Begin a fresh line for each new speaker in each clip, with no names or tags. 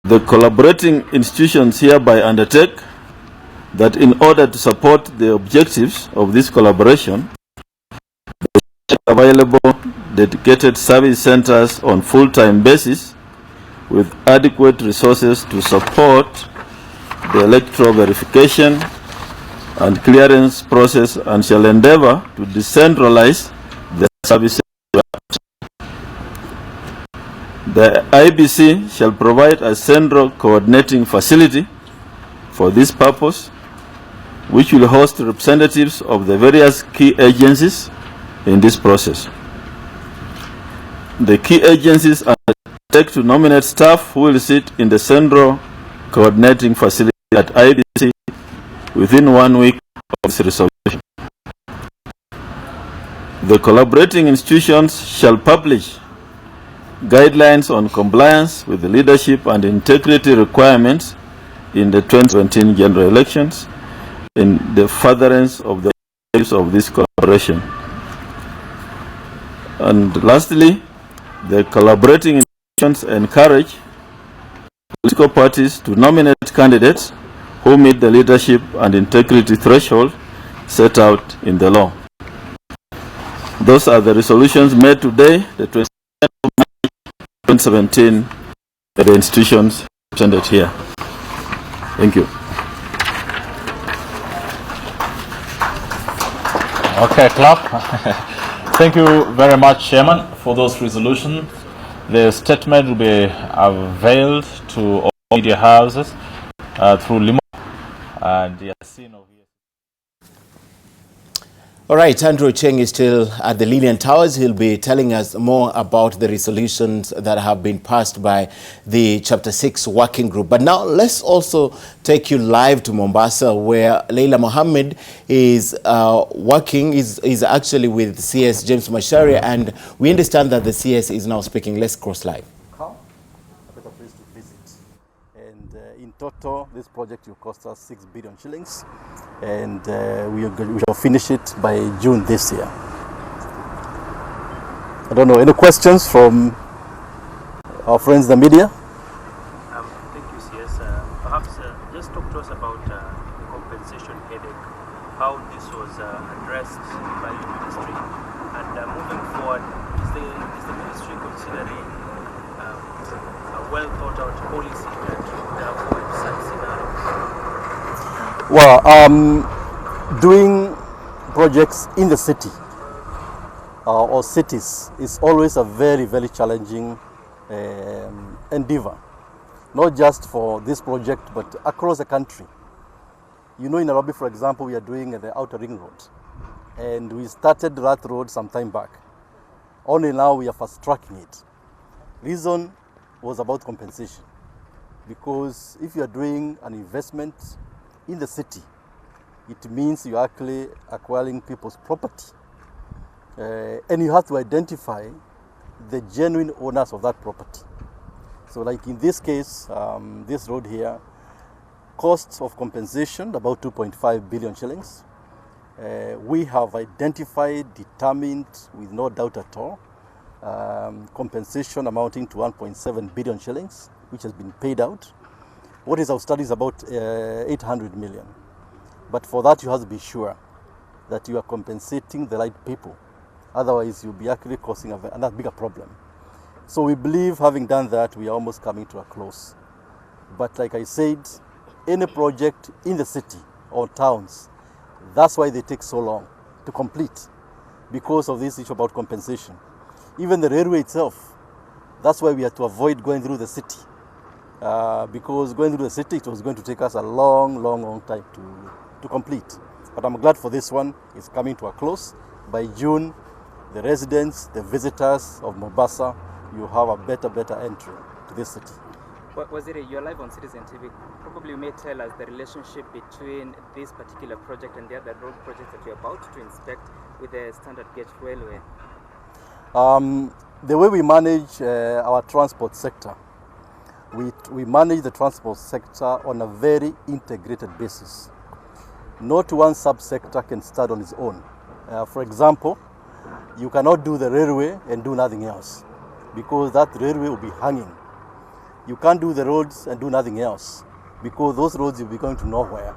The collaborating institutions hereby undertake that in order to support the objectives of this collaboration, available dedicated service centers on full-time basis with adequate resources to support the electoral verification and clearance process, and shall endeavor to decentralize the services. The IBC shall provide a central coordinating facility for this purpose, which will host representatives of the various key agencies in this process. The key agencies undertake to nominate staff who will sit in the central coordinating facility at IBC within 1 week of this resolution. The collaborating institutions shall publish guidelines on compliance with the leadership and integrity requirements in the 2017 general elections in the furtherance of the objectives of this collaboration. And lastly, the collaborating institutions encourage political parties to nominate candidates who meet the leadership and integrity threshold set out in the law. Those are the resolutions made today, the 27th of March 2017, by the institutions represented here. Thank you.
Okay, clap. Thank you very much, Chairman, for those resolutions. The statement will be availed to all media houses through Limo and Yasino.
All right, Andrew Cheng is still at the Lilian Towers. He'll be telling us more about the resolutions that have been passed by the Chapter 6 working group. But now let's also take you live to Mombasa, where Leila Mohammed is is actually with CS James Macharia, and we understand that the CS is now speaking. Let's cross live.
A better place to visit. And in total, this project will cost us 6 billion shillings. And we shall finish it by June this year. I don't know, any questions from our friends, the media?
Thank you, CS. Perhaps just talk to us about the compensation headache, how this was addressed by the ministry, and moving forward, is the ministry considering a well thought out policy that would avoid such scenarios?
Well, doing projects in the city or cities is always a very, very challenging endeavor, not just for this project, but across the country. You know, in Nairobi, for example, we are doing the Outer Ring Road, and we started that road some time back. Only now we are fast-tracking it. Reason was about compensation, because if you are doing an investment in the city, it means you're actually acquiring people's property. And you have to identify the genuine owners of that property. So like in this case, this road here, costs of compensation, about 2.5 billion shillings. We have identified, determined, with no doubt at all, compensation amounting to 1.7 billion shillings, which has been paid out. What is our study is about 800 million. But for that, you have to be sure that you are compensating the right people. Otherwise, you'll be actually causing another bigger problem. So we believe, having done that, we are almost coming to a close. But like I said, any project in the city or towns, that's why they take so long to complete, because of this issue about compensation. Even the railway itself, that's why we had to avoid going through the city. Because going through the city, it was going to take us a long time to complete. But I'm glad for this one. It's coming to a close. By June, the residents, the visitors of Mombasa, you have a better entry to this city.
Waziri, you're live on Citizen TV. Probably you may tell us the relationship between this particular project and the other road projects that you're about to inspect with the standard gauge railway.
The way we manage our transport sector, we manage the transport sector on a very integrated basis. Not one subsector can stand on its own. For example, you cannot do the railway and do nothing else, because that railway will be hanging. You can't do the roads and do nothing else, because those roads will be going to nowhere.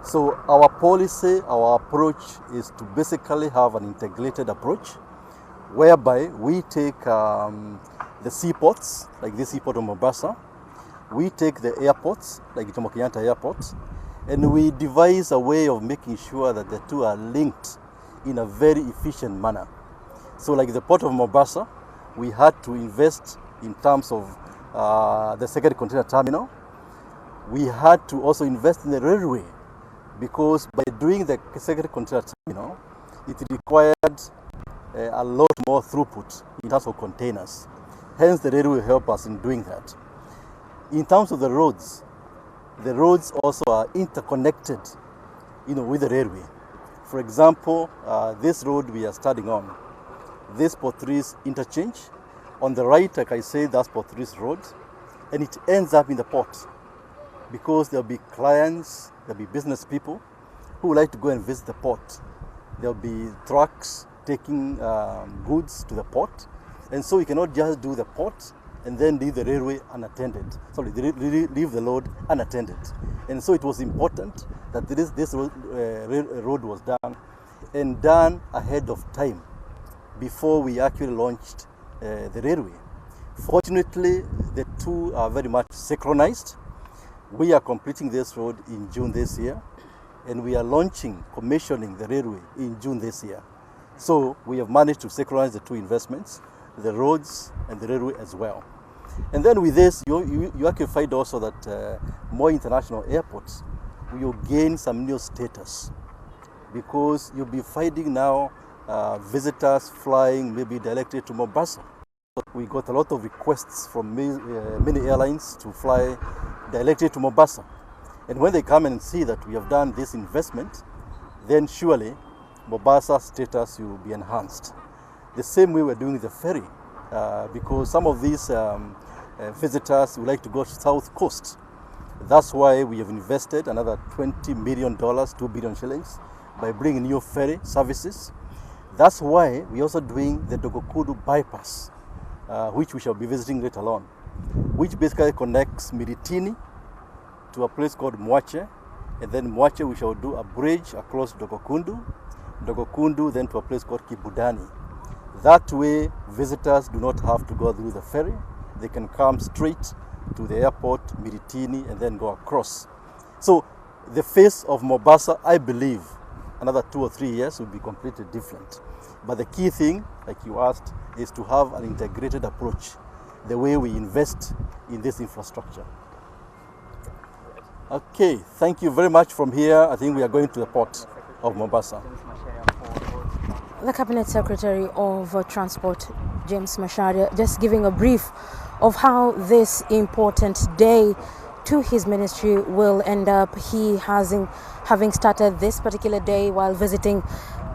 So our policy, our approach is to basically have an integrated approach, whereby we take the seaports, like this seaport of Mombasa, we take the airports, like Jomo Kenyatta Airport, and we devise a way of making sure that the two are linked in a very efficient manner. So like the port of Mombasa, we had to invest in terms of the second container terminal. We had to also invest in the railway, because by doing the second container terminal, it required a lot more throughput in terms of containers. Hence, the railway will help us in doing that. In terms of the roads also are interconnected, with the railway. For example, this road we are starting on, this Portrees interchange, on the right, like I say, that's Portrees Road, and it ends up in the port, because there'll be clients, there'll be business people who would like to go and visit the port. There'll be trucks taking goods to the port, and so you cannot just do the port and then leave the railway unattended. Sorry, leave the load unattended. And so it was important that this road was done, and done ahead of time, before we actually launched the railway. Fortunately, the two are very much synchronized. We are completing this road in June this year, and we are commissioning the railway in June this year. So we have managed to synchronize the two investments, the roads and the railway as well. And then with this, you actually find also that more international airports will gain some new status, because you'll be finding now visitors flying maybe directly to Mombasa. We got a lot of requests from many airlines to fly directly to Mombasa. And when they come and see that we have done this investment, then surely Mombasa's status will be enhanced. The same way we're doing the ferry, because some of these visitors would like to go to South Coast. That's why we have invested another $20 million, 2 billion shillings, by bringing new ferry services. That's why we're also doing the Dogokudu bypass, which we shall be visiting later on, which basically connects Miritini to a place called Mwache, and then Mwache we shall do a bridge across Dogokundu then to a place called Kibudani. That way, visitors do not have to go through the ferry. They can come straight to the airport, Miritini, and then go across. So the face of Mombasa, I believe, another 2 or 3 years will be completely different. But the key thing, like you asked, is to have an integrated approach, the way we invest in this infrastructure. Okay, thank you very much. From here, I think we are going to the port of Mombasa.
The Cabinet Secretary of Transport, James Macharia, just giving a brief of how this important day to his ministry will end up. He having started this particular day while visiting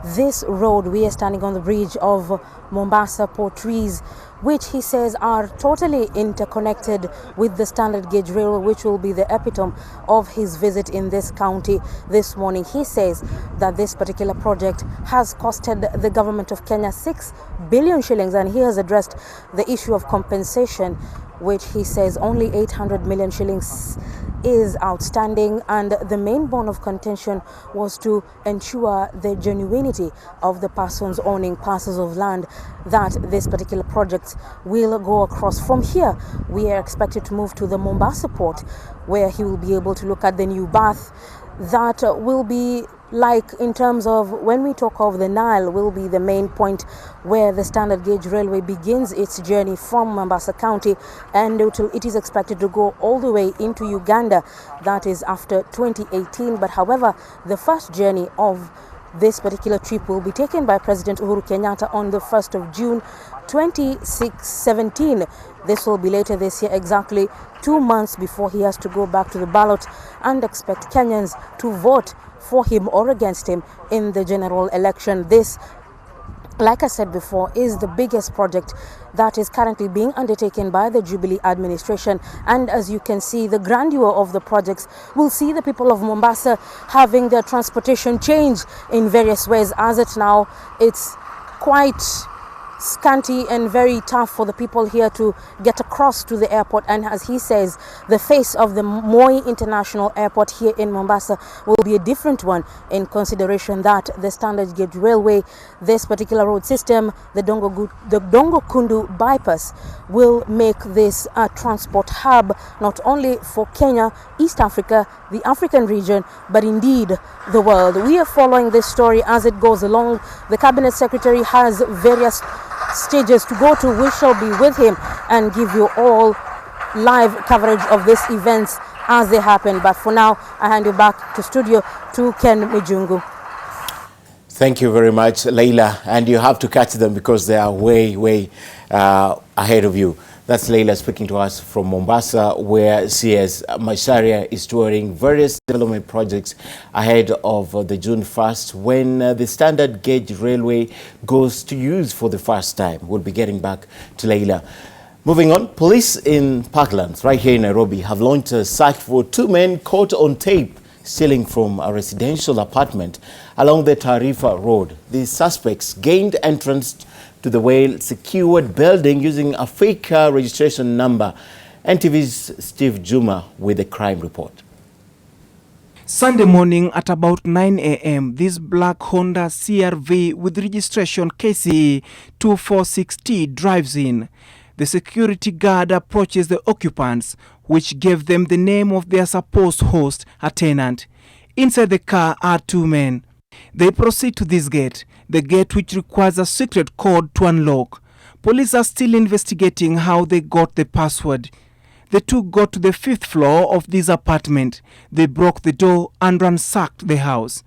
this road. We are standing on the bridge of Mombasa Portrees, which he says are totally interconnected with the standard gauge railway, which will be the epitome of his visit in this county this morning. He says that this particular project has costed the government of Kenya 6 billion shillings, and he has addressed the issue of compensation, which he says only 800 million shillings is outstanding, and the main bone of contention was to ensure the genuinity of the persons owning parcels of land that this particular project will go across. From here, we are expected to move to the Mombasa port, where he will be able to look at the new berth that will be, like in terms of when we talk of the Nile, will be the main point where the standard gauge railway begins its journey from Mombasa County, and it is expected to go all the way into Uganda. That is after 2018. But however, the first journey of this particular trip will be taken by President Uhuru Kenyatta on the 1st of June 2017. This will be later this year, exactly 2 months before he has to go back to the ballot and expect Kenyans to vote for him or against him in the general election. This, like I said before, is the biggest project that is currently being undertaken by the Jubilee administration. And as you can see, the grandeur of the projects will see the people of Mombasa having their transportation change in various ways. As it now, it's quite scanty and very tough for the people here to get across to the airport. And as he says, the face of the Moi International Airport here in Mombasa will be a different one, in consideration that the standard gauge railway, this particular road system, the Dongo Kundu bypass, will make this a transport hub not only for Kenya, East Africa, the African region, but indeed the world. We are following this story as it goes along. The Cabinet Secretary has various stages to go to. We shall be with him and give you all live coverage of these events as they happen. But for now, I hand you back to studio to Ken Mijungu.
Thank you very much, Leila. And you have to catch them because they are way ahead of you. That's Leila speaking to us from Mombasa, where CS Macharia is touring various development projects ahead of the June 1st, when the standard gauge railway goes to use for the first time. We'll be getting back to Leila. Moving on, police in Parklands, right here in Nairobi, have launched a search for 2 men caught on tape stealing from a residential apartment along the Tarifa Road. The suspects gained entrance to the well-secured building using a fake car registration number. NTV's Steve Juma with a crime report.
Sunday morning at about 9 a.m., this black Honda CRV with registration KCE 246T drives in. The security guard approaches the occupants, which gave them the name of their supposed host, a tenant. Inside the car are 2 men. They proceed to this gate, the gate which requires a secret code to unlock. Police are still investigating how they got the password. The 2 got to the 5th floor of this apartment. They broke the door and ransacked the house,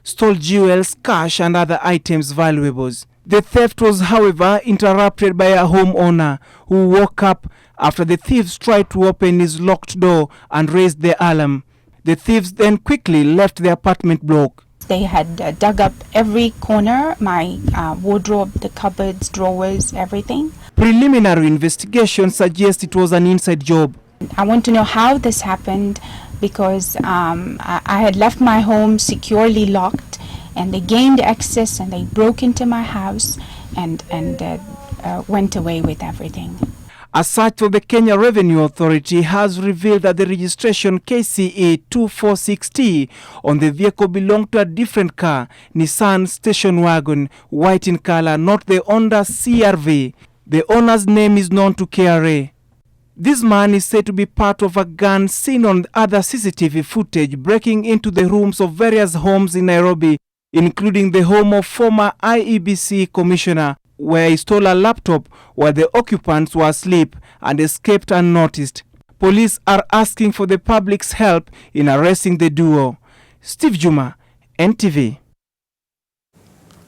stole jewels, cash and other items valuables. The theft was, however, interrupted by a homeowner who woke up after the thieves tried to open his locked door and raised the alarm. The thieves then quickly left the apartment block.
They had dug up every corner, my wardrobe, the cupboards, drawers, everything.
Preliminary investigation suggests it was an inside job.
I want to know how this happened because I had left my home securely locked, and they gained access and they broke into my house and went away with everything.
A search of the Kenya Revenue Authority has revealed that the registration KCE 246T on the vehicle belonged to a different car, Nissan station wagon, white in color, not the Honda CRV. The owner's name is known to KRA. This man is said to be part of a gang seen on other CCTV footage breaking into the rooms of various homes in Nairobi, including the home of former IEBC commissioner, where he stole a laptop while the occupants were asleep and escaped unnoticed. Police are asking for the public's help in arresting the duo. Steve Juma, NTV.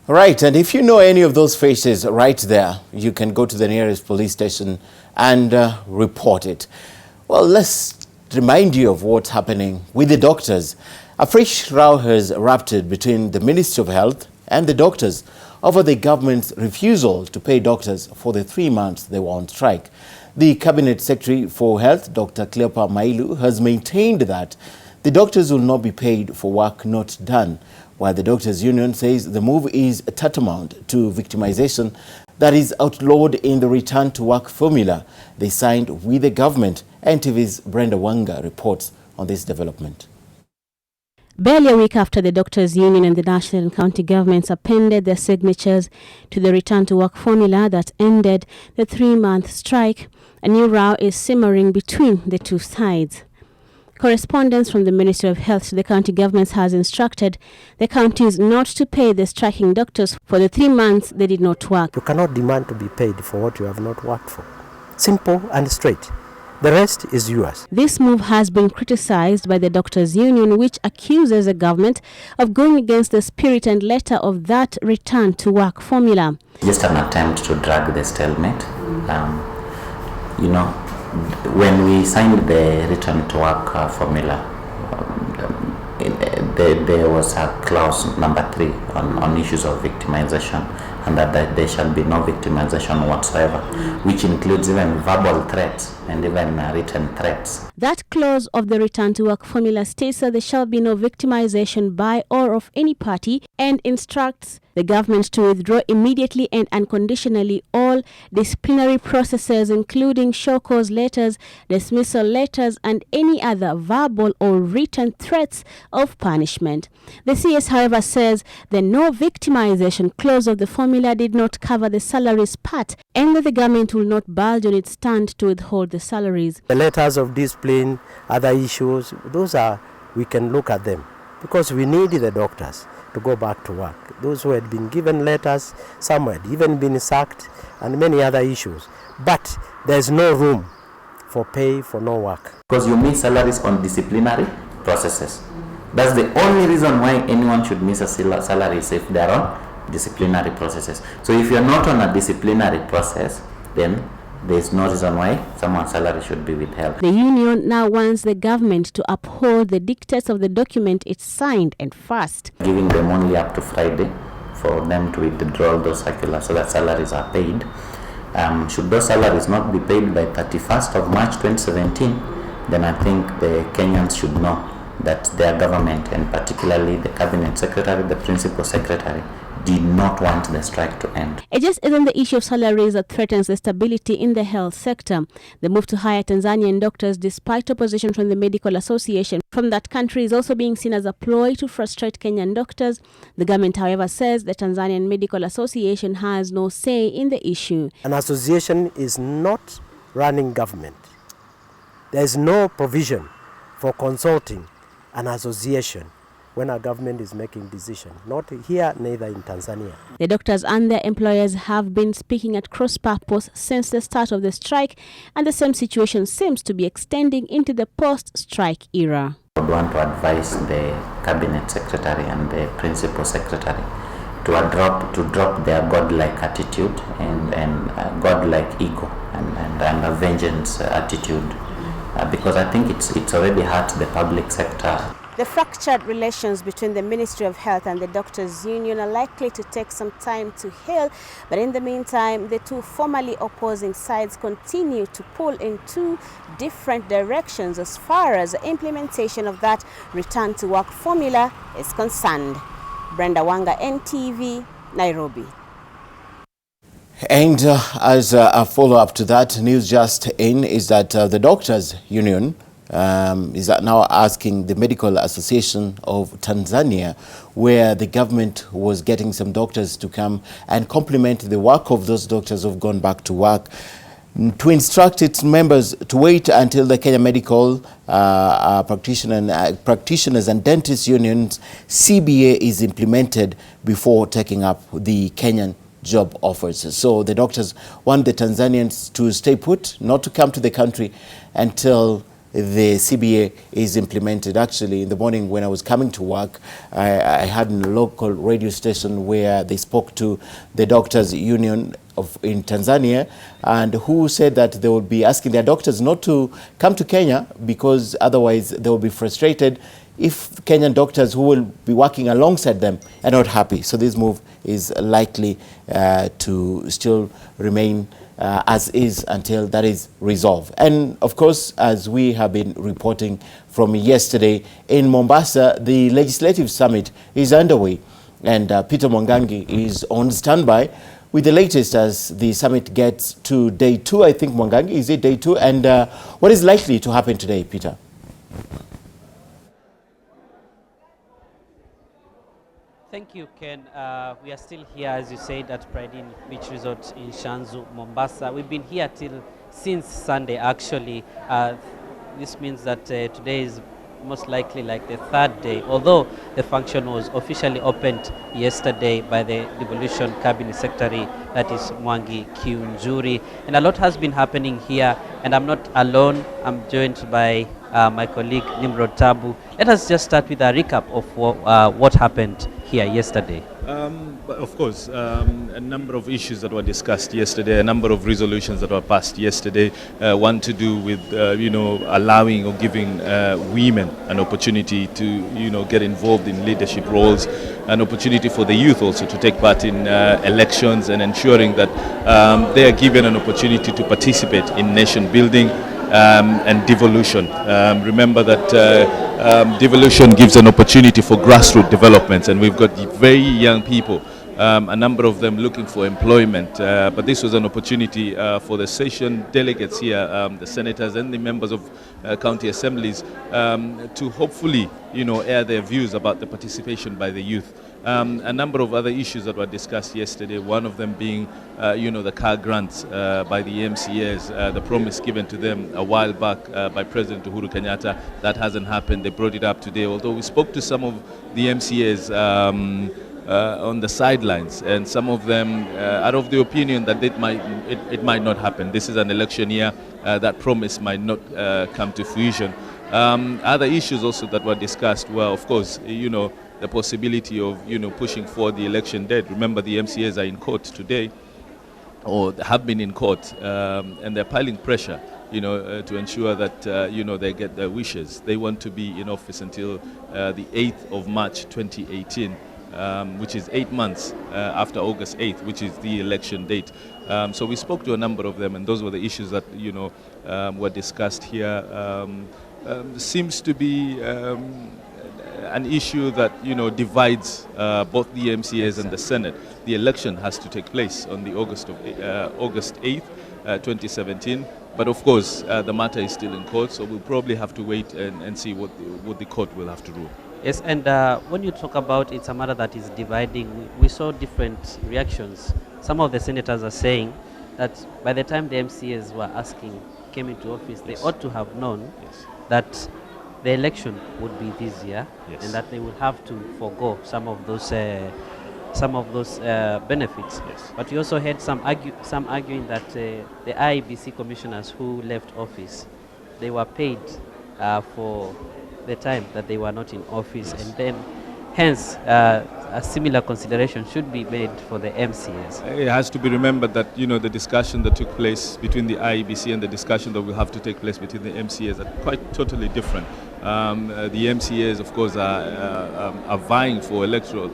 All right, and if you know any of those faces right there, you can go to the nearest police station and report it. Well, let's remind you of what's happening with the doctors. A fresh row has erupted between the Ministry of Health and the doctors over the government's refusal to pay doctors for the 3 months they were on strike. The Cabinet Secretary for Health, Dr. Cleopa Mailu, has maintained that the doctors will not be paid for work not done, while the Doctors' Union says the move is tantamount to victimization that is outlawed in the return to work formula they signed with the government. NTV's Brenda Wanga reports on this development.
Barely a week after the Doctors' Union and the national and county governments appended their signatures to the return to work formula that ended the 3-month strike, a new row is simmering between the two sides. Correspondence from the Ministry of Health to the county governments has instructed the counties not to pay the striking doctors for the 3 months they did not work.
You cannot demand to be paid for what you have not worked for. Simple and straight. The rest is yours.
This move has been criticized by the Doctors' Union, which accuses the government of going against the spirit and letter of that return to work formula.
Just an attempt to drag the stalemate. When we signed the return to work formula, there was a clause number 3 on issues of victimization, and that there shall be no victimization whatsoever, which includes even verbal threats and even written threats.
That clause of the return to work formula states that there shall be no victimization by or of any party and instructs the government to withdraw immediately and unconditionally all disciplinary processes, including show cause letters, dismissal letters, and any other verbal or written threats of punishment. The CS, however, says the no victimization clause of the formula did not cover the salaries part, and that the government will not budge on its stand to withhold the salaries.
The letters of discipline, other issues, we can look at them because we need the doctors to go back to work. Those who had been given letters, some had even been sacked, and many other issues. But there's no room for pay for no work.
Because you miss salaries on disciplinary processes. That's the only reason why anyone should miss a salary is if they're on disciplinary processes. So if you're not on a disciplinary process, then there is no reason why someone's salary should be withheld.
The union now wants the government to uphold the dictates of the document it signed and fast.
Giving them only up to Friday for them to withdraw those circulars so that salaries are paid. Should those salaries not be paid by 31st of March 2017, then I think the Kenyans should know that their government, and particularly the cabinet secretary, the principal secretary, did not want the strike to end.
It just isn't the issue of salaries that threatens the stability in the health sector. The move to hire Tanzanian doctors, despite opposition from the Medical Association from that country, is also being seen as a ploy to frustrate Kenyan doctors. The government, however, says the Tanzanian Medical Association has no say in the issue.
An association is not running government. There is no provision for consulting an association when our government is making decisions, not here, neither in Tanzania.
The doctors and their employers have been speaking at cross purpose since the start of the strike, and the same situation seems to be extending into the post-strike era.
I would want to advise the cabinet secretary and the principal secretary to drop their godlike attitude and godlike ego and a vengeance attitude, because I think it's already hurt the public sector.
The fractured relations between the Ministry of Health and the Doctors' Union are likely to take some time to heal, but in the meantime, the two formerly opposing sides continue to pull in two different directions as far as the implementation of that return to work formula is concerned. Brenda Wanga, NTV, Nairobi.
And as a follow-up to that, news just in is that the Doctors' Union is now asking the Medical Association of Tanzania, where the government was getting some doctors to come and complement the work of those doctors who've gone back to work, to instruct its members to wait until the Kenya Medical Practitioners and Dentists Unions CBA is implemented before taking up the Kenyan job offers. So the doctors want the Tanzanians to stay put, not to come to the country until the CBA is implemented. Actually, in the morning when I was coming to work, I had a local radio station where they spoke to the Doctors' Union in Tanzania, and who said that they would be asking their doctors not to come to Kenya because otherwise they will be frustrated if Kenyan doctors who will be working alongside them are not happy. So this move is likely to still remain as is until that is resolved. And of course, as we have been reporting from yesterday, in Mombasa, the Legislative Summit is underway, and Peter Mwangangi is on standby with the latest as the summit gets to day 2. I think, Mwangangi, is it day 2? And what is likely to happen today, Peter?
Thank you, Ken. We are still here, as you said, at Pride Inn Beach Resort in Shanzu, Mombasa. We've been here since Sunday, actually. This means that today is most likely like the third day, although the function was officially opened yesterday by the Devolution Cabinet Secretary, that is Mwangi Kiunjuri. And a lot has been happening here, and I'm not alone. I'm joined by my colleague Nimrod Tabu. Let us just start with a recap of what happened here yesterday.
Of course, a number of issues that were discussed yesterday, a number of resolutions that were passed yesterday, one to do with, allowing or giving women an opportunity to, get involved in leadership roles, an opportunity for the youth also to take part in elections, and ensuring that they are given an opportunity to participate in nation building, and devolution. Remember that devolution gives an opportunity for grassroots developments, and we've got very young people, a number of them looking for employment. But this was an opportunity for the session delegates here, the senators and the members of county assemblies, to hopefully, air their views about the participation by the youth. A number of other issues that were discussed yesterday, one of them being, the car grants by the MCAs, the promise given to them a while back by President Uhuru Kenyatta. That hasn't happened. They brought it up today, although we spoke to some of the MCAs on the sidelines, and some of them are of the opinion that it might not happen. This is an election year. That promise might not come to fruition. Other issues also that were discussed were, of course, the possibility of, pushing forward the election date. Remember, the MCAs are in court today, or have been in court, and they're piling pressure, to ensure that, they get their wishes. They want to be in office until the 8th of March 2018, which is 8 months after August 8th, which is the election date. So we spoke to a number of them, and those were the issues that, were discussed here. Seems to be an issue that divides both the MCAs and the Senate. The election has to take place on the August 8th, 2017. But of course, the matter is still in court, so we'll probably have to wait and see what the court will have to rule.
Yes, and when you talk about it's a matter that is dividing, we saw different reactions. Some of the senators are saying that by the time the MCAs came into office, they ought to have known that the election would be this year, and that they would have to forego some of those benefits. But you also heard some arguing that the IEBC commissioners who left office, they were paid for the time that they were not in office, and then hence a similar consideration should be made for the MCAs.
It has to be remembered that the discussion that took place between the IEBC and the discussion that will have to take place between the MCAs are quite totally different. The MCAs, of course, are vying for electoral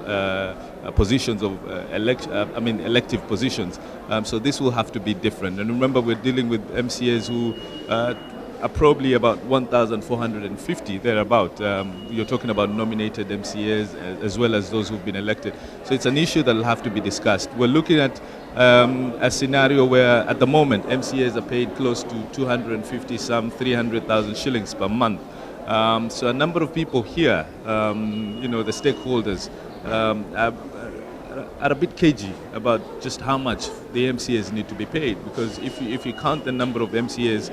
positions of elective positions. So this will have to be different. And remember, we're dealing with MCAs who are probably about 1,450 thereabout. You're talking about nominated MCAs as well as those who've been elected. So it's an issue that will have to be discussed. We're looking at a scenario where at the moment MCAs are paid close to 250, some 300,000 shillings per month. So a number of people here, the stakeholders, are a bit cagey about just how much the MCAs need to be paid, because if you count the number of MCAs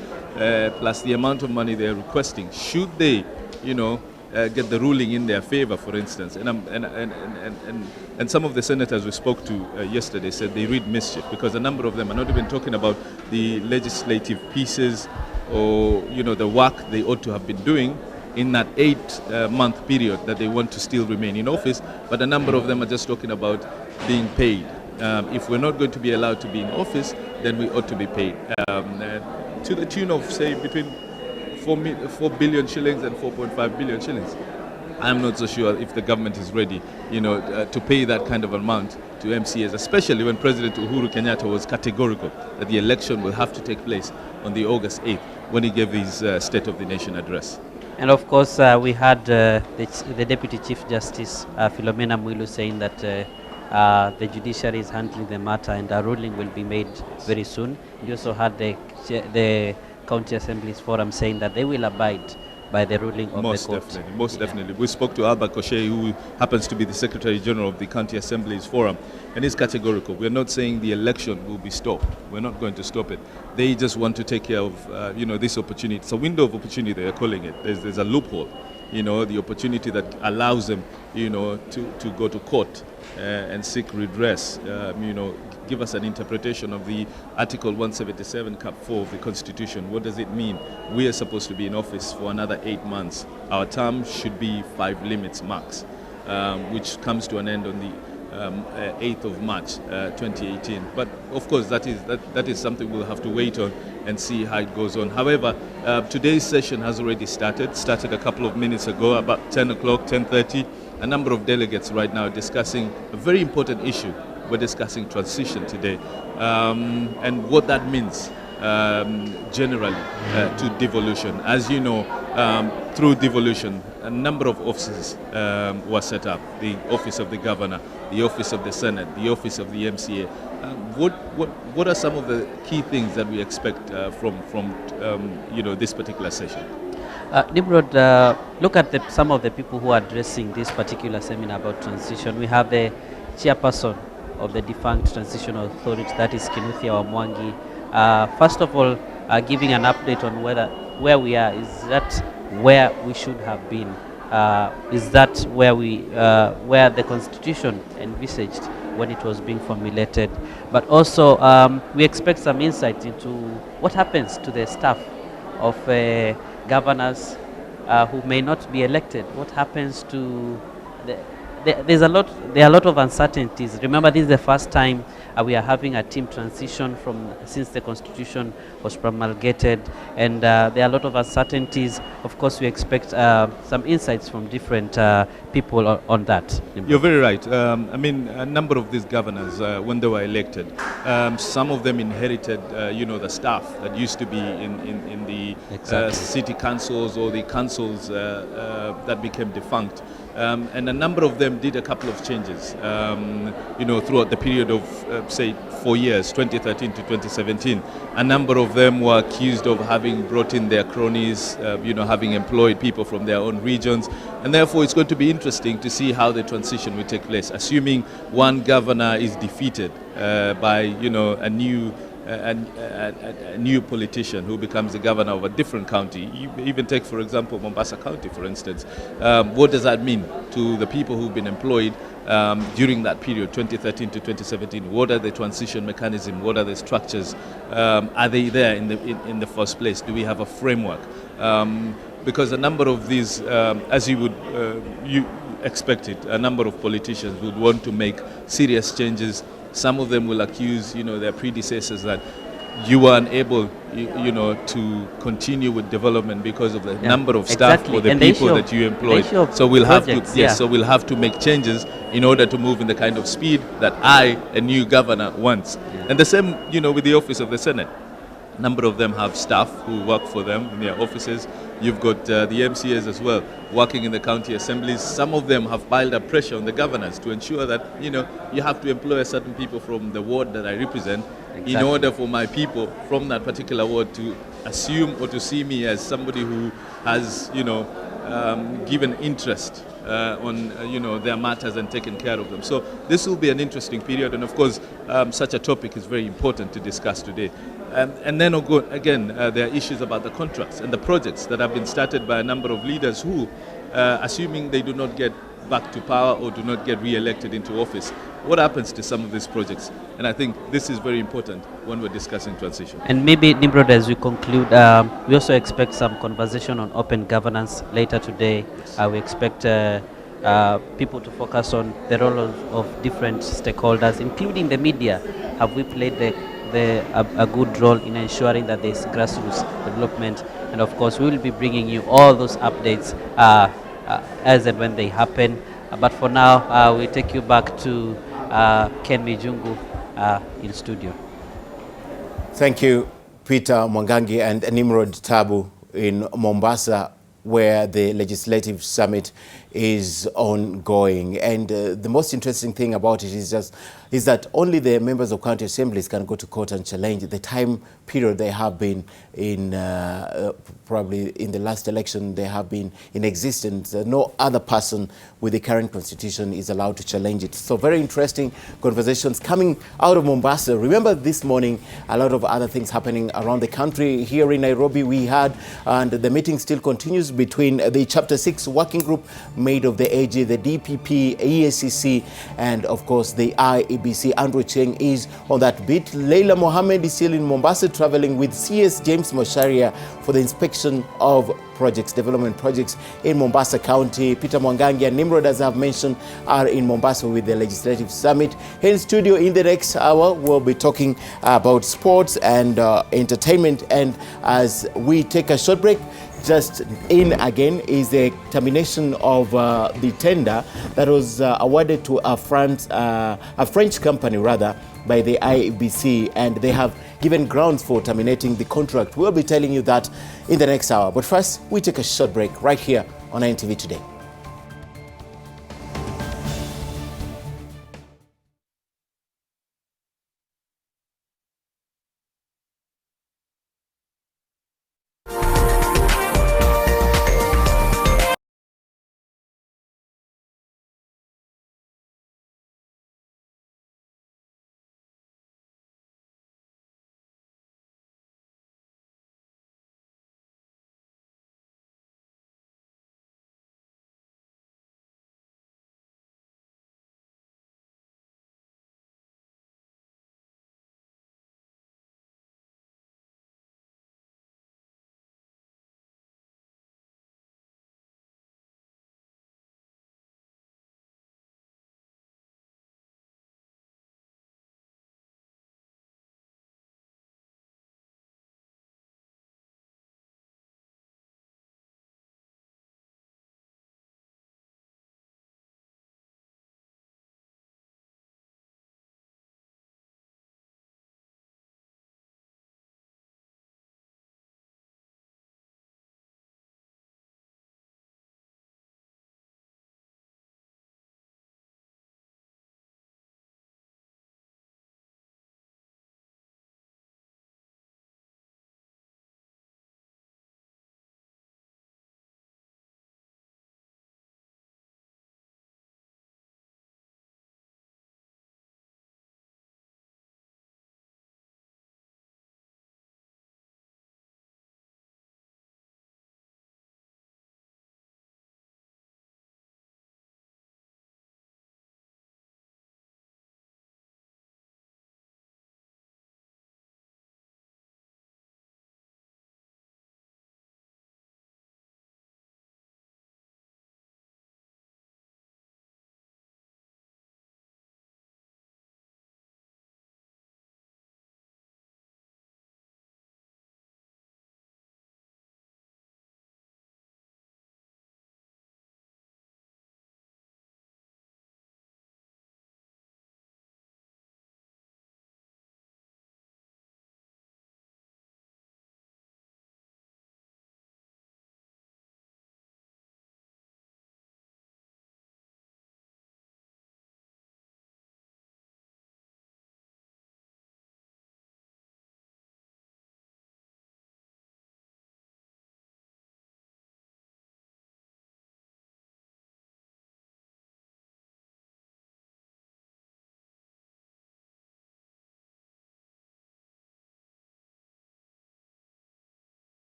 plus the amount of money they're requesting, should they, get the ruling in their favor, for instance, and some of the senators we spoke to yesterday said they read mischief, because a number of them are not even talking about the legislative pieces or the work they ought to have been doing in that 8-month period that they want to still remain in office, but a number of them are just talking about being paid. If we're not going to be allowed to be in office, then we ought to be paid to the tune of, say, between 4 billion shillings and 4.5 billion shillings. I'm not so sure if the government is ready, to pay that kind of amount to MCAs, especially when President Uhuru Kenyatta was categorical that the election will have to take place on the August 8th when he gave his State of the Nation address.
And of course, we had the Deputy Chief Justice, Philomena Mwilu, saying that the judiciary is handling the matter and a ruling will be made very soon. We also had the County Assemblies Forum saying that they will abide by the ruling of the court.
Most definitely. We spoke to Alba Koshe, who happens to be the Secretary General of the County Assemblies Forum, and he's categorical. We're not saying the election will be stopped. We're not going to stop it. They just want to take care of, this opportunity. It's a window of opportunity, they are calling it. There's a loophole, the opportunity that allows them, to go to court and seek redress, give us an interpretation of the Article 177, Cap 4 of the Constitution. What does it mean? We are supposed to be in office for another 8 months. Our term should be 5 limits max, which comes to an end on the 8th of March 2018. But of course, that is something we'll have to wait on and see how it goes on. However, today's session has already started a couple of minutes ago, about 10 o'clock, 10:30. A number of delegates right now discussing a very important issue. We're discussing transition today, and what that means generally to devolution. As you know, through devolution, a number of offices were set up: the office of the governor, the office of the Senate, the office of the MCA. What are some of the key things that we expect from this particular session?
Nimrod, look at some of the people who are addressing this particular seminar about transition. We have the chairperson of the defunct Transition Authority, that is Kinuthia Wamwangi. First of all, giving an update on where we are. Is that where we should have been? Is that where where the Constitution envisaged when it was being formulated? But also, we expect some insight into what happens to the staff of governors who may not be elected. What happens to there are a lot of uncertainties. Remember, this is the first time we are having a team transition since the Constitution was promulgated, and there are a lot of uncertainties. Of course, we expect some insights from different people on that.
You're very right. I mean, a number of these governors, when they were elected, some of them inherited, the staff that used to be in the city councils or the councils that became defunct. And a number of them did a couple of changes, throughout the period of, say, 4 years, 2013 to 2017. A number of them were accused of having brought in their cronies, having employed people from their own regions. And therefore, it's going to be interesting to see how the transition will take place, assuming one governor is defeated by, a new politician who becomes the governor of a different county. You even take, for example, Mombasa County, for instance. What does that mean to the people who've been employed during that period, 2013 to 2017? What are the transition mechanisms? What are the structures? Are they there in the first place? Do we have a framework? Because a number of these, as you would expect it, a number of politicians would want to make serious changes. Some of them will accuse, their predecessors that you were unable, to continue with development because of the number of staff or the
and
people that you employed. So we'll
projects,
we'll have to make changes in order to move in the kind of speed that a new governor, wants. And the same, with the office of the Senate. A number of them have staff who work for them in their offices. You've got the MCAs as well, working in the county assemblies. Some of them have piled up pressure on the governors to ensure that, you have to employ certain people from the ward that I represent in order for my people from that particular ward to assume or to see me as somebody who has, given interest on their matters and taken care of them. So this will be an interesting period, and of course such a topic is very important to discuss today. And then again, there are issues about the contracts and the projects that have been started by a number of leaders who, assuming they do not get back to power or do not get re-elected into office, what happens to some of these projects? And I think this is very important when we're discussing transition.
And maybe, Nimrod, as we conclude, we also expect some conversation on open governance later today. We expect people to focus on the role of different stakeholders, including the media. Have we played a good role in ensuring that there's grassroots development? And of course, we will be bringing you all those updates as and when they happen. But for now, we take you back to Ken Mijungu in studio.
Thank you, Peter Mwangangi and Nimrod Tabu in Mombasa, where the Legislative Summit is ongoing. And the most interesting thing about it is that only the members of county assemblies can go to court and challenge the time period they have been in, probably in the last election they have been in existence. No other person with the current constitution is allowed to challenge it. So very interesting conversations coming out of Mombasa. Remember this morning, a lot of other things happening around the country. Here in Nairobi we had, and the meeting still continues between the Chapter 6 working group made of the AG, the DPP, EACC, and of course the IEBC. Andrew Cheng is on that beat. Leila Mohammed is still in Mombasa, traveling with CS James Macharia for the inspection of projects, development projects in Mombasa County. Peter Mwangangi and Nimrod, as I've mentioned, are in Mombasa with the Legislative Summit. Here in studio in the next hour, we'll be talking about sports and entertainment. And as we take a short break, just in again is the termination of the tender that was awarded to a French company rather by the IBC, and they have given grounds for terminating the contract. We'll be telling you that in the next hour. But first, we take a short break right here on NTV Today.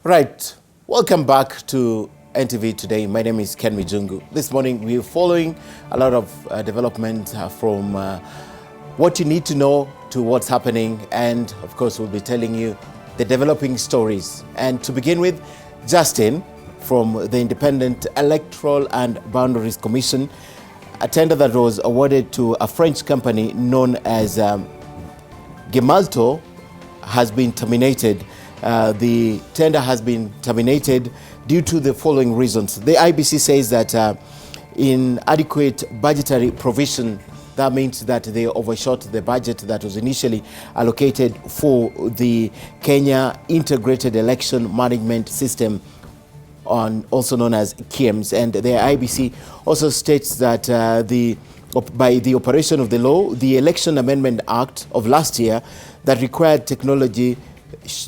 Right, welcome back to NTV Today. My name is Ken Mijungu. This morning we're following a lot of development from what you need to know to what's happening, and of course we'll be telling you the developing stories. And to begin with, Justin from the Independent Electoral and Boundaries Commission, a tender that was awarded to a French company known as Gemalto has been terminated. The tender has been terminated due to the following reasons. The IBC says that inadequate budgetary provision, that means that they overshot the budget that was initially allocated for the Kenya Integrated Election Management System, also known as KIEMS. And the IBC also states that by the operation of the law, the Election Amendment Act of last year that required technology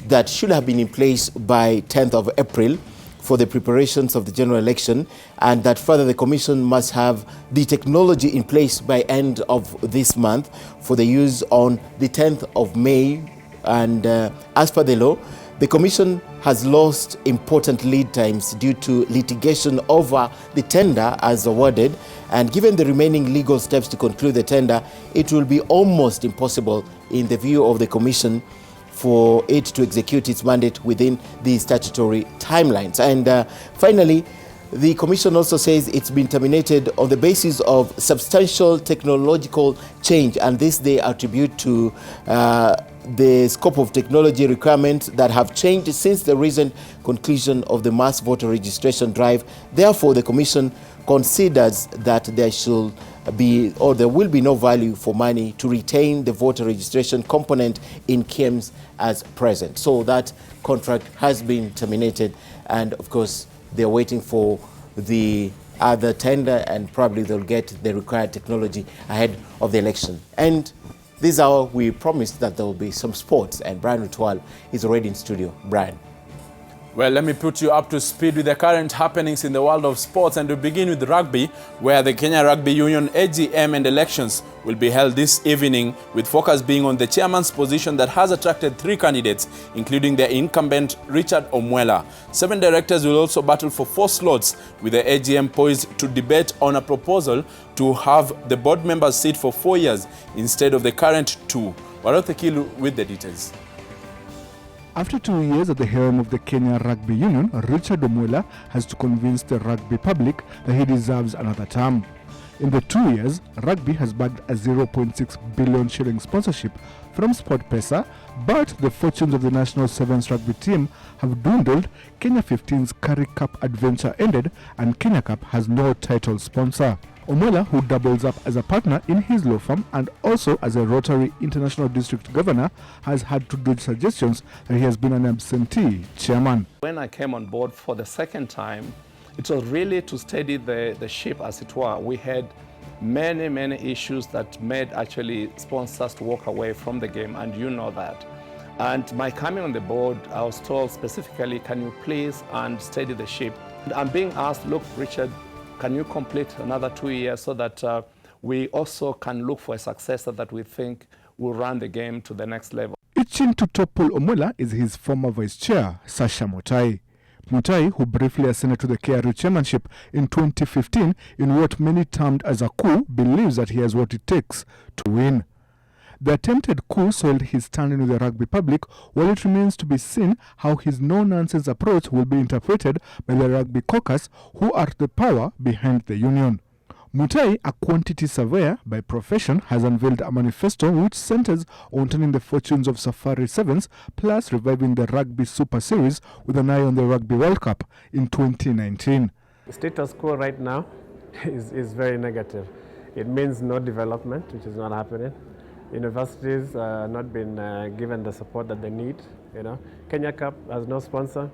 that should have been in place by 10th of April for the preparations of the general election, and that further the commission must have the technology in place by end of this month for the use on the 10th of May. And as per the law, the commission has lost important lead times due to litigation over the tender as awarded, and given the remaining legal steps to conclude the tender, it will be almost impossible in the view of the commission for it to execute its mandate within the statutory timelines. And finally, the commission also says it's been terminated on the basis of substantial technological change, and this they attribute to the scope of technology requirements that have changed since the recent conclusion of the mass voter registration drive. Therefore, the commission considers that there should be, or there will be, no value for money to retain the voter registration component in KEMS as present. So that contract has been terminated, and of course they're waiting for the other tender, and probably they'll get the required technology ahead of the election. And this hour we promised that there will be some sports, and Brian Ritual is already in studio. Brian.
Well, let me put you up to speed with the current happenings in the world of sports, and to begin with rugby, where the Kenya Rugby Union AGM and elections will be held this evening, with focus being on the chairman's position that has attracted 3 candidates, including the incumbent Richard Omwela. 7 directors will also battle for 4 slots, with the AGM poised to debate on a proposal to have the board members sit for 4 years instead of the current 2. Warothe Kilu with the details.
After 2 years at the helm of the Kenya Rugby Union, Richard Omwela has to convince the rugby public that he deserves another term. In the 2 years, rugby has bagged a 0.6 billion shilling sponsorship from SportPesa, but the fortunes of the national sevens rugby team have dwindled. Kenya 15's Currie Cup adventure ended, and Kenya Cup has no title sponsor. Omwela, who doubles up as a partner in his law firm and also as a Rotary International District Governor, has had to dodge suggestions that he has been an absentee chairman.
When I came on board for the second time, it was really to steady the ship, as it were. We had many issues that made actually sponsors to walk away from the game, and you know that. And by coming on the board, I was told specifically, can you please and steady the ship? And I'm being asked, look, Richard, can you complete another 2 years so that we also can look for a successor that we think will run the game to the next level?
Itching to topple Omwela is his former vice chair, Sasha Mutai. Mutai, who briefly ascended to the KRU chairmanship in 2015 in what many termed as a coup, believes that he has what it takes to win. The attempted coup soiled his standing with the rugby public, while it remains to be seen how his no-nonsense approach will be interpreted by the rugby caucus, who are the power behind the union. Mutai, a quantity surveyor by profession, has unveiled a manifesto which centers on turning the fortunes of Safari Sevens, plus reviving the Rugby Super Series with an eye on the Rugby World Cup in 2019.
The status quo right now is very negative. It means no development, which is not happening. Universities are not been given the support that they need. You know, Kenya Cup has no sponsor.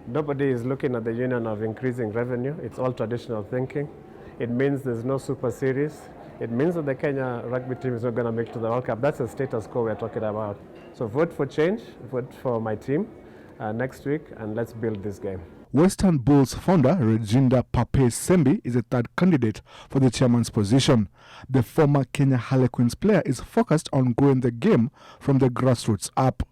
Nobody is looking at the union of increasing revenue. It's all traditional thinking. It means there's no Super Series. It means that the Kenya rugby team is not going to make it to the World Cup. That's the status quo we're talking about. So vote for change, vote for my team next week, and let's build this game.
Western Bulls founder Reginda Pape Sembi is a third candidate for the chairman's position. The former Kenya Harlequins player is focused on growing the game from the grassroots up.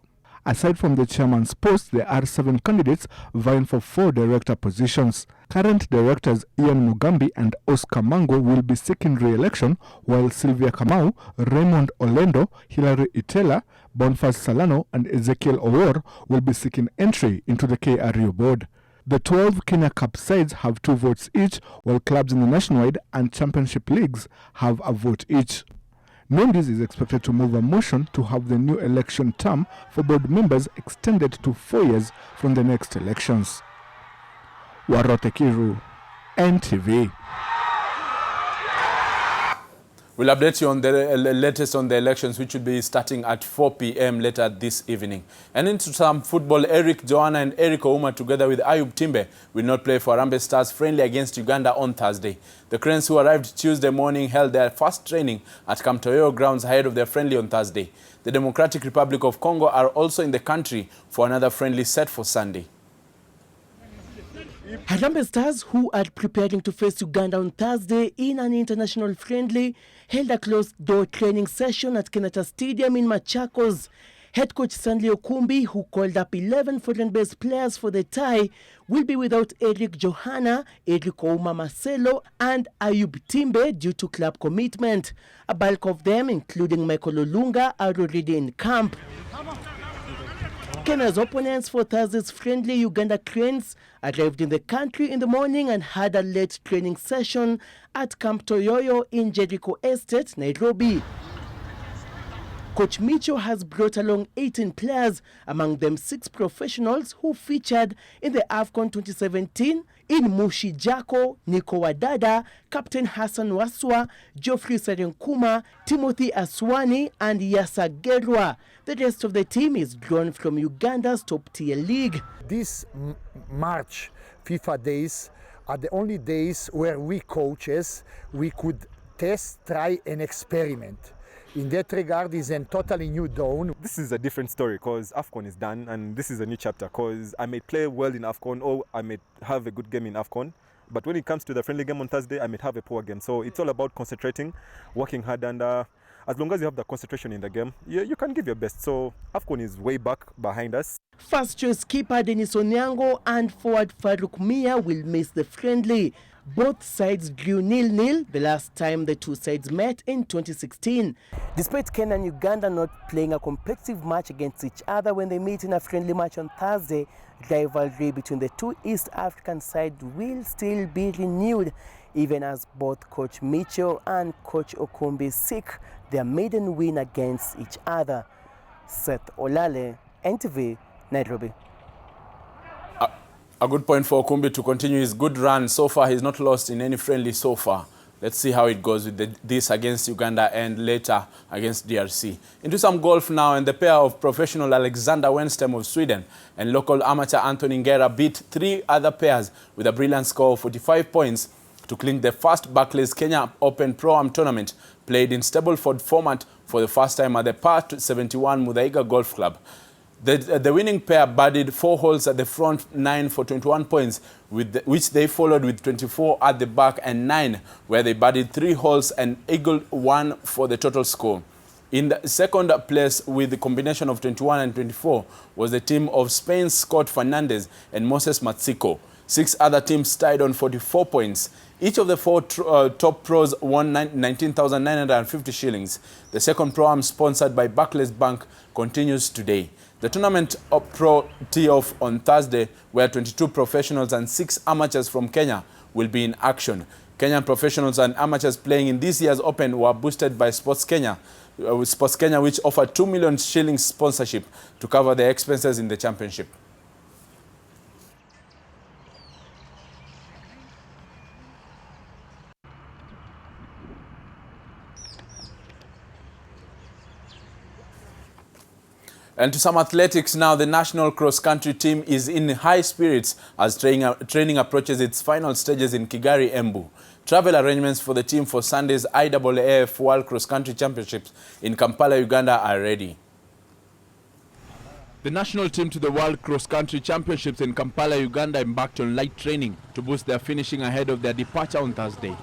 Aside from the chairman's post, there are 7 candidates vying for 4 director positions. Current directors Ian Mugambi and Oscar Mango will be seeking re-election, while Sylvia Kamau, Raymond Olendo, Hilary Itela, Boniface Salano and Ezekiel Owor will be seeking entry into the KRU board. The 12 Kenya Cup sides have 2 votes each, while clubs in the nationwide and championship leagues have a vote each. Mendes is expected to move a motion to have the new election term for board members extended to 4 years from the next elections. Warothe Kilu, NTV.
We'll update you on the latest on the elections, which will be starting at 4 p.m. later this evening. And into some football, Eric Joanna and Eric Ouma, together with Ayub Timbe, will not play for Harambee Stars friendly against Uganda on Thursday. The Cranes, who arrived Tuesday morning, held their first training at Kamtoyo grounds ahead of their friendly on Thursday. The Democratic Republic of Congo are also in the country for another friendly set for Sunday.
Harambee Stars, who are preparing to face Uganda on Thursday in an international friendly, held a closed-door training session at Kenyatta Stadium in Machakos. Head coach Stanley Okumbi, who called up 11 foreign-based players for the tie, will be without Eric Johanna, Eric Ouma Marcelo, and Ayub Timbe due to club commitment. A bulk of them, including Michael Olunga, are already in camp. Kenya's opponents for Thursday's friendly, Uganda Cranes, arrived in the country in the morning and had a late training session at Camp Toyoyo in Jericho Estate, Nairobi. Coach Micho has brought along 18 players, among them 6 professionals who featured in the AFCON 2017 in Mushi Jako, Nico Wadada, Captain Hassan Waswa, Geoffrey Sarenkuma, Timothy Aswani, and Yasa Gerwa. The rest of the team is drawn from Uganda's top-tier league.
These March FIFA days are the only days where we coaches, we could test, try, and experiment. In that regard, is a totally new dawn.
This is a different story because AFCON is done and this is a new chapter because I may play well in AFCON or I may have a good game in AFCON. But when it comes to the friendly game on Thursday, I may have a poor game. So it's all about concentrating, working hard, and as long as you have the concentration in the game, you can give your best. So AFCON is way back behind us.
First choice keeper Denis Onyango and forward Farouk Mia will miss the friendly. Both sides drew 0-0 the last time the two sides met in 2016. Despite Kenya and Uganda not playing a competitive match against each other when they meet in a friendly match on Thursday, rivalry between the two East African sides will still be renewed, even as both Coach Micho and Coach Okumbi seek their maiden win against each other. Seth Olale, NTV, Nairobi.
A good point for Okumbi to continue his good run. So far, he's not lost in any friendly so far. Let's see how it goes with this against Uganda and later against DRC. Into some golf now, and the pair of professional Alexander Wenstem of Sweden and local amateur Anthony Ngera beat 3 other pairs with a brilliant score of 45 points to clinch the first Barclays Kenya Open Pro-Am tournament played in Stableford format for the first time at the Par 71 Muthaiga Golf Club. The winning pair birdied 4 holes at the front, 9 for 21 points, which they followed with 24 at the back and 9, where they birdied 3 holes and eagled 1 for the total score. In the second place with the combination of 21 and 24 was the team of Spain's Scott Fernandez and Moses Matsiko. 6 other teams tied on 44 points. Each of the 4 top pros won 19,950 shillings. The second Pro-Am, sponsored by Barclays Bank, continues today. The tournament pro tee-off on Thursday, where 22 professionals and 6 amateurs from Kenya will be in action. Kenyan professionals and amateurs playing in this year's Open were boosted by Sports Kenya, which offered 2 million shillings sponsorship to cover their expenses in the championship. And to some athletics now, the national cross-country team is in high spirits as training approaches its final stages in Kigali, Embu. Travel arrangements for the team for Sunday's IAAF World Cross-Country Championships in Kampala, Uganda are ready.
The national team to the World Cross-Country Championships in Kampala, Uganda embarked on light training to boost their finishing ahead of their departure on Thursday.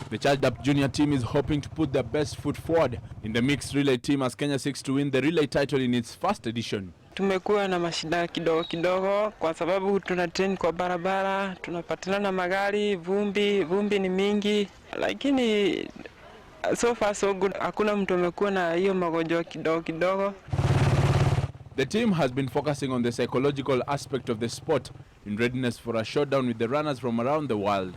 The charged-up junior team is hoping to put their best foot forward in the mixed relay team as Kenya seeks to win the relay title in its first edition.
Tumekuwa na mashida kidogo kwa sababu tunatrain kwa barabara, tunapatana na magari, vumbi ni mingi, lakini so far so good. Hakuna mtu amekuwa na hiyo magonjwa kidogo.
The team has been focusing on the psychological aspect of the sport in readiness for a showdown with the runners from around the world.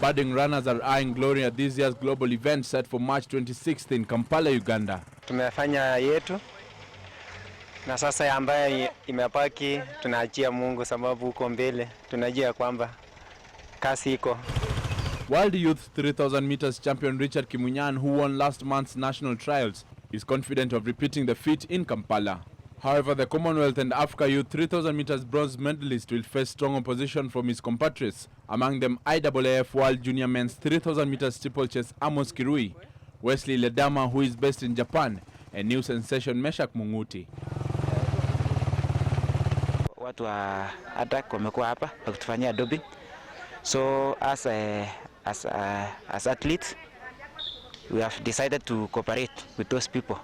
Budding runners are eyeing glory at this year's global event set for March 26th in Kampala, Uganda.
Tumefanya yetu na sasa ambaye imepaki tunaachia Mungu, sababu huko mbele tunajua kwamba kasi iko.
World Youth 3000 meters champion Richard Kimunyan, who won last month's national trials, is confident of repeating the feat in Kampala. However, the Commonwealth and Africa Youth 3000 meters bronze medalist will face strong opposition from his compatriots, among them IAAF World Junior Men's 3000 meters steeplechase Amos Kirui, Wesley Ledama, who is based in Japan, and new sensation Meshak Munguti.
Watu wa attack wamekuwa hapa wakitufanyia doping. So as athletes, we have decided to cooperate with those people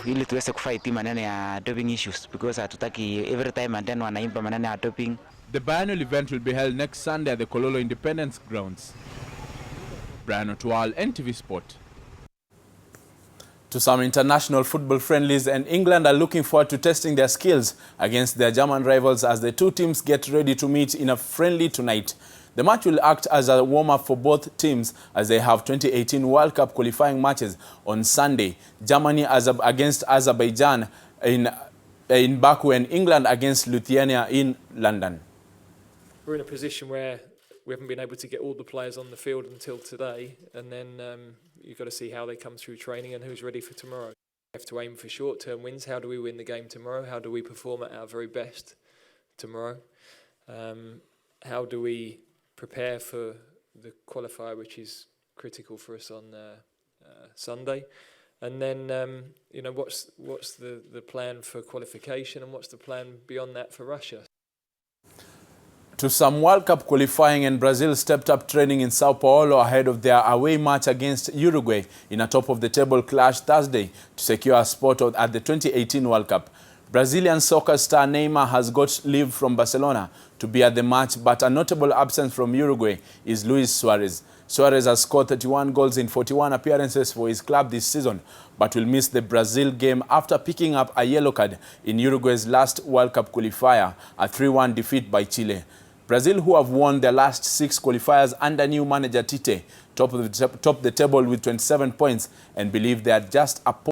ili tuweze kufight maneno ya doping issues, because hatutaki every time and then wanaimba maneno ya doping.
The biennial event will be held next Sunday at the Kololo Independence Grounds. Brian Otwal, NTV Sport. To some international football friendlies, and England are looking forward to testing their skills against their German rivals as the two teams get ready to meet in a friendly tonight. The match will act as a warm-up for both teams as they have 2018 World Cup qualifying matches on Sunday. Germany against Azerbaijan in Baku, and England against Lithuania in London.
We're in a position where we haven't been able to get all the players on the field until today, and then you've got to see how they come through training and who's ready for tomorrow. We have to aim for short-term wins. How do we win the game tomorrow? How do we perform at our very best tomorrow? How do we prepare for the qualifier, which is critical for us on Sunday? And then, you know, what's the plan for qualification, and what's the plan beyond that for Russia?
To some World Cup qualifying, and Brazil stepped up training in Sao Paulo ahead of their away match against Uruguay in a top-of-the-table clash Thursday to secure a spot at the 2018 World Cup. Brazilian soccer star Neymar has got leave from Barcelona to be at the match, but a notable absence from Uruguay is Luis Suarez. Suarez has scored 31 goals in 41 appearances for his club this season, but will miss the Brazil game after picking up a yellow card in Uruguay's last World Cup qualifier, a 3-1 defeat by Chile. Brazil, who have won their last 6 qualifiers under new manager Tite, top the table with 27 points and believe they are just a point.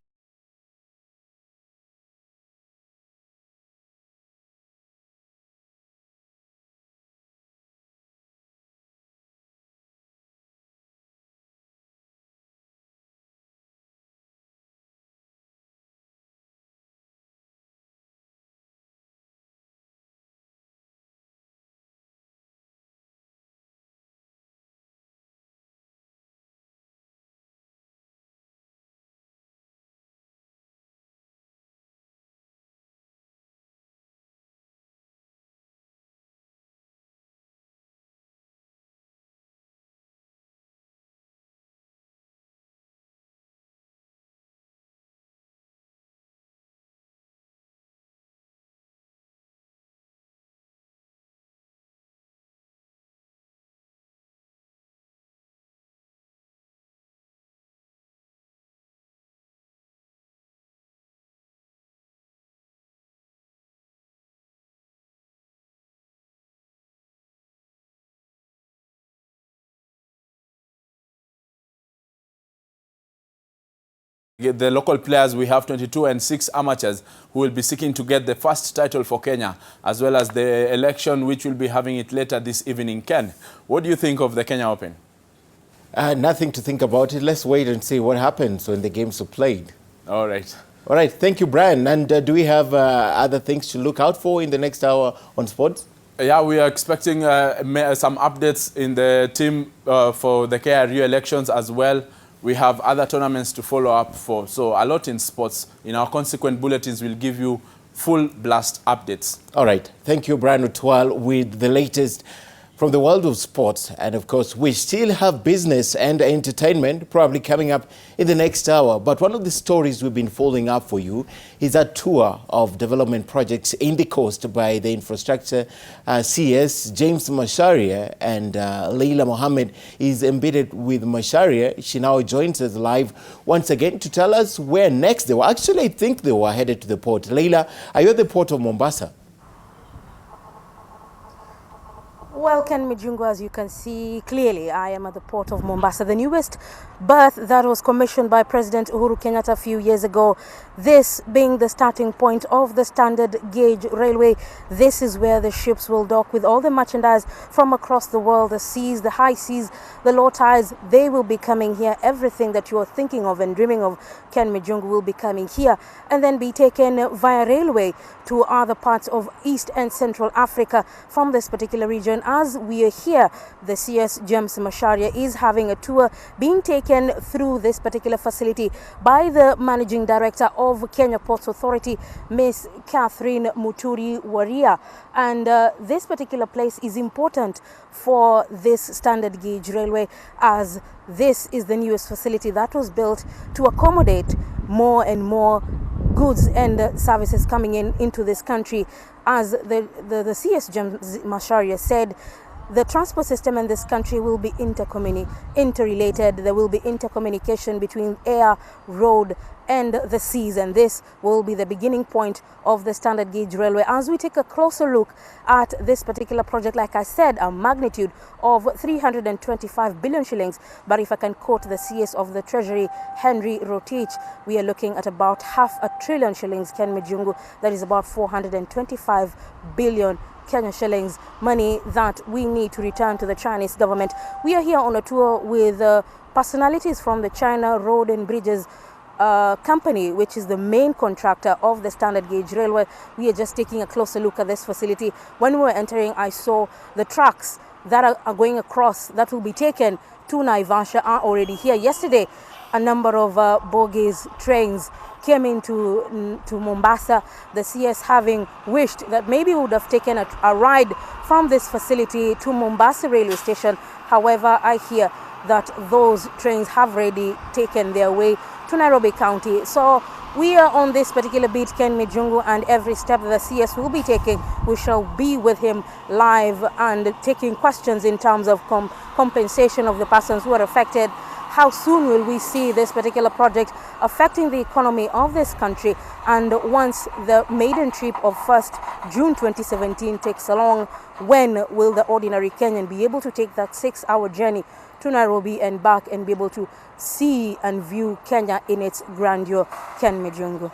The local players, we have 22 and 6 amateurs who will be seeking to get the first title for Kenya, as well as the election which will be having it later this evening. Ken, what do you think of the Kenya Open?
Nothing to think about it. Let's wait and see what happens when the games are played.
All right.
All right. Thank you, Brian. And do we have other things to look out for in the next hour on sports?
Yeah, we are expecting some updates in the team for the KRU elections as well. We have other tournaments to follow up for. So a lot in sports. In our consequent bulletins, we'll give you full blast updates.
All right. Thank you, Brian Otwal, with the latest from the world of sports. And of course, we still have business and entertainment probably coming up in the next hour. But one of the stories we've been following up for you is a tour of development projects in the coast by the infrastructure CS. James Macharia and Leila Mohammed is embedded with Macharia. She now joins us live once again to tell us where next they were. Actually, I think they were headed to the port. Leila, are you at the port of Mombasa?
Well, Ken Mijungo, as you can see clearly, I am at the port of Mombasa, the newest berth that was commissioned by President Uhuru Kenyatta a few years ago. This being the starting point of the standard gauge railway. This is where the ships will dock with all the merchandise from across the world, the seas, the high seas, the low tides. They will be coming here. Everything that you are thinking of and dreaming of, Ken Mijungo, will be coming here and then be taken via railway to other parts of East and Central Africa from this particular region. As we are here, the CS James Macharia is having a tour being taken through this particular facility by the Managing Director of Kenya Ports Authority, Miss Catherine Muturi Waria. And this particular place is important for this standard gauge railway, as this is the newest facility that was built to accommodate more and more goods and services coming into this country. As the CS James Macharia said, the transport system in this country will be interrelated. There will be intercommunication between air, road and the seas, and this will be the beginning point of the standard gauge railway. As we take a closer look at this particular project, like I said, a magnitude of 325 billion shillings, but if I can quote the CS of the Treasury, Henry Rotich, we are looking at about 500 billion shillings, Ken Mijungu. That is about 425 billion Kenya shillings, money that we need to return to the Chinese government. We are here on a tour with personalities from the China Road and Bridges company, which is the main contractor of the standard gauge railway. We are just taking a closer look at this facility. When we were entering, I saw the trucks that are going across, that will be taken to Naivasha, are already here. Yesterday, a number of bogies, trains came into Mombasa, the CS having wished that maybe we would have taken a ride from this facility to Mombasa railway station. However, I hear that those trains have already taken their way to Nairobi County. So we are on this particular beat, Ken Mijungu, and every step that the CS will be taking, we shall be with him live and taking questions in terms of compensation of the persons who are affected. How soon will we see this particular project affecting the economy of this country? And once the maiden trip of 1st June 2017 takes along, when will the ordinary Kenyan be able to take that 6-hour journey to Nairobi and back and be able to see and view Kenya in its grandeur? Ken Mijungu.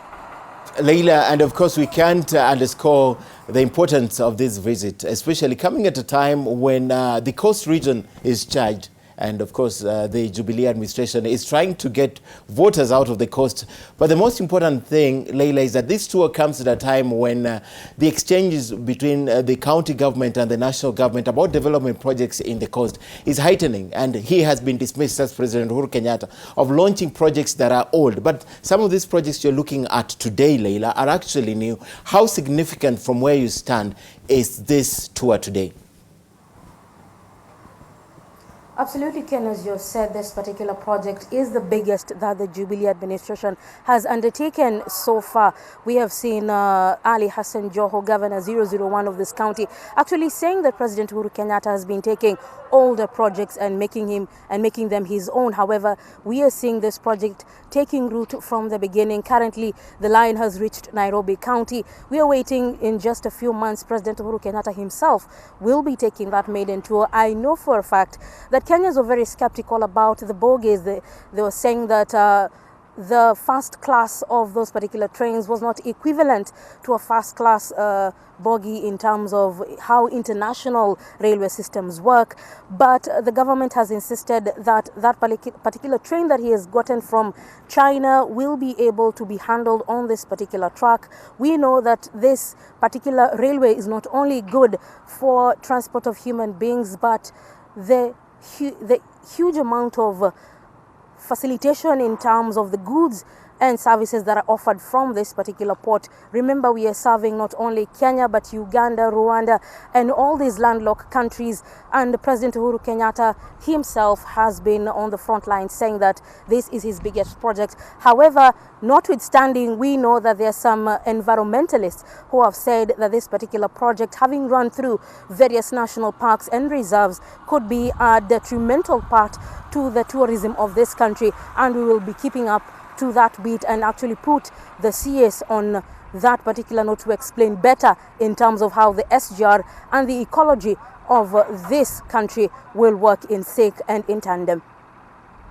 Leila, and of course we can't underscore the importance of this visit, especially coming at a time when the coast region is charged. And of course, the Jubilee administration is trying to get voters out of the coast. But the most important thing, Leila, is that this tour comes at a time when the exchanges between the county government and the national government about development projects in the coast is heightening. And he has been dismissed as President Uhuru Kenyatta of launching projects that are old. But some of these projects you're looking at today, Leila, are actually new. How significant from where you stand is this tour today?
Absolutely, Ken, as you said, this particular project is the biggest that the Jubilee administration has undertaken so far. We have seen Ali Hassan Joho, Governor 001 of this county, actually saying that President Uhuru Kenyatta has been taking older projects and making them his own. However, we are seeing this project taking root from the beginning. Currently, the line has reached Nairobi County. We are waiting in just a few months. President Uhuru Kenyatta himself will be taking that maiden tour. I know for a fact that Kenyans were very skeptical about the bogies. They were saying that the first class of those particular trains was not equivalent to a first class bogie in terms of how international railway systems work. But the government has insisted that that particular train that he has gotten from China will be able to be handled on this particular track. We know that this particular railway is not only good for transport of human beings, but the huge amount of facilitation in terms of the goods and services that are offered from this particular port. Remember, we are serving not only Kenya, but Uganda, Rwanda, and all these landlocked countries. And President Uhuru Kenyatta himself has been on the front line saying that this is his biggest project. However, notwithstanding, we know that there are some environmentalists who have said that this particular project, having run through various national parks and reserves, could be a detrimental part to the tourism of this country. And we will be keeping up to that beat and actually put the CS on that particular note to explain better in terms of how the SGR and the ecology of this country will work in sync and in tandem.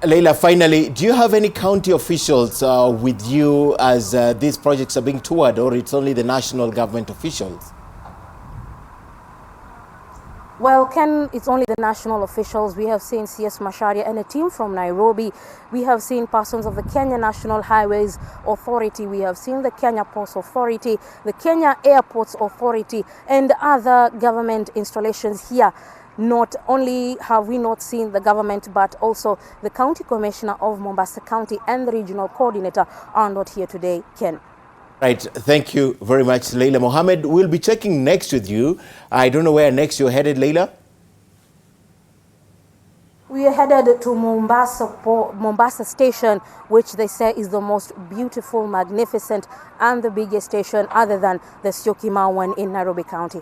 Leila, finally, do you have any county officials with you as these projects are being toured, or it's only the national government officials?
Well, Ken, it's only the national officials. We have seen CS Macharia and a team from Nairobi. We have seen persons of the Kenya National Highways Authority. We have seen the Kenya Ports Authority, the Kenya Airports Authority, and other government installations here. Not only have we not seen the government, but also the County Commissioner of Mombasa County and the Regional Coordinator are not here today, Ken.
Right, thank you very much, Leila Mohammed. We'll be checking next with you. I don't know where next you're headed, Leila.
We are headed to Mombasa Station, which they say is the most beautiful, magnificent, and the biggest station other than the Syokimau one in Nairobi County.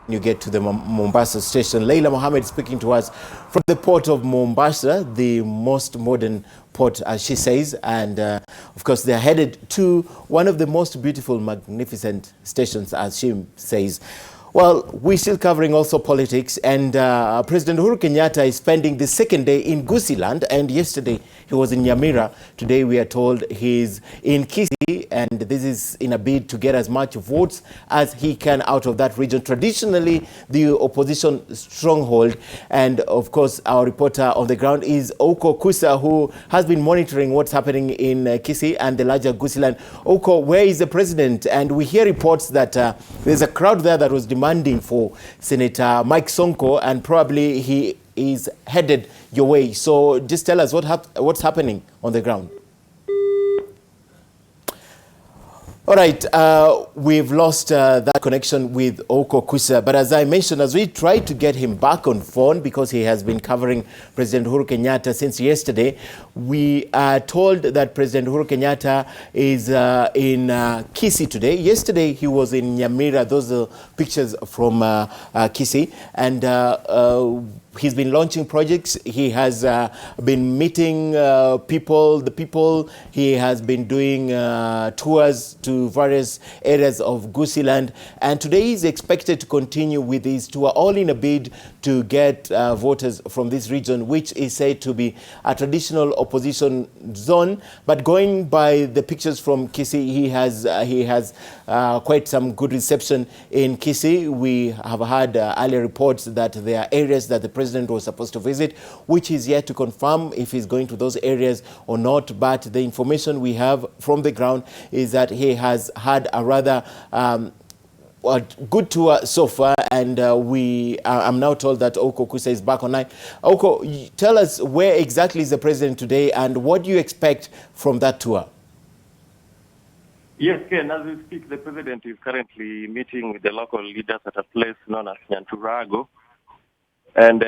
You get to the Mombasa Station. Leila Mohammed speaking to us from the port of Mombasa, the most modern port, as she says. And of course, they're headed to one of the most beautiful, magnificent stations, as she says. Well, we're still covering also politics, and President Uhuru Kenyatta is spending the second day in Gusiland, and yesterday he was in Nyamira. Today we are told he's in Kisii, and this is in a bid to get as much votes as he can out of that region. Traditionally, the opposition stronghold, and of course, our reporter on the ground is Oko Kusa, who has been monitoring what's happening in Kisii and the larger Gusiland. Oko, where is the president? And we hear reports that there's a crowd there that was demanding for Senator Mike Sonko, and probably he is headed your way. So just tell us what's happening on the ground. All right, we've lost that connection with Oko Kusa, but as I mentioned, as we try to get him back on phone, because he has been covering President Uhuru Kenyatta since yesterday, we are told that President Uhuru Kenyatta is in Kisii today. Yesterday, he was in Nyamira. Those are pictures from Kisii, and he's been launching projects. He has been meeting people. He has been doing tours to various areas of Gusiland. And today he's expected to continue with his tour, all in a bid to get voters from this region, which is said to be a traditional opposition zone. But going by the pictures from Kisii, he has quite some good reception in Kisii. We have had earlier reports that there are areas that the president was supposed to visit, which is yet to confirm if he's going to those areas or not. But the information we have from the ground is that he has had a rather good tour so far, and I'm now told that Oko Kusa is back online. Oko, tell us where exactly is the president today, and what do you expect from that tour?
Yes, Ken, as we speak, the president is currently meeting with the local leaders at a place known as Nyanturago. And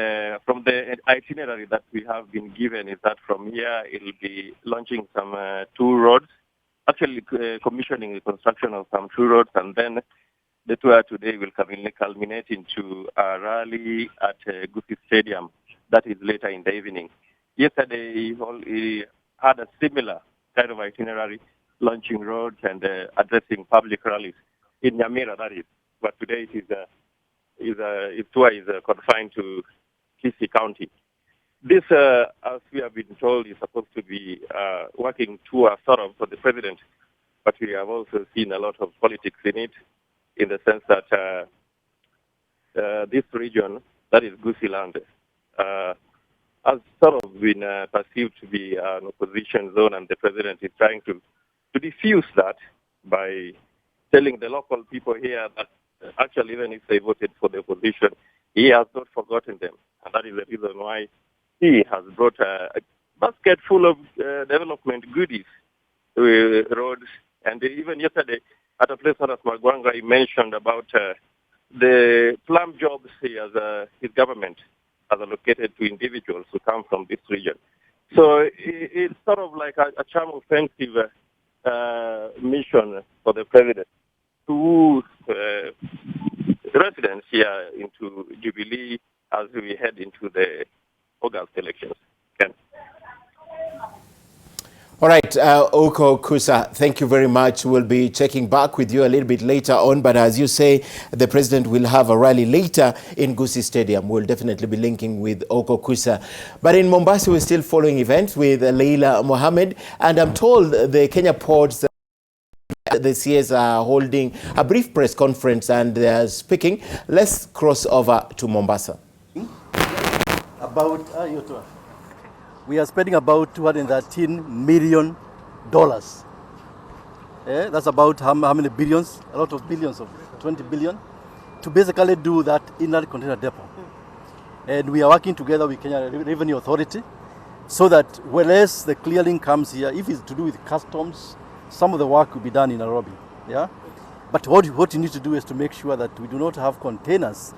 from the itinerary that we have been given is that from here it will be launching some 2 roads, actually commissioning the construction of some 2 roads, and then the tour today will culminate into a rally at Gusii Stadium. That is later in the evening. Yesterday he had a similar kind of itinerary, launching roads and addressing public rallies in Nyamira, that is. But today his tour is confined to Kisii County. This, as we have been told, is supposed to be a working tour sort of for the president, but we have also seen a lot of politics in it, in the sense that this region, that is Gusiland, has sort of been perceived to be an opposition zone, and the president is trying to diffuse that by telling the local people here that actually even if they voted for the opposition, he has not forgotten them. And that is the reason why he has brought a basket full of development goodies, roads, and even yesterday at a place known as Magwanga, he mentioned about the plum jobs his government has allocated to individuals who come from this region. So it's sort of like a charm offensive mission for the president to residents here into Jubilee as we head into the August elections. Ken.
All right, Oko Kusa, thank you very much. We'll be checking back with you a little bit later on. But as you say, the president will have a rally later in Gusii Stadium. We'll definitely be linking with Oko Kusa. But in Mombasa, we're still following events with Leila Mohammed. And I'm told the Kenya ports, the CS are holding a brief press conference and they're speaking. Let's cross over to Mombasa.
We are spending about $213 million. That's about how many billions? A lot of billions, of 20 billion, to basically do that inland container depot. And we are working together with Kenya Revenue Authority so that whereas the clearing comes here, if it's to do with customs, some of the work will be done in Nairobi. Yeah? But what you need to do is to make sure that we do not have containers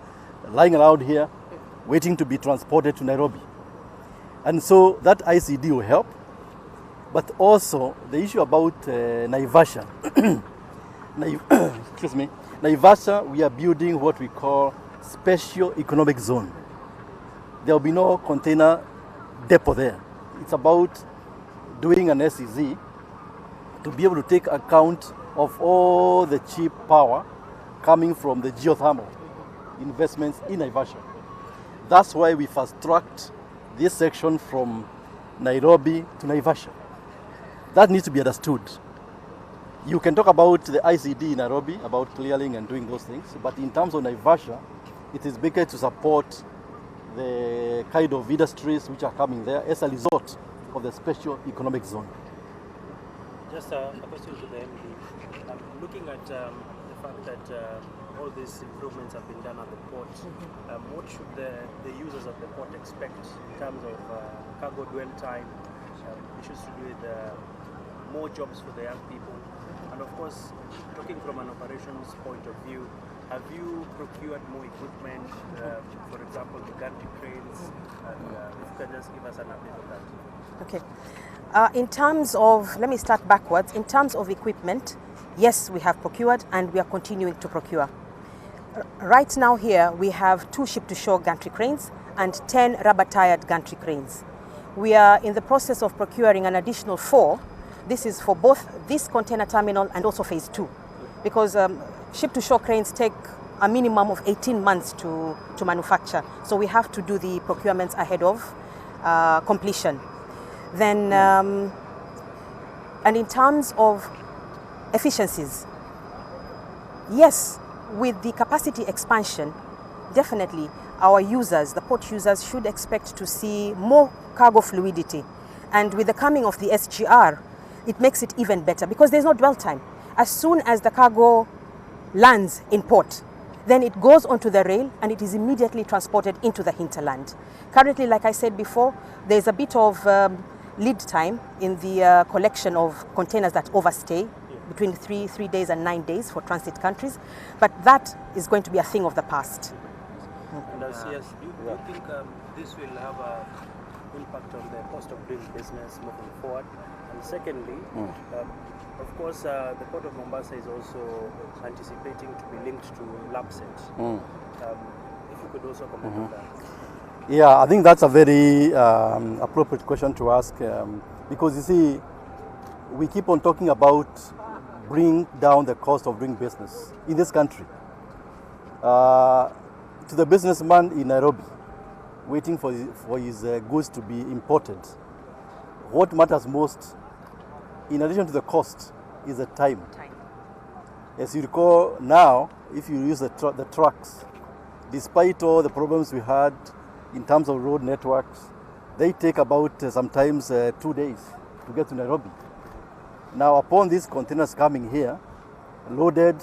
lying around here waiting to be transported to Nairobi. And so that ICD will help. But also the issue about Naivasha. Excuse me. Naivasha, we are building what we call special economic zone. There will be no container depot there. It's about doing an SEZ to be able to take account of all the cheap power coming from the geothermal investments in Naivasha. That's why we fast-tracked this section from Nairobi to Naivasha. That needs to be understood. You can talk about the ICD in Nairobi, about clearing and doing those things, but in terms of Naivasha, it is bigger to support the kind of industries which are coming there as a result of the special economic zone.
Just a question to the MD. Looking at the fact that all these improvements have been done at the port, what should the users of the port expect in terms of cargo dwell time, issues to do with more jobs for the young people? And of course, talking from an operations point of view, have you procured more equipment, for example, the gantry cranes? And if you can just give us an update on that.
Okay. In terms of, let me start backwards. In terms of equipment, yes, we have procured and we are continuing to procure. Right now here, we have 2 ship-to-shore gantry cranes and 10 rubber-tired gantry cranes. We are in the process of procuring an additional 4. This is for both this container terminal and also phase 2. Because ship-to-shore cranes take a minimum of 18 months to manufacture. So we have to do the procurements ahead of completion. Then, and in terms of efficiencies, yes, with the capacity expansion, definitely our users, the port users, should expect to see more cargo fluidity. And with the coming of the SGR, it makes it even better because there's no dwell time. As soon as the cargo lands in port, then it goes onto the rail and it is immediately transported into the hinterland. Currently, like I said before, there's a bit of lead time in the collection of containers that overstay between 3 days and 9 days for transit countries, but that is going to be a thing of the past.
And as yes, do you think this will have an impact on the cost of doing business moving forward? And secondly, of course, the Port of Mombasa is also anticipating to be linked to LAPSSET. If you could also comment on that.
Yeah, I think that's a very appropriate question to ask because you see, we keep on talking about bring down the cost of doing business in this country. To the businessman in Nairobi, waiting for his goods to be imported, what matters most, in addition to the cost, is the time. As you recall now, if you use the trucks, despite all the problems we had in terms of road networks, they take about sometimes 2 days to get to Nairobi. Now, upon these containers coming here, loaded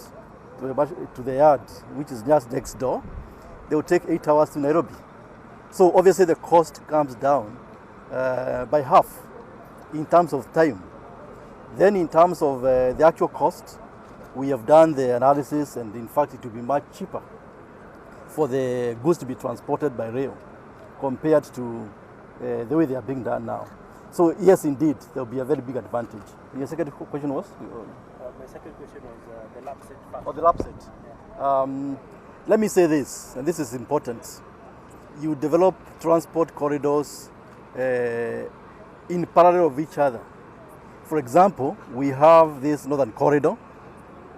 to the yard, which is just next door, they will take 8 hours to Nairobi. So obviously the cost comes down by half in terms of time. Then in terms of the actual cost, we have done the analysis and in fact it will be much cheaper for the goods to be transported by rail compared to the way they are being done now. So yes, indeed, there will be a very big advantage. Your second question was?
My second question was the LAPSSET.
Oh, the LAPSSET. Yeah. Let me say this, and this is important. You develop transport corridors in parallel of each other. For example, we have this northern corridor,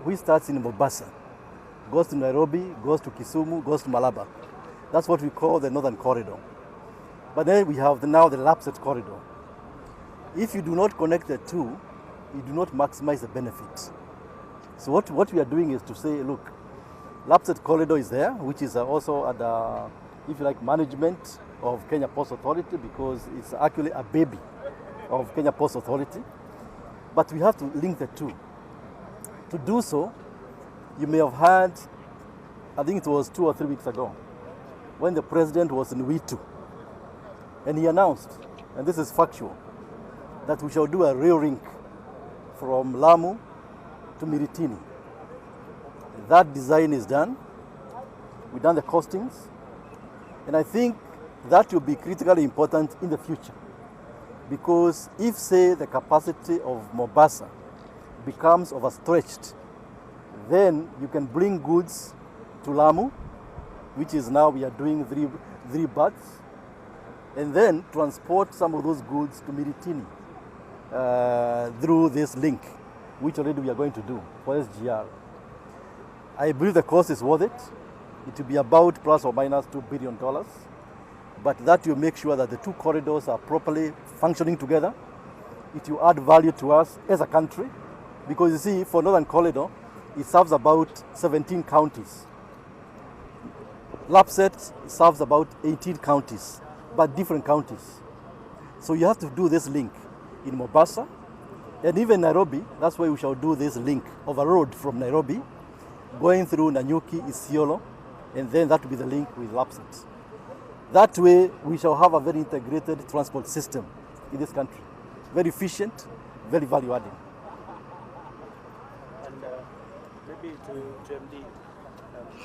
which starts in Mombasa, goes to Nairobi, goes to Kisumu, goes to Malaba. That's what we call the northern corridor. But then we have now the Lapsset corridor. If you do not connect the two, you do not maximize the benefit. So what we are doing is to say, look, Lapsset corridor is there, which is also at the, if you like, management of Kenya Ports Authority, because it's actually a baby of Kenya Ports Authority. But we have to link the two. To do so, you may have heard, I think it was 2 or 3 weeks ago, when the president was in Witu, and he announced, and this is factual, that we shall do a rail link from Lamu to Miritini. That design is done. We've done the costings. And I think that will be critically important in the future. Because if, say, the capacity of Mombasa becomes overstretched, then you can bring goods to Lamu, which is now we are doing three berths, and then transport some of those goods to Miritini through this link, which already we are going to do for SGR. I believe the cost is worth it. It will be about plus or minus $2 billion, but that will make sure that the two corridors are properly functioning together. It will add value to us as a country, because you see, for Northern Corridor, it serves about 17 counties. Lapsset serves about 18 counties, but different counties. So you have to do this link in Mombasa, and even Nairobi. That's why we shall do this link of a road from Nairobi, going through Nanyuki, Isiolo, and then that will be the link with Lapsset. That way, we shall have a very integrated transport system in this country. Very efficient, very value-adding.
And maybe to MD,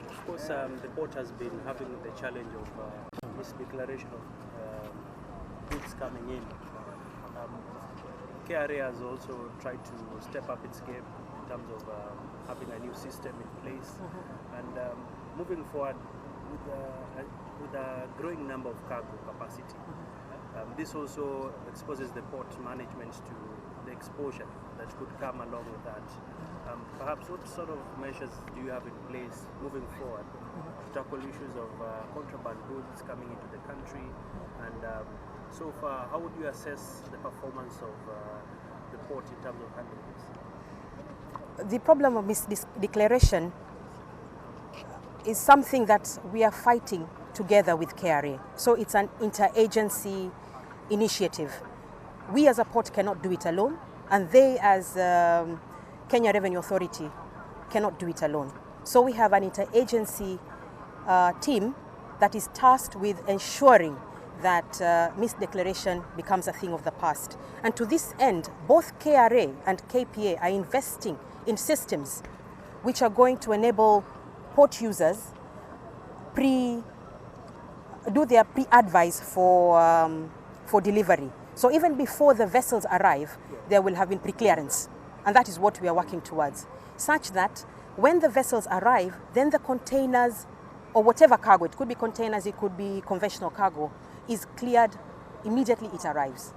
of course, the port has been having the challenge of misdeclaration of goods coming in. KRA has also tried to step up its game in terms of having a new system in place. And moving forward with a growing number of cargo capacity, this also exposes the port management to the exposure that could come along with that. Perhaps what sort of measures do you have in place moving forward to tackle issues of contraband goods coming into the country? And so far, how would you assess the performance of the port in terms of handling this?
The problem of misdeclaration is something that we are fighting together with KRA. So it's an interagency initiative. We as a port cannot do it alone, and they as Kenya Revenue Authority cannot do it alone. So we have an interagency team that is tasked with ensuring that misdeclaration becomes a thing of the past. And to this end, both KRA and KPA are investing in systems which are going to enable port users do their pre-advice for delivery. So even before the vessels arrive, there will have been pre-clearance. And that is what we are working towards, such that when the vessels arrive, then the containers, or whatever cargo, it could be containers, it could be conventional cargo, is cleared immediately it arrives.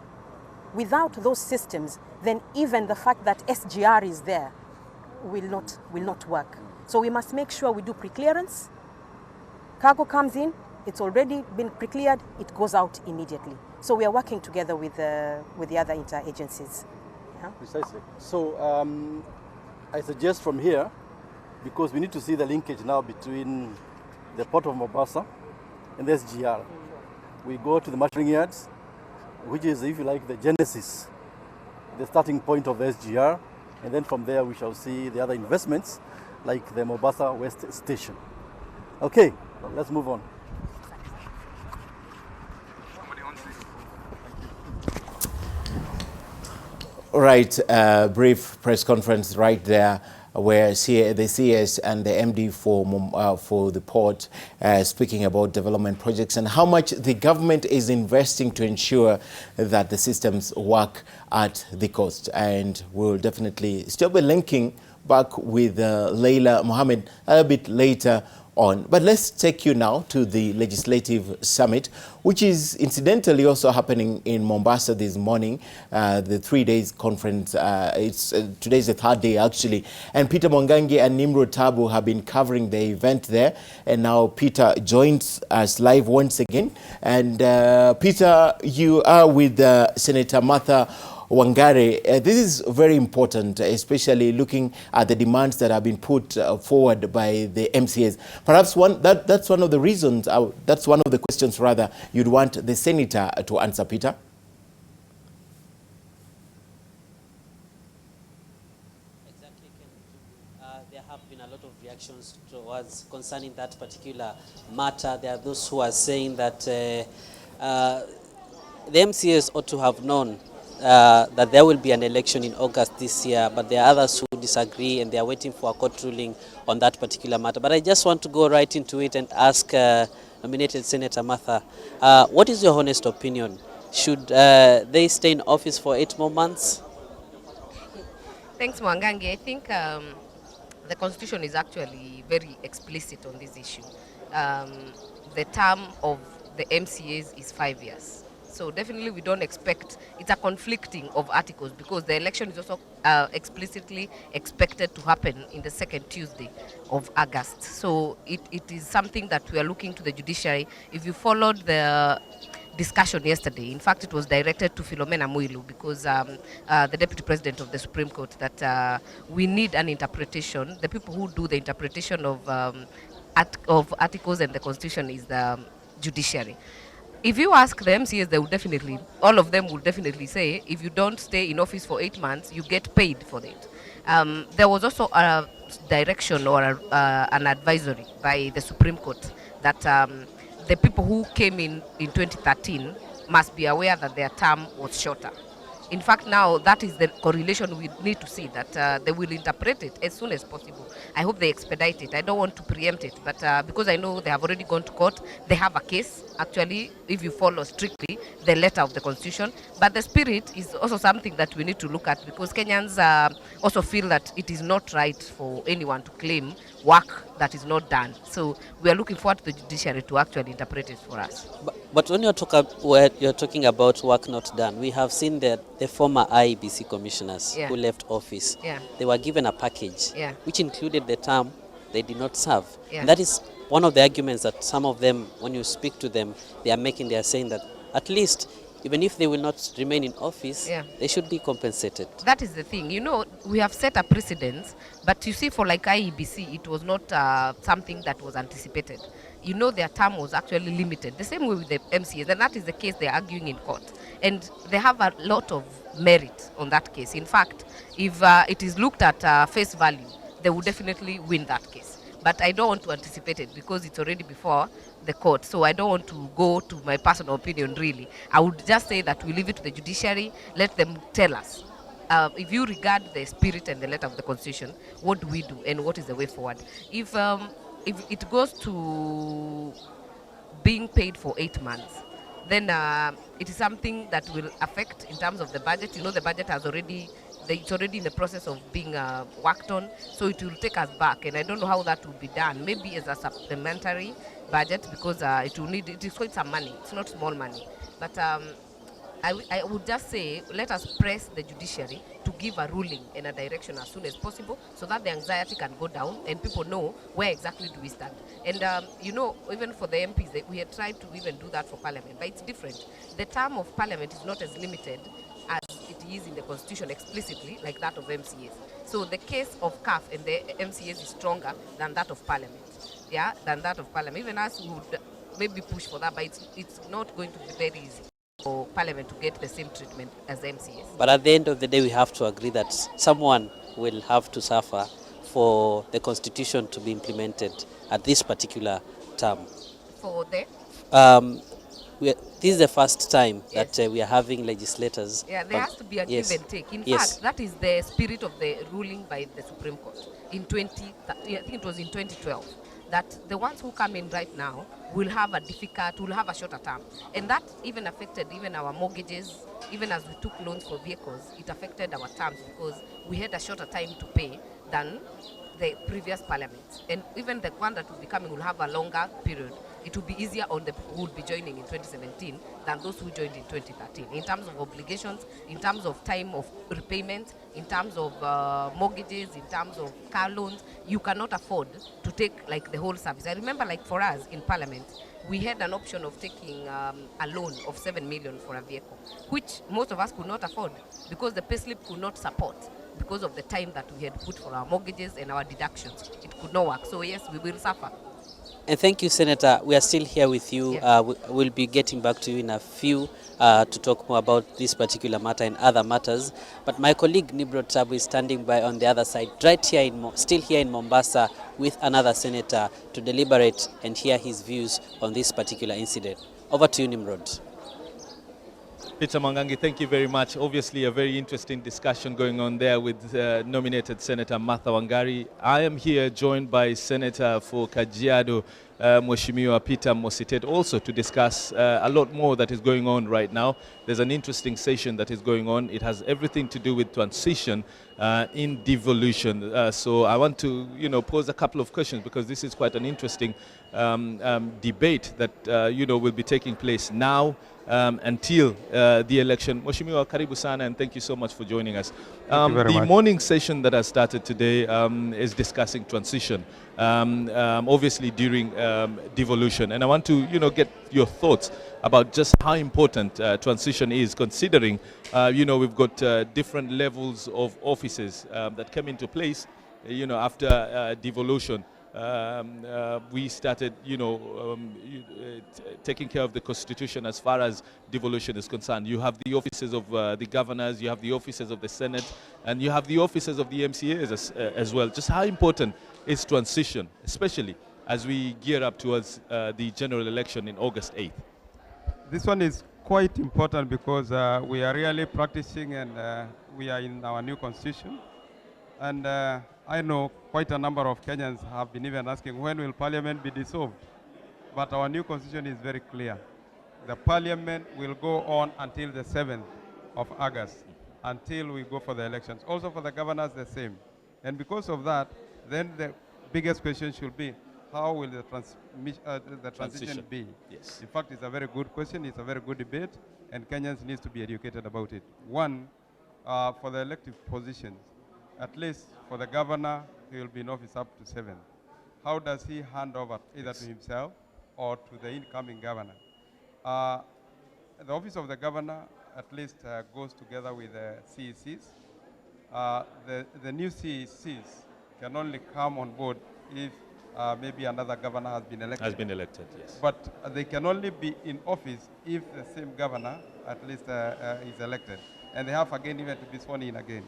Without those systems, then even the fact that SGR is there will not work. So we must make sure we do pre-clearance. Cargo comes in, it's already been pre-cleared, it goes out immediately. So we are working together with the other interagencies. Yeah?
Precisely. So I suggest from here, because we need to see the linkage now between the port of Mombasa and the SGR. We go to the marshalling yards, which is, if you like, the genesis, the starting point of the SGR, and then from there we shall see the other investments, like the Mombasa West Station. Okay, let's move on.
Right, brief press conference right there where the CS and the MD for the port speaking about development projects and how much the government is investing to ensure that the systems work at the coast. And we'll definitely still be linking back with Leila Mohammed a bit later on. But let's take you now to the Legislative Summit, which is incidentally also happening in Mombasa this morning, the 3 days conference. Today's the third day actually. And Peter Mwangangi and Nimrod Tabu have been covering the event there. And now Peter joins us live once again. And Peter, you are with Senator Martha Wangari. This is very important, especially looking at the demands that have been put forward by the MCAs. Perhaps that's one of the reasons, that's one of the questions rather, you'd want the Senator to answer, Peter.
Exactly, there have been a lot of reactions towards concerning that particular matter. There are those who are saying that the MCAs ought to have known that there will be an election in August this year, but there are others who disagree and they are waiting for a court ruling on that particular matter. But I just want to go right into it and ask nominated Senator Martha, what is your honest opinion? Should they stay in office for 8 more months?
Thanks, Mwangangi. I think the Constitution is actually very explicit on this issue. The term of the MCAs is 5 years. So definitely we don't expect, it's a conflicting of articles because the election is also explicitly expected to happen in the second Tuesday of August. So it is something that we are looking to the judiciary. If you followed the discussion yesterday, in fact it was directed to Philomena Mwilu because the Deputy President of the Supreme Court, that we need an interpretation. The people who do the interpretation of articles and the Constitution is the judiciary. If you ask the MCAs, they will definitely, all of them will definitely say, if you don't stay in office for 8 months, you get paid for it. There was also a direction or an advisory by the Supreme Court that the people who came in 2013 must be aware that their term was shorter. In fact, now that is the correlation we need to see, that they will interpret it as soon as possible. I hope they expedite it. I don't want to preempt it, but because I know they have already gone to court, they have a case, actually, if you follow strictly the letter of the Constitution. But the spirit is also something that we need to look at, because Kenyans also feel that it is not right for anyone to claim work that is not done. So we are looking forward to the judiciary to actually interpret it for us.
But when you're talking about work not done, we have seen that the former IEBC commissioners who left office, they were given a package which included the term they did not serve. And that is one of the arguments that some of them, when you speak to them, they are saying that at least, even if they will not remain in office, they should be compensated.
That is the thing. You know, we have set a precedent, but you see, for like IEBC, it was not something that was anticipated. You know, their term was actually limited. The same way with the MCAs, and that is the case they're arguing in court. And they have a lot of merit on that case. In fact, if it is looked at face value, they will definitely win that case. But I don't want to anticipate it because it's already before the court. So I don't want to go to my personal opinion, really. I would just say that we leave it to the judiciary, let them tell us. If you regard the spirit and the letter of the Constitution, what do we do and what is the way forward? If it goes to being paid for 8 months, then it is something that will affect in terms of the budget. You know, the budget has already, it's already in the process of being worked on, so it will take us back, and I don't know how that will be done. Maybe as a supplementary budget, because it is quite some money. It's not small money, but I would just say, let us press the judiciary to give a ruling and a direction as soon as possible, so that the anxiety can go down and people know where exactly do we stand. And you know, even for the MPs, we had tried to even do that for Parliament, but it's different. The term of Parliament is not as limited as it is in the Constitution explicitly, like that of MCAs. So the case of CAF and the MCAs is stronger than that of Parliament. Than that of Parliament. Even us would maybe push for that, but it's not going to be very easy for Parliament to get the same treatment as MCAs.
But at the end of the day, we have to agree that someone will have to suffer for the Constitution to be implemented at this particular term.
For the?
This is the first time that we are having legislators.
Yeah, there has to be a give and take. In fact, that is the spirit of the ruling by the Supreme Court in I think it was in 2012, that the ones who come in right now will have a shorter term. And that even affected even our mortgages. Even as we took loans for vehicles, it affected our terms because we had a shorter time to pay than the previous parliaments. And even the one that will be coming will have a longer period. It will be easier on the people who will be joining in 2017 than those who joined in 2013. In terms of obligations, in terms of time of repayment, in terms of mortgages, in terms of car loans, you cannot afford to take like the whole service. I remember like for us in parliament, we had an option of taking a loan of 7 million for a vehicle, which most of us could not afford because the payslip could not support because of the time that we had put for our mortgages and our deductions. It could not work. So yes, we will suffer.
And thank you, Senator. We are still here with you.
Yeah.
We'll be getting back to you in a few to talk more about this particular matter and other matters. But my colleague Nibro Tabu is standing by on the other side, right here still here in Mombasa with another senator to deliberate and hear his views on this particular incident. Over to you, Nimrod.
Peter Mwangangi, thank you very much. Obviously, a very interesting discussion going on there with nominated Senator Martha Wangari. I am here joined by Senator for Kajiado, Mheshimiwa Peter Mositet, also to discuss a lot more that is going on right now. There's an interesting session that is going on. It has everything to do with transition in devolution. So I want to, pose a couple of questions because this is quite an interesting debate that, will be taking place now until the election. Mheshimiwa, karibu sana, and thank you so much for joining us. The morning session that has started today is discussing transition, obviously during devolution. And I want to, get your thoughts about just how important transition is, considering, we've got different levels of offices that came into place, after devolution. We started, taking care of the constitution as far as devolution is concerned. You have the offices of the governors, you have the offices of the Senate, and you have the offices of the MCAs as well. Just how important is transition, especially as we gear up towards the general election in August 8th?
This one is quite important because we are really practicing and we are in our new constitution. And I know quite a number of Kenyans have been even asking, when will Parliament be dissolved? But our new constitution is very clear. The Parliament will go on until the 7th of August, until we go for the elections. Also for the governors, the same. And because of that, then the biggest question should be, how will the transition be?
Yes.
In fact, it's a very good question. It's a very good debate, and Kenyans need to be educated about it. One, for the elective positions, at least for the governor, he will be in office up to 7. How does he hand over either to himself or to the incoming governor? The office of the governor at least goes together with the CECs. The new CECs can only come on board if maybe another governor has been elected.
Has been elected, yes.
But they can only be in office if the same governor at least is elected. And they have again even to be sworn in again.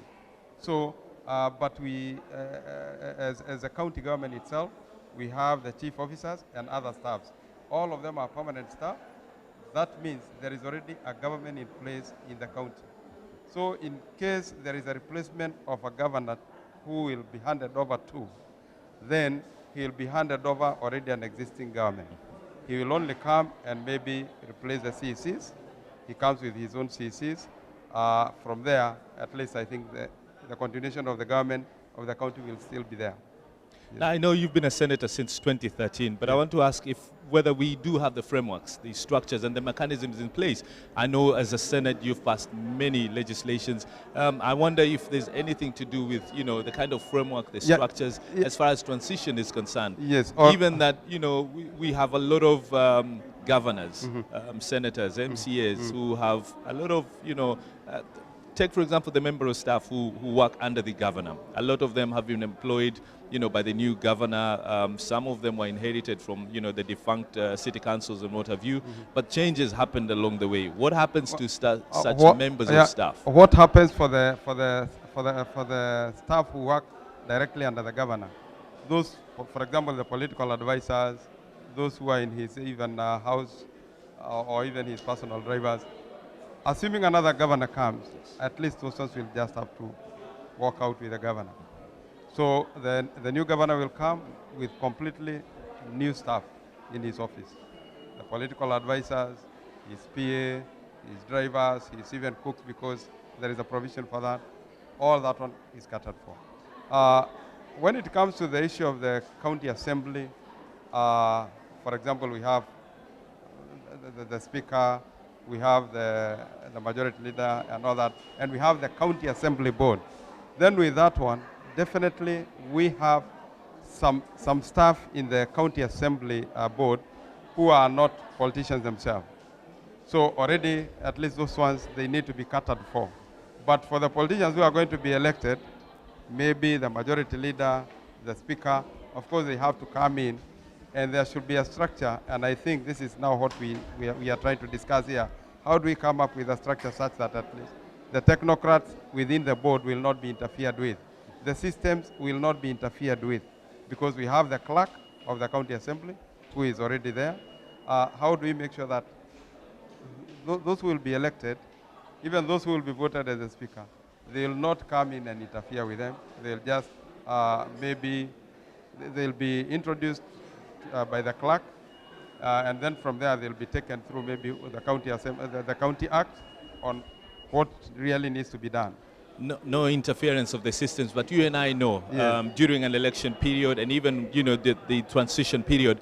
So, but we, as a county government itself, we have the chief officers and other staffs. All of them are permanent staff. That means there is already a government in place in the county. So in case there is a replacement of a governor who will be handed over to, then he will be handed over already an existing government. He will only come and maybe replace the CECs. He comes with his own CECs. From there, at least I think the continuation of the government of the county will still be there. Yes.
Now, I know you've been a senator since 2013, but I want to ask whether we do have the frameworks, the structures and the mechanisms in place. I know as a Senate you've passed many legislations. I wonder if there's anything to do with, the kind of framework, the structures, as far as transition is concerned.
Yes.
Given that, we have a lot of governors, senators, MCAs who have a lot of, take, for example, the member of staff who work under the governor. A lot of them have been employed, by the new governor. Some of them were inherited from, the defunct city councils and what have you. But changes happened along the way. What happens to such members of staff?
What happens for the staff who work directly under the governor? Those, for example, the political advisors, those who are in his even house or even his personal drivers. Assuming another governor comes, at least those ones will just have to walk out with the governor. So the new governor will come with completely new staff in his office. The political advisors, his PA, his drivers, his even cooks, because there is a provision for that. All that one is catered for. when it comes to the issue of the county assembly, for example, we have the speaker, we have the majority leader and all that, and we have the county assembly board. Then with that one, definitely we have some staff in the county assembly board who are not politicians themselves. So already, at least those ones, they need to be catered for. But for the politicians who are going to be elected, maybe the majority leader, the speaker, of course they have to come in, and there should be a structure, and I think this is now what we are trying to discuss here. How do we come up with a structure such that at least the technocrats within the board will not be interfered with? The systems will not be interfered with, because we have the clerk of the county assembly who is already there. How do we make sure that those who will be elected, even those who will be voted as a speaker, they will not come in and interfere with them. They'll just maybe they'll be introduced by the clerk, and then from there they'll be taken through maybe the county assembly, the county act on what really needs to be done.
No interference of the systems, but you and I know
Yes.
during an election period and even the transition period.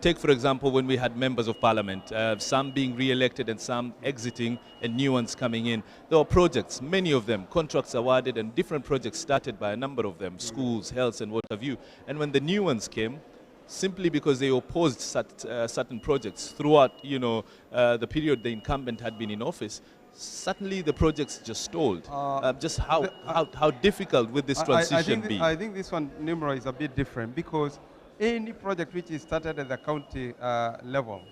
Take for example when we had members of parliament, some being re-elected and some exiting and new ones coming in. There were projects, many of them, contracts awarded and different projects started by a number of them, schools, health and what have you. And when the new ones came, simply because they opposed certain projects throughout the period the incumbent had been in office, suddenly the projects just stalled. Just how difficult would this transition be?
I think this one, Nimro, is a bit different, because any project which is started at the county level,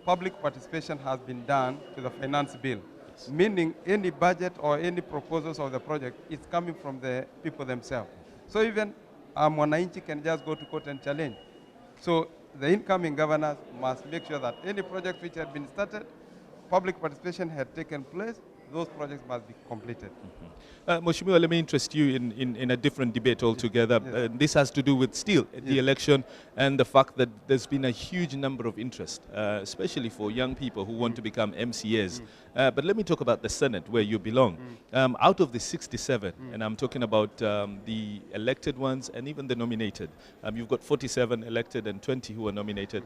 public participation has been done to the finance bill. Yes. Meaning any budget or any proposals of the project is coming from the people themselves. So even Mwananchi can just go to court and challenge. So the incoming governors must make sure that any project which had been started, public participation had taken place, those projects must be completed.
Mheshimiwa, let me interest you in a different debate altogether.
Yes.
This has to do with still the election and the fact that there's been a huge number of interest, especially for young people who want to become MCAs. But let me talk about the Senate, where you belong. Out of the 67, and I'm talking about the elected ones and even the nominated, you've got 47 elected and 20 who are nominated.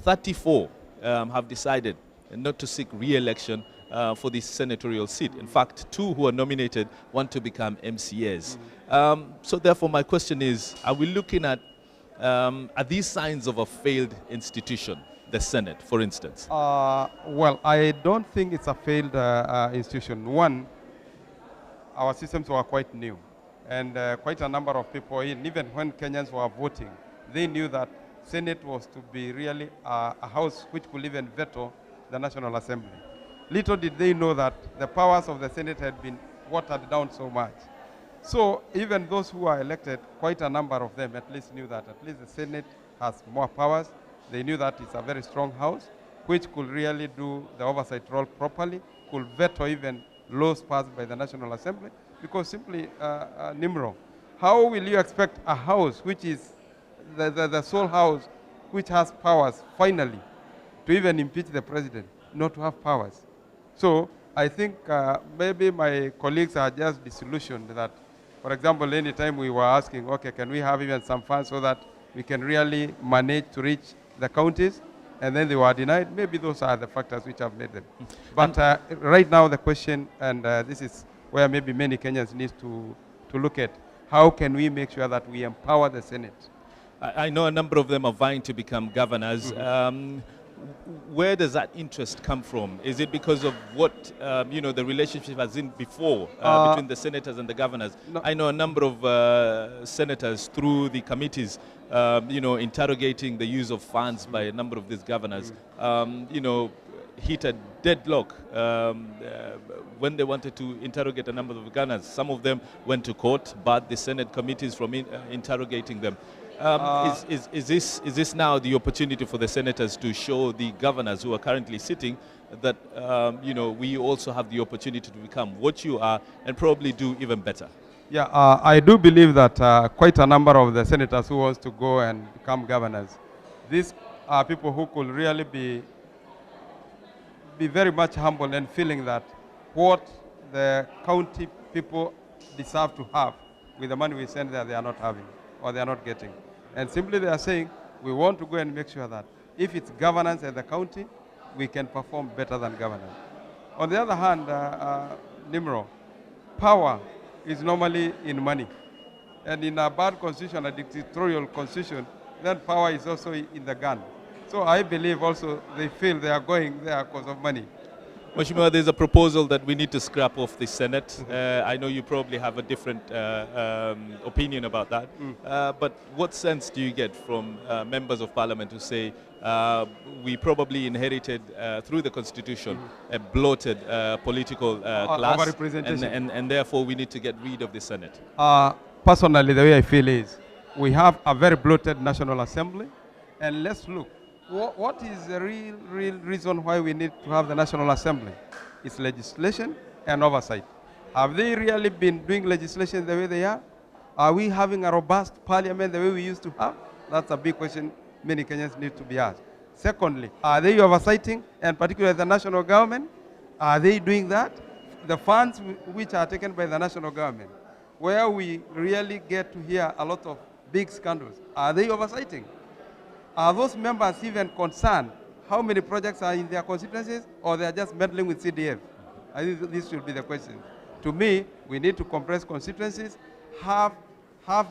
34 have decided not to seek re-election for this senatorial seat. In fact, 2 who are nominated want to become MCAs. So therefore, my question is, are we looking at, are these signs of a failed institution, the Senate, for instance?
Well, I don't think it's a failed institution. One, our systems were quite new, and quite a number of people, even when Kenyans were voting, they knew that Senate was to be really a house which could even veto the National Assembly. Little did they know that the powers of the Senate had been watered down so much. So even those who are elected, quite a number of them at least knew that at least the Senate has more powers. They knew that it's a very strong house, which could really do the oversight role properly, could veto even laws passed by the National Assembly, because simply, Nimro, how will you expect a house which is the sole house which has powers finally to even impeach the president, not to have powers? So I think maybe my colleagues are just disillusioned that, for example, any time we were asking, okay, can we have even some funds so that we can really manage to reach the counties, and then they were denied. Maybe those are the factors which have made them. But right now the question, and this is where maybe many Kenyans need to look at, how can we make sure that we empower the Senate?
I know a number of them are vying to become governors. Where does that interest come from? Is it because of what the relationship has been before between the senators and the governors? No. I know a number of senators through the committees, interrogating the use of funds by a number of these governors. Hit a deadlock when they wanted to interrogate a number of governors. Some of them went to court, but the Senate committees from interrogating them. Is this now the opportunity for the senators to show the governors who are currently sitting that we also have the opportunity to become what you are and probably do even better?
Yeah, I do believe that quite a number of the senators who wants to go and become governors, these are people who could really be very much humble and feeling that what the county people deserve to have with the money we send there, they are not having. or they are not getting. And simply they are saying, we want to go and make sure that if it's governance at the county, we can perform better than governance. On the other hand, Nimro, power is normally in money. And in a bad constitution, a dictatorial constitution, then power is also in the gun. So I believe also they feel they are going there because of money.
Mheshimiwa, there's a proposal that we need to scrap off the Senate. I know you probably have a different opinion about that. But what sense do you get from members of parliament who say we probably inherited through the constitution a bloated political class and therefore we need to get rid of the Senate?
Personally, the way I feel is we have a very bloated National Assembly, and let's look. What is the real reason why we need to have the National Assembly? It's legislation and oversight. Have they really been doing legislation the way they are? Are we having a robust parliament the way we used to have? That's a big question many Kenyans need to be asked. Secondly, are they oversighting, and particularly the national government? Are they doing that? The funds which are taken by the national government, where we really get to hear a lot of big scandals, are they oversighting? Are those members even concerned how many projects are in their constituencies, or they are just meddling with CDF? I think this should be the question. To me, we need to compress constituencies, have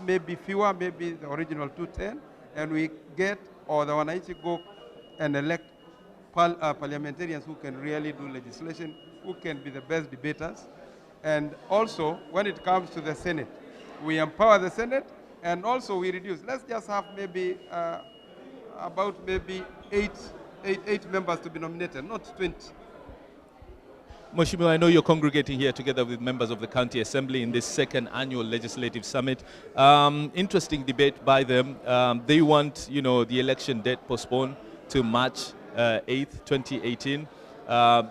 maybe fewer, maybe the original 210, and we get, or the Wananchi go and elect parliamentarians who can really do legislation, who can be the best debaters. And also, when it comes to the Senate, we empower the Senate, and also we reduce. Let's just have maybe about maybe eight members to be nominated, not 20.
Mheshimiwa, I know you're congregating here together with members of the County Assembly in this second annual legislative summit. Interesting debate by them. They want, the election date postponed to March 8th, 2018,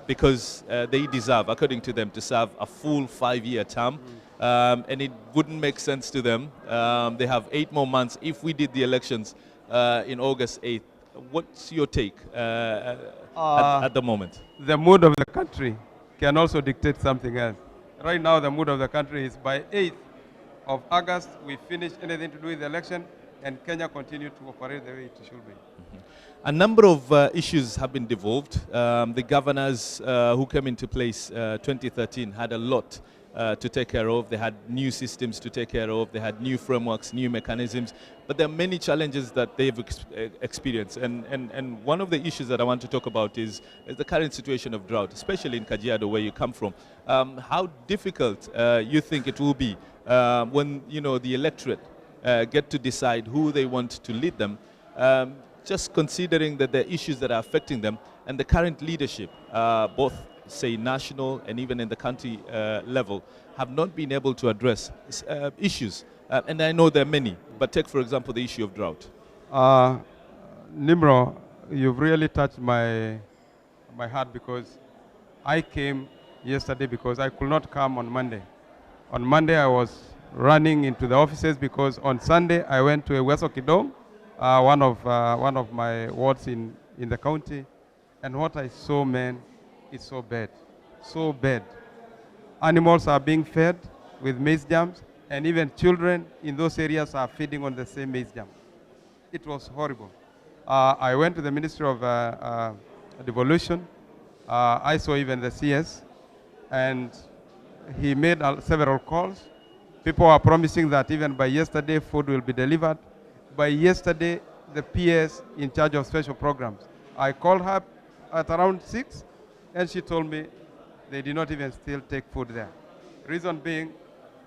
because they deserve, according to them, to serve a full 5-year term. And it wouldn't make sense to them. They have 8 more months. If we did the elections in August 8th, what's your take at the moment?
The mood of the country can also dictate something else. Right now, the mood of the country is by 8th of August, we finish anything to do with the election, and Kenya continue to operate the way it should be.
A number of issues have been devolved. The governors who came into place 2013 had a lot to take care of. They had new systems to take care of. They had new frameworks, new mechanisms. But there are many challenges that they've experienced. And one of the issues that I want to talk about is the current situation of drought, especially in Kajiado, where you come from. How difficult you think it will be when the electorate get to decide who they want to lead them, just considering that there are issues that are affecting them, and the current leadership, both say national and even in the county level, have not been able to address issues. And I know there are many, but take, for example, the issue of drought.
Nimro, you've really touched my heart, because I came yesterday because I could not come on Monday. On Monday, I was running into the offices because on Sunday, I went to Eweso Kidong, one of my wards in the county, and what I saw, man, it's so bad, so bad. Animals are being fed with maize jams, and even children in those areas are feeding on the same maize jam. It was horrible. I went to the Ministry of Devolution. I saw even the CS, and he made several calls. People are promising that even by yesterday, food will be delivered. By yesterday, the PS in charge of special programs, I called her at around 6, and she told me they did not even still take food there. Reason being,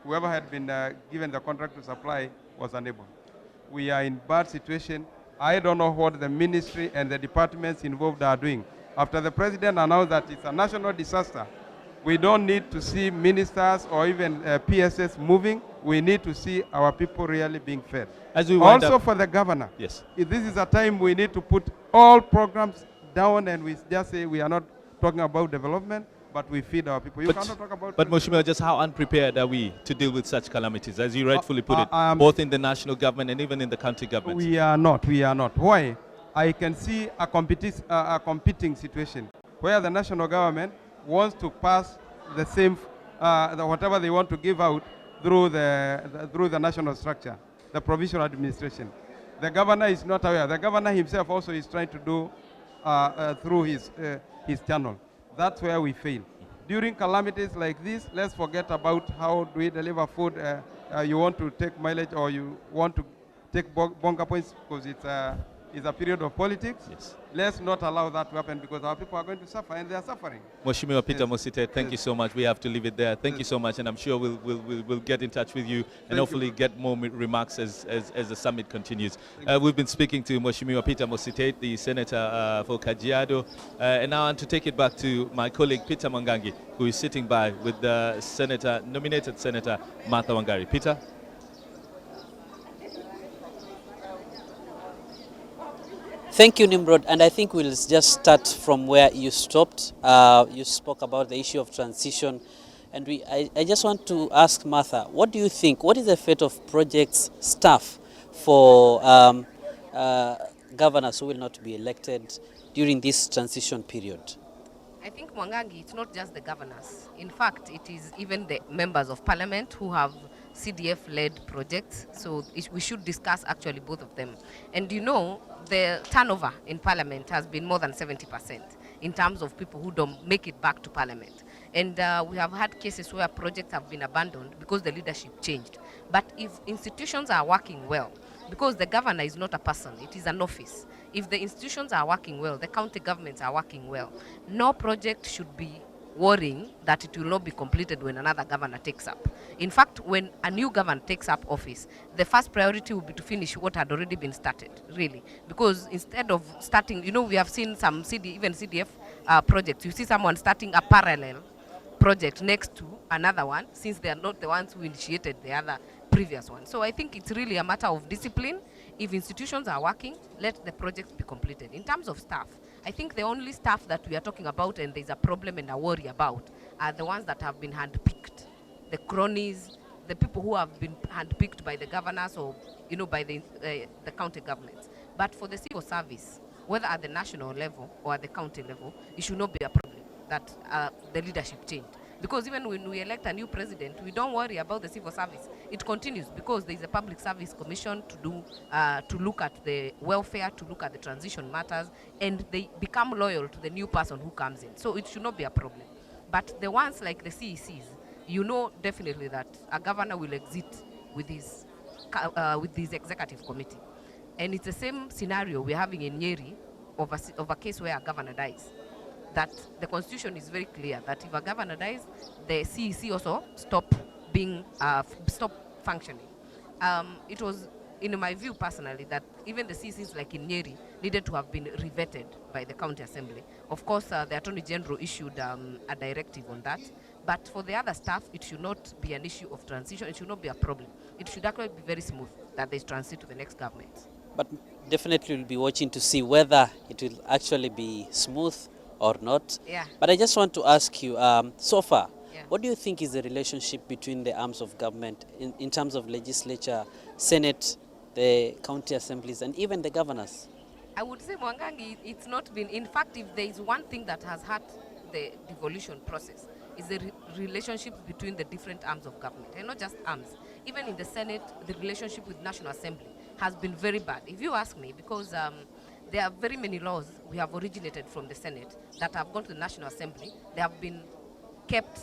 whoever had been given the contract to supply was unable. We are in bad situation. I don't know what the ministry and the departments involved are doing. After the president announced that it's a national disaster, we don't need to see ministers or even PSS moving. We need to see our people really being fed.
As we wind
also
up,
for the governor,
yes,
this is a time we need to put all programs down, and we just say we are not talking about development, but we feed our people. You cannot talk about...
But Mheshimiwa, just how unprepared are we to deal with such calamities, as you rightfully put it, both in the national government and even in the county government?
We are not. Why? I can see a competing situation where the national government wants to pass the same, whatever they want to give out through the national structure. the provincial administration. The governor is not aware. The governor himself also is trying to do through his channel. That's where we fail. During calamities like this, let's forget about how do we deliver food. You want to take mileage or you want to take bonga points because it's a period of politics.
Yes.
Let's not allow that to happen because our people are going to suffer and they are suffering.
Mheshimiwa Peter Mosite, thank you so much. We have to leave it there. Thank you so much, and I'm sure we'll get in touch with you and hopefully get more remarks as the summit continues. We've been speaking to Mheshimiwa Peter Mosite, the senator for Kajiado, and now I want to take it back to my colleague Peter Mwangangi, who is sitting by with the nominated Senator Martha Wangari. Peter.
Thank you, Nimrod. And I think we'll just start from where you stopped. You spoke about the issue of transition. And I just want to ask Martha, what do you think? What is the fate of projects staff for governors who will not be elected during this transition period?
I think, Mwangangi, it's not just the governors. In fact, it is even the members of parliament who have CDF-led projects. So we should discuss actually both of them. And you know, the turnover in parliament has been more than 70% in terms of people who don't make it back to parliament. And we have had cases where projects have been abandoned because the leadership changed. But if institutions are working well, because the governor is not a person, it is an office. If the institutions are working well, the county governments are working well, no project should be worrying that it will not be completed when another governor takes up. In fact, when a new governor takes up office, the first priority will be to finish what had already been started, really. Because instead of starting, you know, we have seen some even CDF projects, you see someone starting a parallel project next to another one, since they are not the ones who initiated the other previous one. So I think it's really a matter of discipline. If institutions are working, let the projects be completed. In terms of staff, I think the only staff that we are talking about and there's a problem and a worry about are the ones that have been handpicked. The cronies, the people who have been handpicked by the governors or, you know, by the county governments. But for the civil service, whether at the national level or at the county level, it should not be a problem that the leadership changed. Because even when we elect a new president, we don't worry about the civil service. It continues because there is a public service commission to look at the welfare, to look at the transition matters, and they become loyal to the new person who comes in. So it should not be a problem. But the ones like the CECs, you know definitely that a governor will exit with his executive committee. And it's the same scenario we're having in Nyeri of a case where a governor dies. That the constitution is very clear that if a governor dies, the CEC also stop functioning. It was, in my view personally, that even the CECs like in Nyeri needed to have been revetted by the county assembly. Of course, the Attorney General issued a directive on that. But for the other staff, it should not be an issue of transition. It should not be a problem. It should actually be very smooth that they transit to the next government.
But definitely we'll be watching to see whether it will actually be smooth or not.
Yeah.
But I just want to ask you, so far, what do you think is the relationship between the arms of government in terms of legislature, Senate, the county assemblies, and even the governors?
I would say, Mwangangi, it's not been, in fact, if there is one thing that has hurt the devolution process, is the relationship between the different arms of government, and not just arms. Even in the Senate, the relationship with National Assembly has been very bad, if you ask me, because there are very many laws we have originated from the Senate that have gone to the National Assembly. They have been kept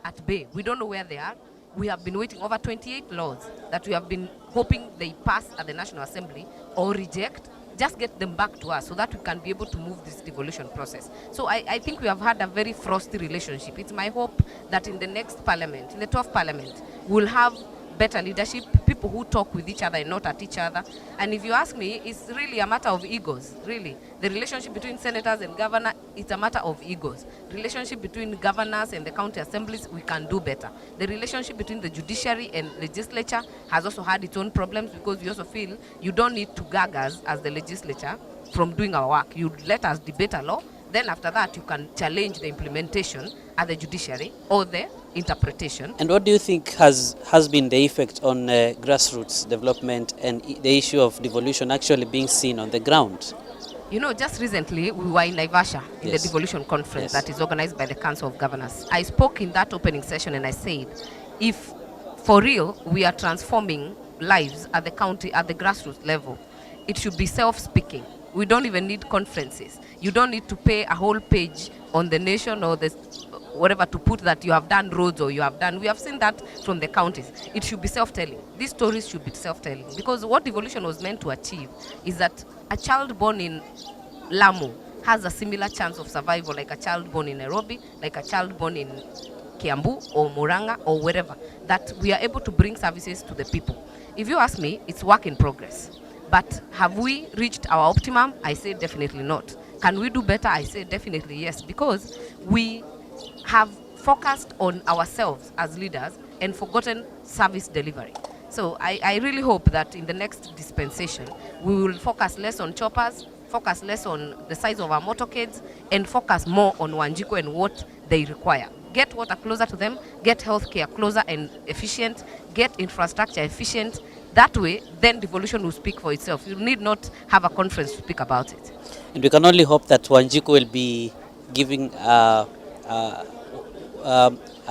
at bay. We don't know where they are. We have been waiting over 28 laws that we have been hoping they pass at the National Assembly or reject. Just get them back to us so that we can be able to move this devolution process. So I think we have had a very frosty relationship. It's my hope that in the next parliament, in the 12th parliament, we'll have better leadership, people who talk with each other and not at each other. And if you ask me, it's really a matter of egos, really. The relationship between senators and governor, it's a matter of egos. Relationship between governors and the county assemblies, we can do better. The relationship between the judiciary and legislature has also had its own problems because we also feel you don't need to gag us as the legislature from doing our work. You let us debate a law, then after that you can challenge the implementation at the judiciary or the interpretation.
And what do you think has been the effect on grassroots development and the issue of devolution actually being seen on the ground?
You know, just recently we were in Naivasha in the devolution conference that is organized by the Council of Governors. I spoke in that opening session and I said, if for real we are transforming lives at the county, at the grassroots level, it should be self-speaking. We don't even need conferences. You don't need to pay a whole page on the Nation or the whatever to put that you have done roads or you have done. We have seen that from the counties. It should be self-telling. These stories should be self-telling, because what devolution was meant to achieve is that a child born in Lamu has a similar chance of survival like a child born in Nairobi, like a child born in Kiambu or Muranga or wherever, that we are able to bring services to the people. If you ask me, it's work in progress. But have we reached our optimum? I say definitely not. Can we do better? I say definitely yes, because we have focused on ourselves as leaders and forgotten service delivery. So I really hope that in the next dispensation, we will focus less on choppers, focus less on the size of our motorcades, and focus more on Wanjiko and what they require. Get water closer to them, get healthcare closer and efficient, get infrastructure efficient. That way, then devolution will speak for itself. You need not have a conference to speak about it.
And we can only hope that Wanjiko will be giving a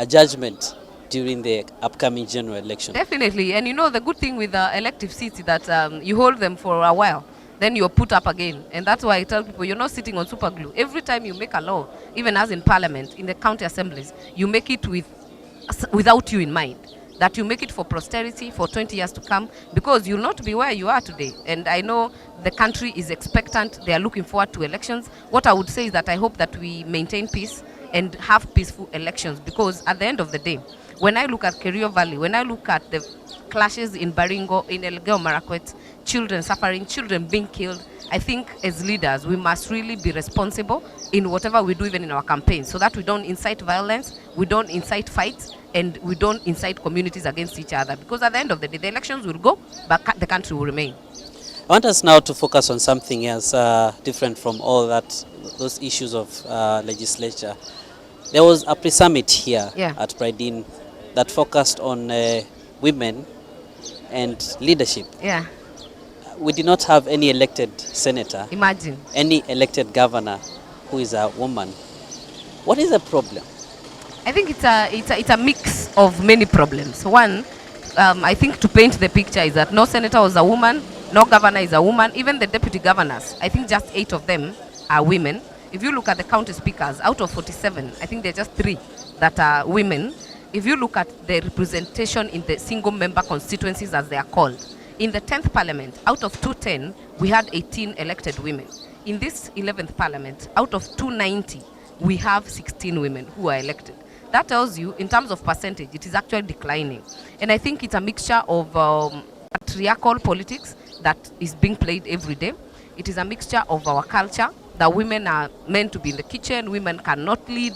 judgment during the upcoming general election.
Definitely, and you know the good thing with elective seats is that you hold them for a while, then you're put up again. And that's why I tell people, you're not sitting on super glue. Every time you make a law, even as in parliament, in the county assemblies, you make it without you in mind. That you make it for posterity for 20 years to come, because you'll not be where you are today. And I know the country is expectant. They are looking forward to elections. What I would say is that I hope that we maintain peace and have peaceful elections, because at the end of the day, when I look at Kerio Valley, when I look at the clashes in Baringo, in Elgeyo Marakwet, children suffering, children being killed, I think as leaders, we must really be responsible in whatever we do, even in our campaigns, so that we don't incite violence, we don't incite fights, and we don't incite communities against each other. Because at the end of the day, the elections will go, but the country will remain.
I want us now to focus on something else different from all that, those issues of legislature. There was a pre-summit here at Pridin that focused on women and leadership.
Yeah.
We did not have any elected senator.
Imagine.
Any elected governor who is a woman. What is the problem?
I think it's a mix of many problems. One, I think to paint the picture is that no senator was a woman, no governor is a woman, even the deputy governors, I think just 8 of them are women. If you look at the county speakers, out of 47, I think there are just 3 that are women. If you look at the representation in the single member constituencies, as they are called, in the 10th parliament, out of 210, we had 18 elected women. In this 11th parliament, out of 290, we have 16 women who are elected. That tells you, in terms of percentage, it is actually declining. And I think it's a mixture of patriarchal politics that is being played every day. It is a mixture of our culture, that women are meant to be in the kitchen, women cannot lead.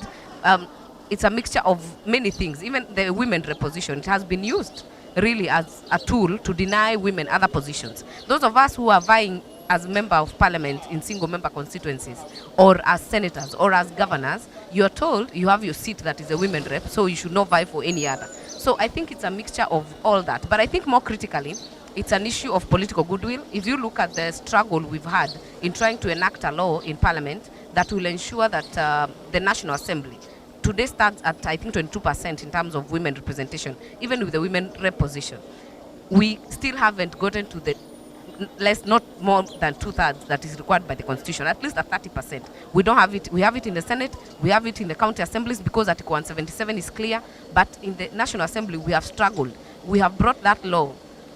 It's a mixture of many things. Even the women reposition, it has been used really as a tool to deny women other positions. Those of us who are vying as member of parliament in single member constituencies, or as senators, or as governors, you're told you have your seat that is a women rep, so you should not vie for any other. So I think it's a mixture of all that. But I think more critically, it's an issue of political goodwill. If you look at the struggle we've had in trying to enact a law in parliament that will ensure that the National Assembly today stands at, I think, 22% in terms of women representation, even with the women rep position. We still haven't gotten to the not more than 2/3 that is required by the constitution, at least at 30%. We don't have it. We have it in the Senate, we have it in the county assemblies because Article 177 is clear, but in the National Assembly we have struggled. We have brought that law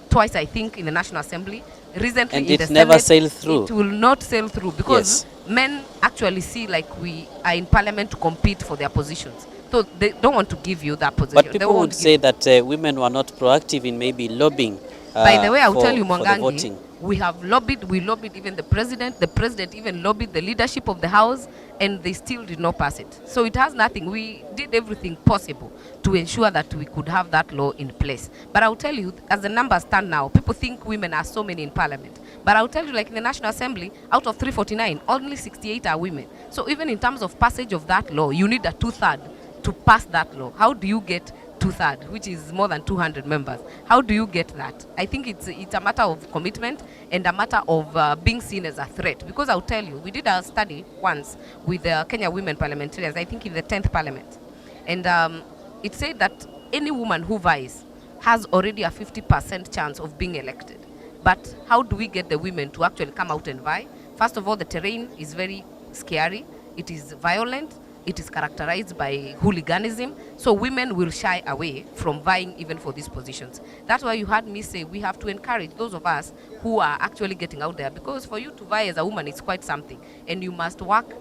twice, I think, in the National Assembly. Recently
and
in
it
the
never
Senate,
sailed through.
It will not sail through because men actually see like we are in parliament to compete for their positions. So they don't want to give you that position.
But people would say that women were not proactive in maybe lobbying.
By the way, I will tell you,
for the
Mwangangi,
voting.
we lobbied even the president even lobbied the leadership of the house, and they still did not pass it. So it has nothing. We did everything possible to ensure that we could have that law in place. But I'll tell you, as the numbers stand now, people think women are so many in parliament. But I'll tell you, like in the National Assembly, out of 349, only 68 are women. So even in terms of passage of that law, you need a 2/3 to pass that law. How do you get 2/3, which is more than 200 members? How do you get that? I think it's a matter of commitment and a matter of being seen as a threat. Because I'll tell you, we did a study once with the Kenya women parliamentarians, I think in the 10th parliament. And it said that any woman who vies has already a 50% chance of being elected. But how do we get the women to actually come out and vie? First of all, the terrain is very scary. It is violent. It is characterized by hooliganism. So women will shy away from vying even for these positions. That's why you heard me say we have to encourage those of us who are actually getting out there, because for you to vie as a woman is quite something, and you must work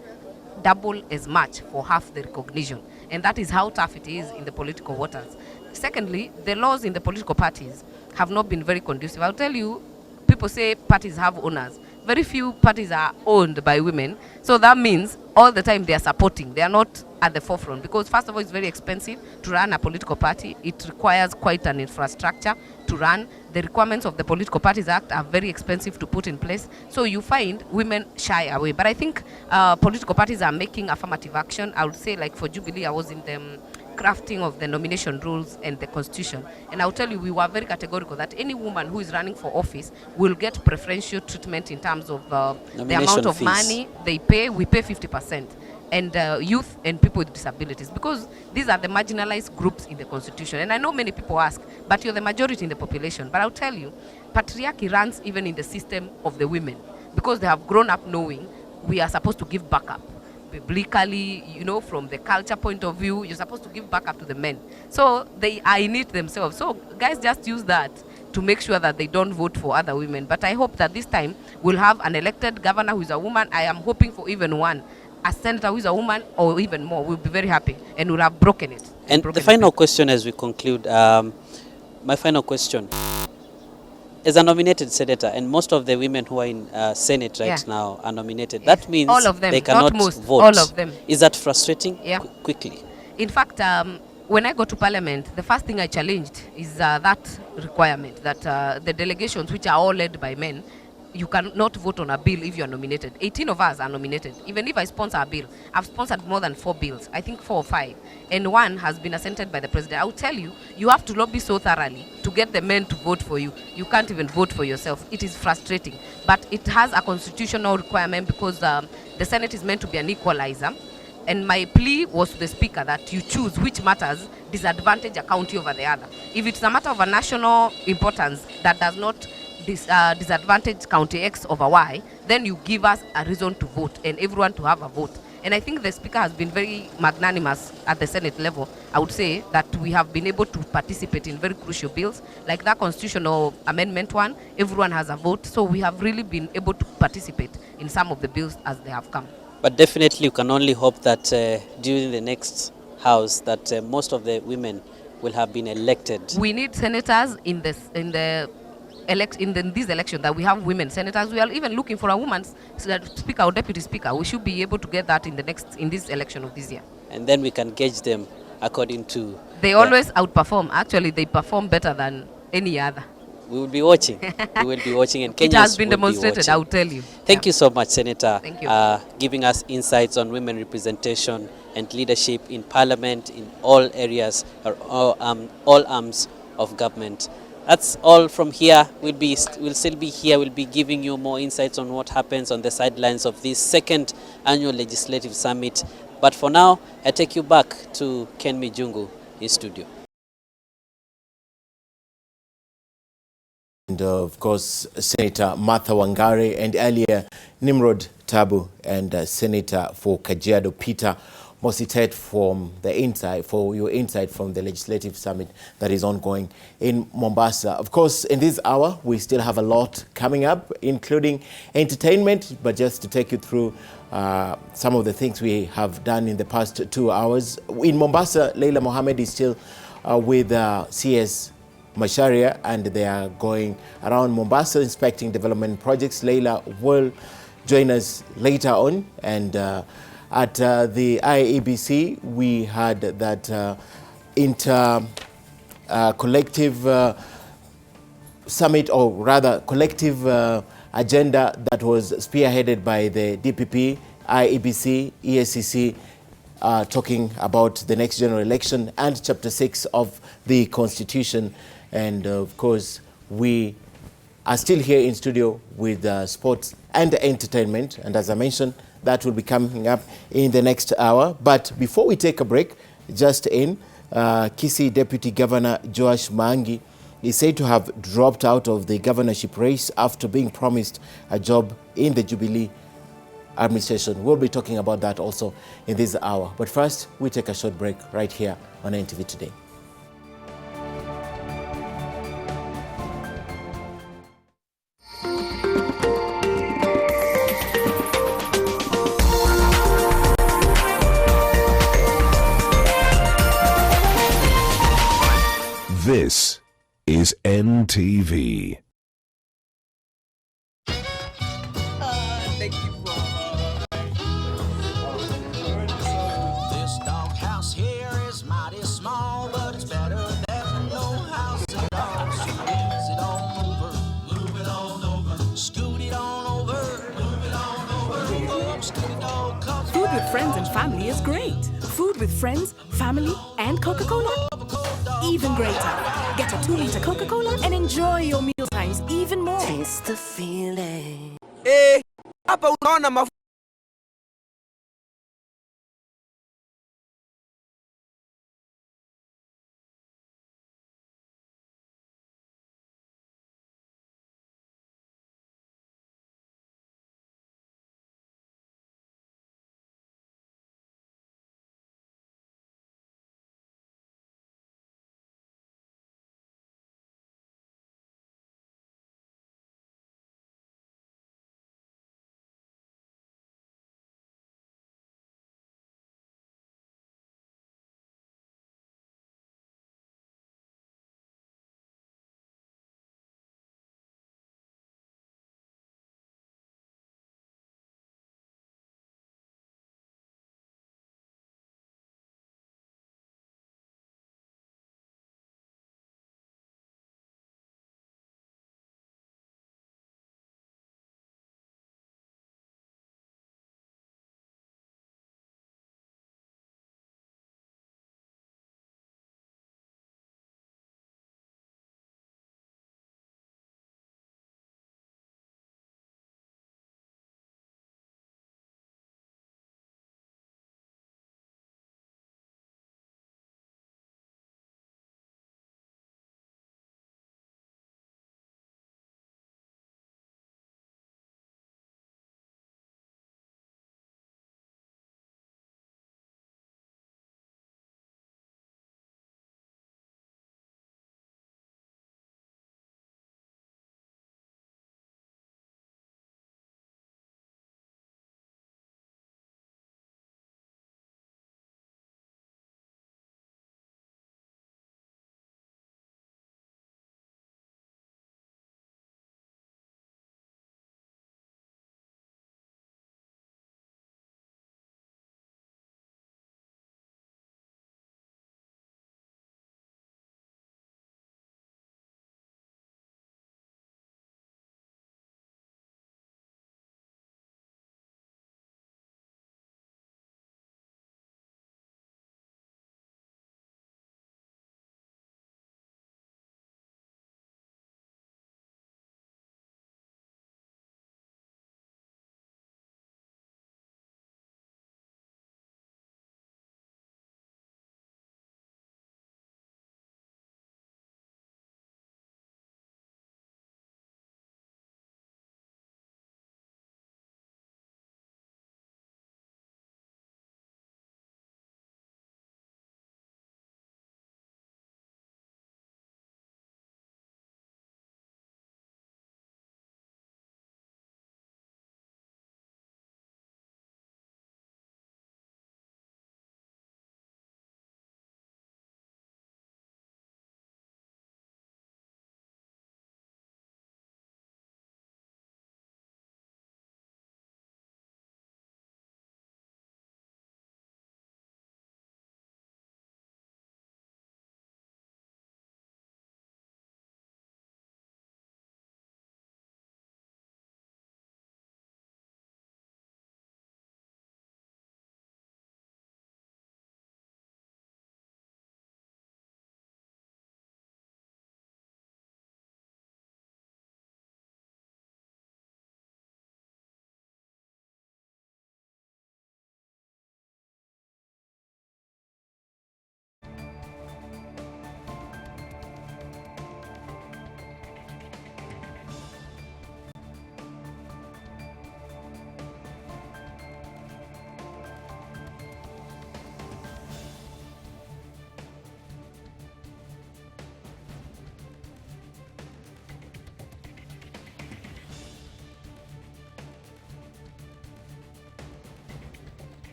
double as much for half the recognition. And that is how tough it is in the political waters. Secondly, the laws in the political parties have not been very conducive. I'll tell you, people say parties have owners. Very few parties are owned by women. So that means all the time they are supporting. They are not at the forefront, because first of all, it's very expensive to run a political party. It requires quite an infrastructure to run. The requirements of the Political Parties Act are very expensive to put in place. So you find women shy away. But I think political parties are making affirmative action. I would say, like for Jubilee, I was in the crafting of the nomination rules and the constitution. And I'll tell you, we were very categorical that any woman who is running for office will get preferential treatment in terms of the amount of money they pay. We pay 50%. And youth and people with disabilities, because these are the marginalized groups in the constitution. And I know many people ask, but you're the majority in the population. But I'll tell you, patriarchy runs even in the system of the women, because they have grown up knowing we are supposed to give backup. Biblically, you know, from the culture point of view, you're supposed to give backup to the men. So they are in it themselves. So guys, just use that to make sure that they don't vote for other women. But I hope that this time we'll have an elected governor who is a woman. I am hoping for even one. A senator who is a woman, or even more. We'll be very happy, and we'll have broken it.
And the final question as we conclude, my final question. As a nominated senator, and most of the women who are in Senate right now are nominated, that means
all of them,
they cannot
not most,
vote.
all of them.
Is that frustrating?
Yeah.
Quickly.
In fact, when I go to Parliament, the first thing I challenged is that requirement that the delegations, which are all led by men, you cannot vote on a bill if you are nominated. 18 of us are nominated. Even if I sponsor a bill, I've sponsored more than 4 bills, I think 4 or 5, and one has been assented by the president. I will tell you, you have to lobby so thoroughly to get the men to vote for you. You can't even vote for yourself. It is frustrating, but it has a constitutional requirement, because the Senate is meant to be an equalizer. And my plea was to the speaker that you choose which matters disadvantage a county over the other. If it's a matter of a national importance that does not disadvantage county X over Y, then you give us a reason to vote and everyone to have a vote. And I think the speaker has been very magnanimous at the Senate level. I would say that we have been able to participate in very crucial bills, like that constitutional amendment one. Everyone has a vote, so we have really been able to participate in some of the bills as they have come.
But definitely you can only hope that during the next House that most of the women will have been elected.
We need senators in this election, that we have women senators. We are even looking for a woman speaker or deputy speaker. We should be able to get that in this election of this year.
And then we can gauge them according to...
They always outperform. Actually, they perform better than any other.
We will be watching. We will be watching, and Kenyans
it has been
will
demonstrated,
be
I will tell you.
Thank you so much, Senator.
Thank you.
Giving us insights on women representation and leadership in Parliament in all areas, or all arms of government. That's all from here. We'll still be here. We'll be giving you more insights on what happens on the sidelines of this second annual legislative summit. But for now, I take you back to Ken Mijungu in studio.
And of course, Senator Martha Wangari, and earlier Nimrod Tabu, and Senator for Kajiado Peter Mositet for your insight from the legislative summit that is ongoing in Mombasa. Of course, in this hour, we still have a lot coming up, including entertainment, but just to take you through some of the things we have done in the past 2 hours. In Mombasa, Leila Mohammed is still with CS Masharia, and they are going around Mombasa inspecting development projects. Leila will join us later on, and at the IEBC, we had that collective summit, or rather collective agenda that was spearheaded by the DPP, IEBC, EACC, talking about the next general election and Chapter 6 of the Constitution. And of course, we are still here in studio with sports and entertainment. And as I mentioned, that will be coming up in the next hour. But before we take a break, just in, Kisii Deputy Governor Joash Mangi is said to have dropped out of the governorship race after being promised a job in the Jubilee administration. We'll be talking about that also in this hour. But first, we take a short break right here on NTV Today.
This is NTV.
Thank you This doghouse here is mighty small, but it's better than no house at all. So ease it on over, move it on over, scoot it on over, move it on over.
Food with friends and family is great. Food with friends, family, and Coca-Cola? Even greater. Get a 2-liter Coca-Cola and enjoy your meal times even more. Taste the feeling.
Hapa unaona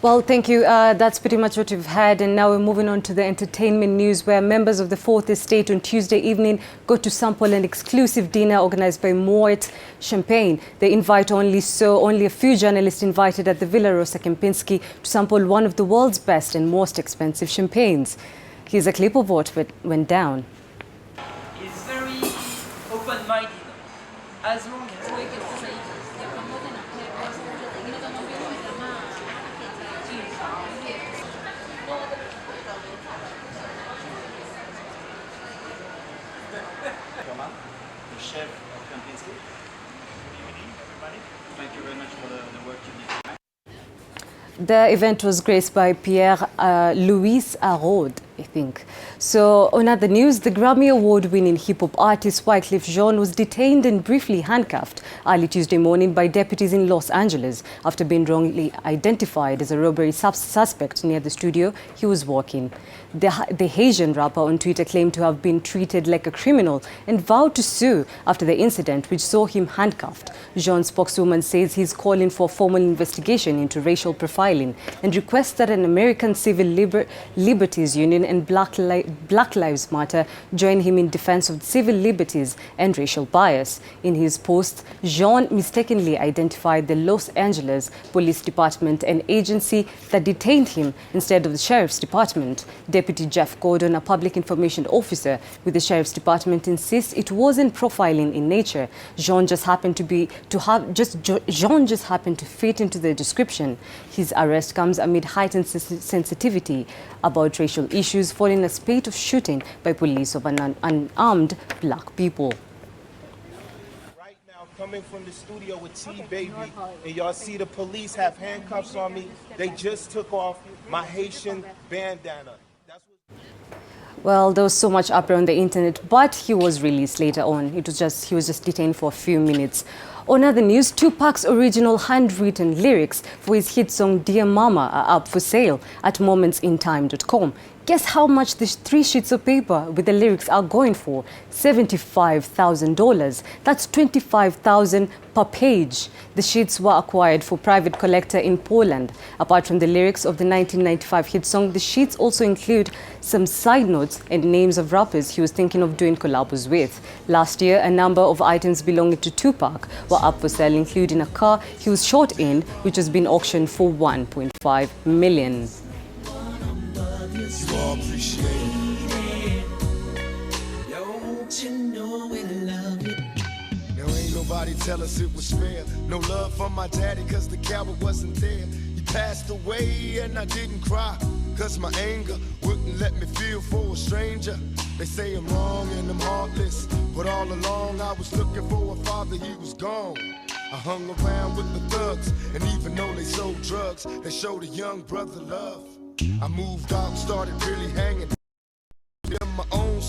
Well, thank you. That's pretty much what we've had. And now we're moving on to the entertainment news, where members of the Fourth Estate on Tuesday evening got to sample an exclusive dinner organized by Moet Champagne. They invite only a few journalists invited at the Villa Rosa Kempinski to sample one of the world's best and most expensive champagnes. Here's a clip of what went down.
He's very open-minded. As long as
the chef of Kempinski. Good evening, everybody. Thank you very much for the work you did tonight.
The event was graced by Pierre-Louis Araud, I think. So, on other news, the Grammy Award-winning hip-hop artist Wyclef Jean was detained and briefly handcuffed early Tuesday morning by deputies in Los Angeles after being wrongly identified as a robbery suspect near the studio he was working. The Haitian rapper on Twitter claimed to have been treated like a criminal and vowed to sue after the incident, which saw him handcuffed. Jean's spokeswoman says he's calling for a formal investigation into racial profiling and requests that an American Civil Liberties Union and Black Lives Matter join him in defense of civil liberties and racial bias. In his post, Jean mistakenly identified the Los Angeles Police Department, an agency that detained him, instead of the Sheriff's Department. Deputy Jeff Gordon, a public information officer with the Sheriff's Department, insists it wasn't profiling in nature. Jean just happened to fit into the description. His arrest comes amid heightened sensitivity about racial issues following a spate of shooting by police of unarmed black people.
Right now, coming from the studio with T-Baby, and y'all see the police have handcuffs on me. They just took off my Haitian bandana.
Well, there was so much uproar on the internet, but he was released later on. He was just detained for a few minutes. On other news, Tupac's original handwritten lyrics for his hit song Dear Mama are up for sale at momentstintime.com. Guess how much the 3 sheets of paper with the lyrics are going for? $75,000. That's $25,000 per page. The sheets were acquired for private collector in Poland. Apart from the lyrics of the 1995 hit song, the sheets also include some side notes and names of rappers he was thinking of doing collabs with. Last year, a number of items belonging to Tupac were up for sale, including a car he was shot in, which has been auctioned for $1.5 million.
You all appreciate it. Don't you know we love it?
Now ain't nobody tell us it was fair. No love from my daddy cause the coward wasn't there. He passed away and I didn't cry cause my anger wouldn't let me feel for a stranger. They say I'm wrong and I'm heartless, but all along I was looking for a father, he was gone. I hung around with the thugs, and even though they sold drugs, they showed a young brother love. I moved out and started really hanging. My own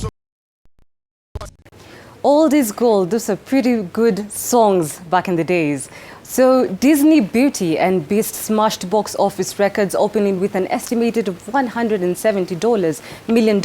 All This Gold, those are pretty good songs back in the days. So Disney Beauty and Beast smashed box office records, opening with an estimated of $170 million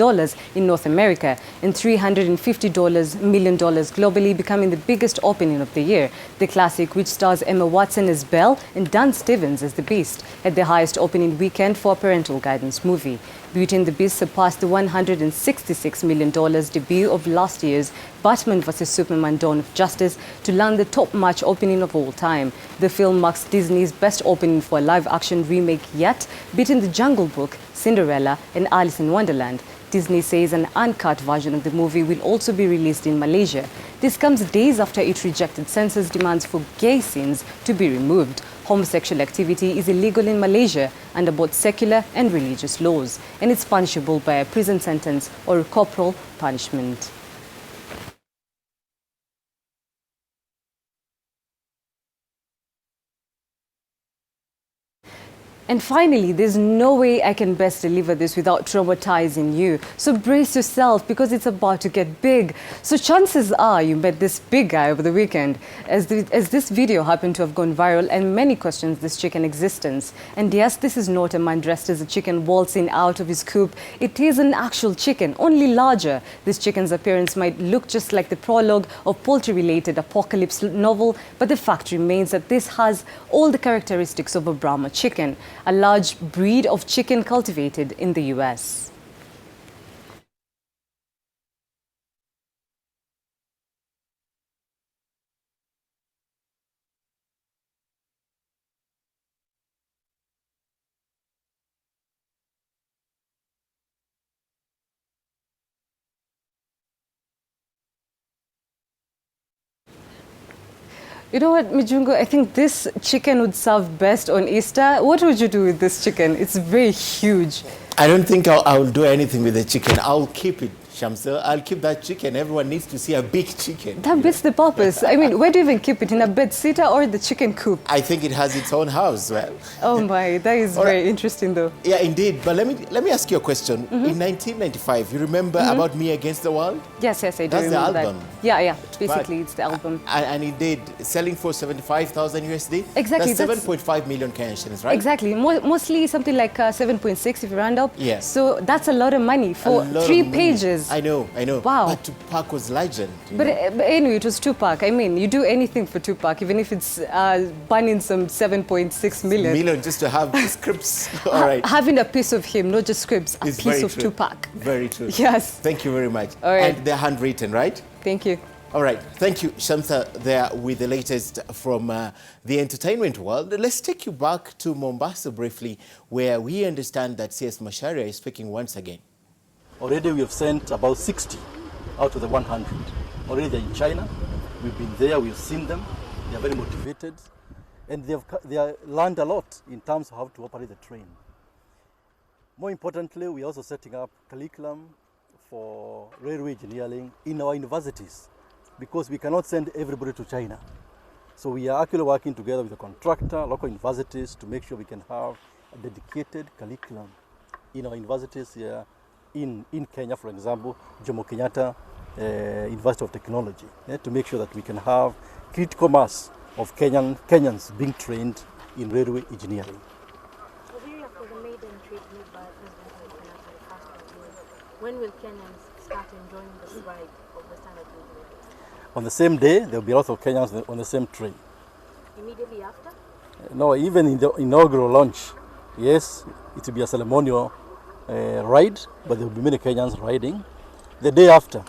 in North America and $350 million globally, becoming the biggest opening of the year. The classic, which stars Emma Watson as Belle and Dan Stevens as the Beast, had the highest opening weekend for a parental guidance movie. Beauty and the Beast surpassed the $166 million debut of last year's Batman vs. Superman: Dawn of Justice to land the top-match opening of all time. The film marks Disney's best opening for a live-action remake yet, beating The Jungle Book, Cinderella and Alice in Wonderland. Disney says an uncut version of the movie will also be released in Malaysia. This comes days after it rejected censors' demands for gay scenes to be removed. Homosexual activity is illegal in Malaysia under both secular and religious laws, and it's punishable by a prison sentence or corporal punishment. And finally, there's no way I can best deliver this without traumatizing you. So brace yourself, because it's about to get big. So chances are you met this big guy over the weekend, as this video happened to have gone viral and many questions this chicken's existence. And yes, this is not a man dressed as a chicken waltzing out of his coop. It is an actual chicken, only larger. This chicken's appearance might look just like the prologue of poultry-related apocalypse novel, but the fact remains that this has all the characteristics of a Brahma chicken.
a large breed of chicken cultivated in the US. You know what, Mijungo, I think this chicken would serve best on Easter. What would you do with this chicken? It's very huge.
I don't think I'll do anything with the chicken. I'll keep it, Shamsa. I'll keep that chicken. Everyone needs to see a big chicken.
That beats the purpose. I mean, where do you even keep it? In a bed-sitter or the chicken coop?
I think it has its own house. Well.
Oh my, that is very interesting though.
Yeah, indeed. But let me ask you a question. In 1995, you remember About Me Against the World?
Yes, I do.
That's the album.
That. Yeah. Basically, it's the album.
And indeed, selling for 75,000 USD.
Exactly.
That's 7.5 million Kenyan shillings, right?
Exactly. Mostly something like 7.6 if you round up.
Yes.
So that's a lot of money for 3 pages.
I know.
Wow.
But Tupac was legend.
But anyway, it was Tupac. I mean, you do anything for Tupac, even if it's burning some 7.6 million.
Million just to have scripts. All right.
Having a piece of him, not just scripts, a piece of Tupac.
Very true.
Yes.
Thank you very much.
All right.
And they're handwritten, right?
Thank you.
All right. Thank you, Shamsa, there with the latest from the entertainment world. Let's take you back to Mombasa briefly, where we understand that CS Macharia is speaking once again.
Already we have sent about 60 out of the 100. Already they're in China. We've been there, we've seen them. They are very motivated. And they have learned a lot in terms of how to operate the train. More importantly, we're also setting up curriculum for railway engineering in our universities, because we cannot send everybody to China. So we are actually working together with the contractor, local universities, to make sure we can have a dedicated curriculum in our universities here in Kenya, for example, Jomo Kenyatta University of Technology, to make sure that we can have critical mass of Kenyans being trained in railway engineering.
When will Kenyans start enjoying the ride of the standard gauge?
On the same day, there will be lots of Kenyans on the same train.
Immediately after?
No, even in the inaugural launch, yes, it will be a ceremonial ride, but there will be many Kenyans riding. The day after,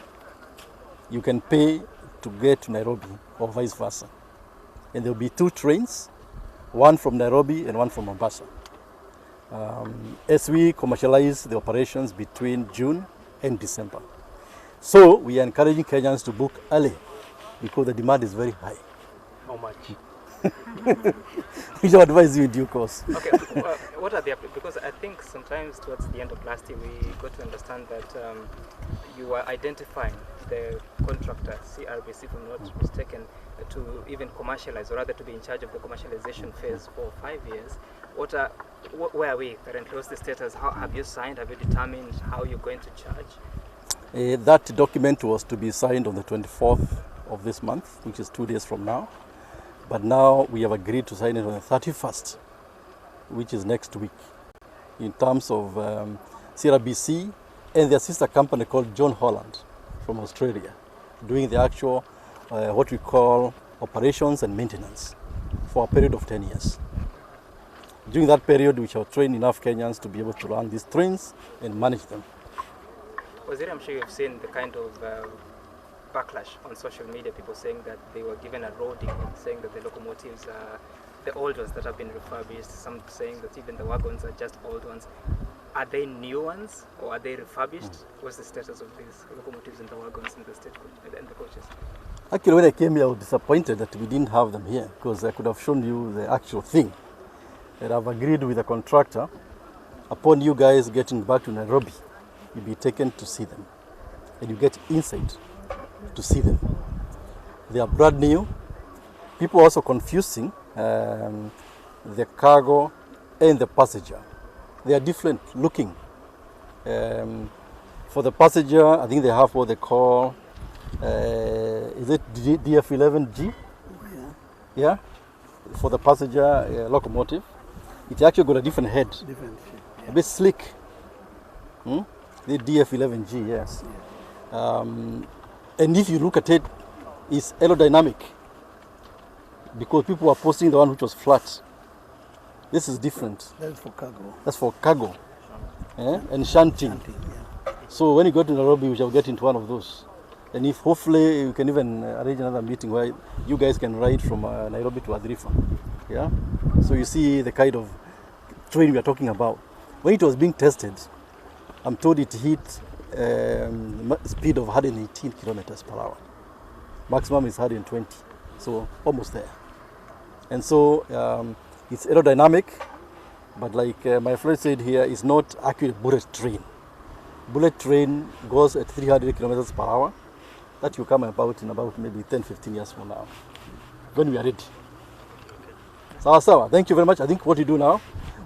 you can pay to get to Nairobi or vice versa. And there will be 2 trains, one from Nairobi and one from Mombasa. As we commercialize the operations between June and December. So we are encouraging Kenyans to book early because the demand is very high.
How much?
We will advise you in due course.
Okay, what are the, because I think sometimes towards the end of last year we got to understand that you were identifying the contractor, CRBC, if I'm not mistaken, to even commercialize, or rather to be in charge of the commercialization phase for 5 years. Where are we currently? What's the status? How have you signed? Have you determined how you're going to charge?
That document was to be signed on the 24th of this month, which is 2 days from now. But now we have agreed to sign it on the 31st, which is next week, in terms of CRBC and their sister company called John Holland from Australia, doing the actual, what we call operations and maintenance for a period of 10 years. During that period, we shall train enough Kenyans to be able to run these trains and manage them.
Waziri, I'm sure you've seen the kind of backlash on social media, people saying that they were given a roadie, saying that the locomotives are the old ones that have been refurbished, some saying that even the wagons are just old ones. Are they new ones or are they refurbished? What's the status of these locomotives and the wagons in the state and the coaches?
Actually, when I came here, I was disappointed that we didn't have them here, because I could have shown you the actual thing. And I've agreed with the contractor, upon you guys getting back to Nairobi, you'll be taken to see them. And you get insight to see them. They are brand new. People are also confusing the cargo and the passenger. They are different looking. For the passenger, I think they have what they call, is it DF11G? Yeah. For the passenger locomotive. It actually got a different head. A bit slick. The DF11G, yes. And if you look at it, it's aerodynamic, because people were posting the one which was flat. This is different.
That's for cargo.
That's for cargo. And shunting. So when you go to Nairobi, we shall get into one of those. And if hopefully you can even arrange another meeting where you guys can ride from Nairobi to Adrifa. Yeah. So you see the kind of train we are talking about. When it was being tested, I'm told it hit speed of 118 kilometers per hour. Maximum is 120, so almost there. And so it's aerodynamic, but like my friend said here, it's not accurate bullet train. Bullet train goes at 300 kilometers per hour. That will come about in about maybe 10, 15 years from now, when we are ready. Sawa, thank you very much. I think what we do now,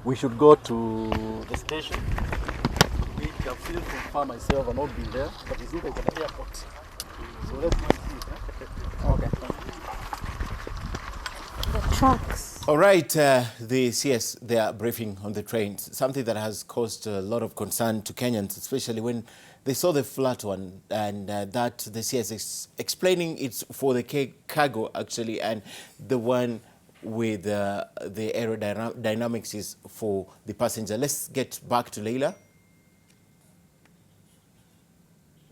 we should go to the station. I've seen from far myself, I've not been there, but it's like an airport. So let's go and see it. Okay.
The tracks.
All right, the CS, they are briefing on the trains, something that has caused a lot of concern to Kenyans, especially when they saw the flat one, and that the CS is explaining it's for the cargo actually, and the one with the aerodynamics is for the passenger. Let's get back to Leila.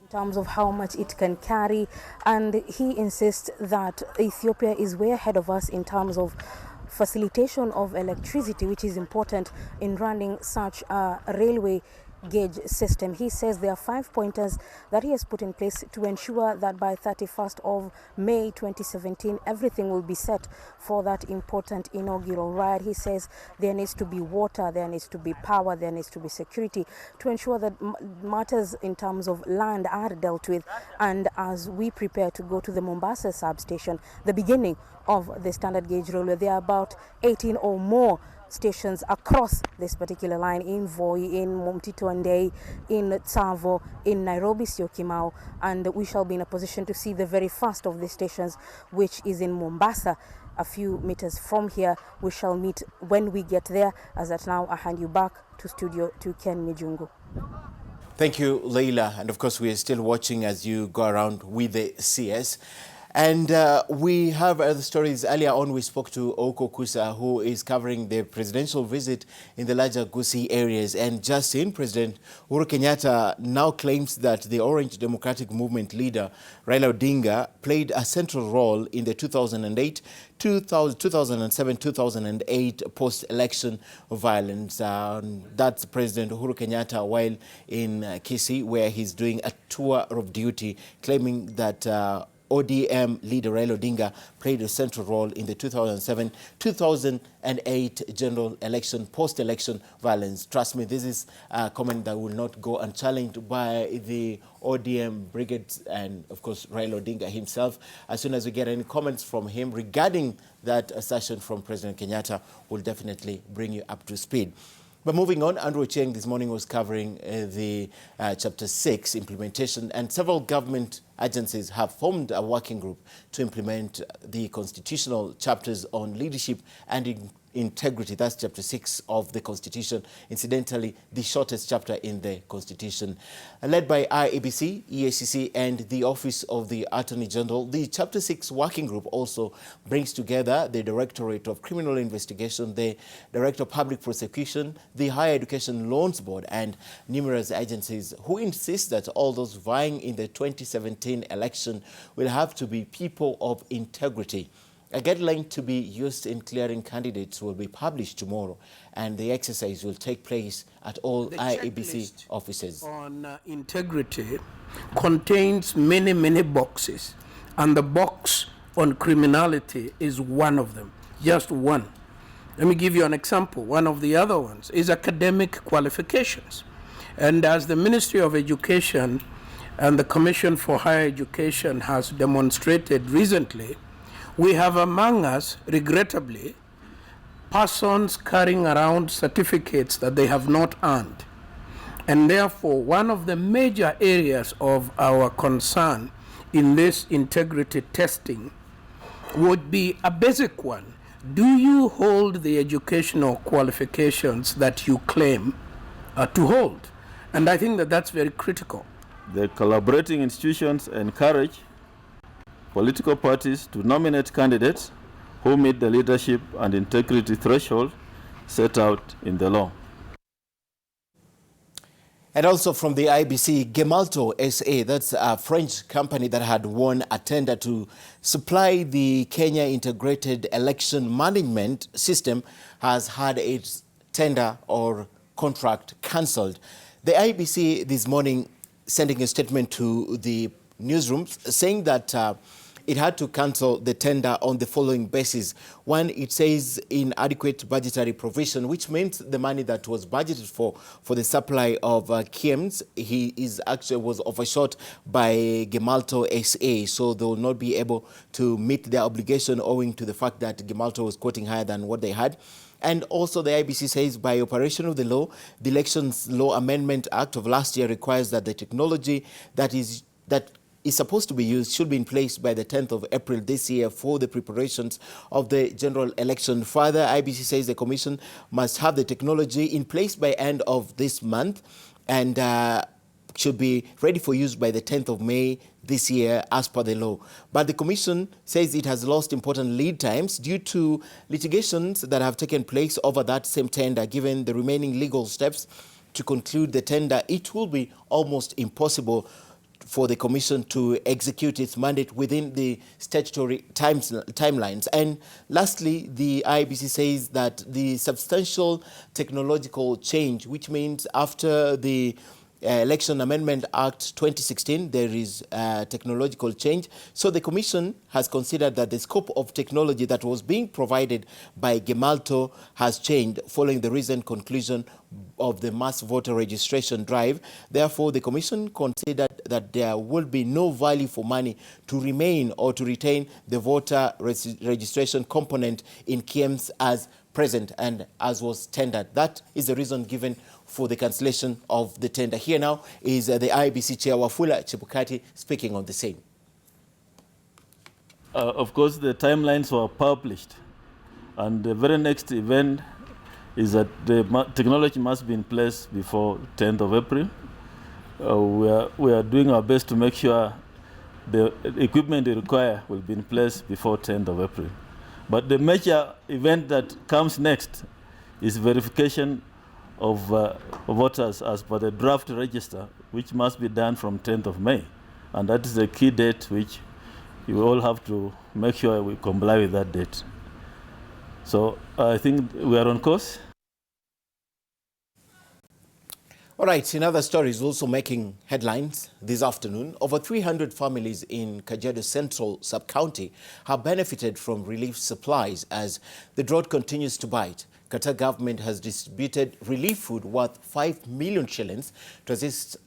In terms of how much it can carry, and he insists that Ethiopia is way ahead of us in terms of facilitation of electricity, which is important in running such a railway gauge system. He says there are 5 pointers that he has put in place to ensure that by 31st of May 2017 everything will be set for that important inaugural ride. He says there needs to be water, there needs to be power, there needs to be security to ensure that matters in terms of land are dealt with. And as we prepare to go to the Mombasa substation, the beginning of the standard gauge railway, there are about 18 or more stations across this particular line in Voi, in Mumtituande, in Tsavo, in Nairobi, Syokimau, and we shall be in a position to see the very first of these stations, which is in Mombasa, a few meters from here. We shall meet when we get there. As at now, I hand you back to studio to Ken Mijungu.
Thank you, Leila. And of course, we are still watching as you go around with the CS. And we have other stories. Earlier on, we spoke to Oko Kusa, who is covering the presidential visit in the larger Gusii areas. And just in, President Uhuru Kenyatta now claims that the Orange Democratic Movement leader, Raila Odinga, played a central role in the 2007-2008 post-election violence. That's President Uhuru Kenyatta while in Kisii, where he's doing a tour of duty, claiming that ODM leader Raila Odinga played a central role in the 2007-2008 general election, post-election violence. Trust me, this is a comment that will not go unchallenged by the ODM brigade and, of course, Raila Odinga himself. As soon as we get any comments from him regarding that assertion from President Kenyatta, we'll definitely bring you up to speed. But moving on, Andrew Cheng this morning was covering the Chapter 6 implementation, and several government agencies have formed a working group to implement the constitutional chapters on leadership and integrity. That's Chapter 6 of the Constitution, incidentally, the shortest chapter in the Constitution. Led by IEBC, EACC, and the Office of the Attorney General, the Chapter 6 working group also brings together the Directorate of Criminal Investigation, the Director of Public Prosecution, the Higher Education Loans Board, and numerous agencies who insist that all those vying in the 2017 election will have to be people of integrity. A guideline to be used in clearing candidates will be published tomorrow, and the exercise will take place at all IEBC offices.
On integrity contains many boxes, and the box on criminality is one of them, just one. Let me give you an example. One of the other ones is academic qualifications. And as the Ministry of Education and the Commission for Higher Education has demonstrated recently, we have among us, regrettably, persons carrying around certificates that they have not earned. And therefore, one of the major areas of our concern in this integrity testing would be a basic one. Do you hold the educational qualifications that you claim to hold? And I think that that's very critical.
The collaborating institutions encourage political parties to nominate candidates who meet the leadership and integrity threshold set out in the law.
And also from the IBC, Gemalto SA, that's a French company that had won a tender to supply the Kenya Integrated Election Management System, has had its tender or contract cancelled. The IBC this morning sending a statement to the newsrooms saying that it had to cancel the tender on the following basis. One, it says inadequate budgetary provision, which means the money that was budgeted for the supply of KIEMS, was overshot by Gemalto SA, so they will not be able to meet their obligation owing to the fact that Gemalto was quoting higher than what they had. And also the IBC says by operation of the law, the Elections Law Amendment Act of last year requires that the technology that is supposed to be used should be in place by the 10th of April this year for the preparations of the general election. Further, IBC says the Commission must have the technology in place by end of this month and should be ready for use by the 10th of May this year as per the law. But the Commission says it has lost important lead times due to litigations that have taken place over that same tender. Given the remaining legal steps to conclude the tender, it will be almost impossible for the Commission to execute its mandate within the statutory timelines. And lastly, the IBC says that the substantial technological change, which means after the Election Amendment Act 2016, there is technological change. So the Commission has considered that the scope of technology that was being provided by Gemalto has changed following the recent conclusion of the mass voter registration drive. Therefore, the Commission considered that there will be no value for money to remain or to retain the voter registration component in KIEMS as present and as was tendered. That is the reason given for the cancellation of the tender. Here now is the IBC Chair Wafula Chebukati speaking on the same.
Of course, the timelines were published, and the very next event is that the technology must be in place before 10th of April. We are doing our best to make sure the equipment they require will be in place before 10th of April. But the major event that comes next is verification of voters as per the draft register, which must be done from 10th of May. And that is the key date which you all have to make sure we comply with that date. So I think we are on course.
All right, in other stories also making headlines this afternoon, over 300 families in Kajiado Central Sub-County have benefited from relief supplies as the drought continues to bite. Qatar government has distributed relief food worth 5 million shillings to assist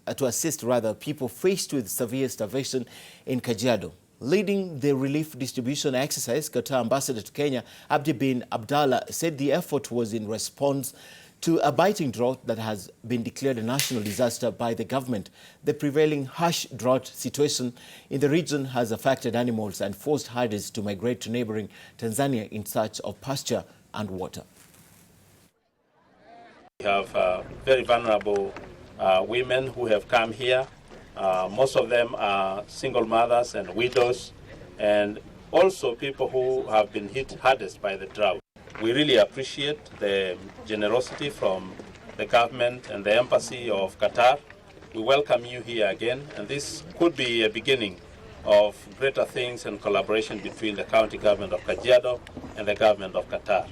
people faced with severe starvation in Kajiado. Leading the relief distribution exercise, Qatar Ambassador to Kenya, Abdi bin Abdallah, said the effort was in response to a biting drought that has been declared a national disaster by the government. The prevailing harsh drought situation in the region has affected animals and forced herders to migrate to neighboring Tanzania in search of pasture and water.
We have very vulnerable women who have come here. Most of them are single mothers and widows, and also people who have been hit hardest by the drought. We really appreciate the generosity from the government and the embassy of Qatar. We welcome you here again, and this could be a beginning of greater things and collaboration between the county government of Kajiado and the government of Qatar.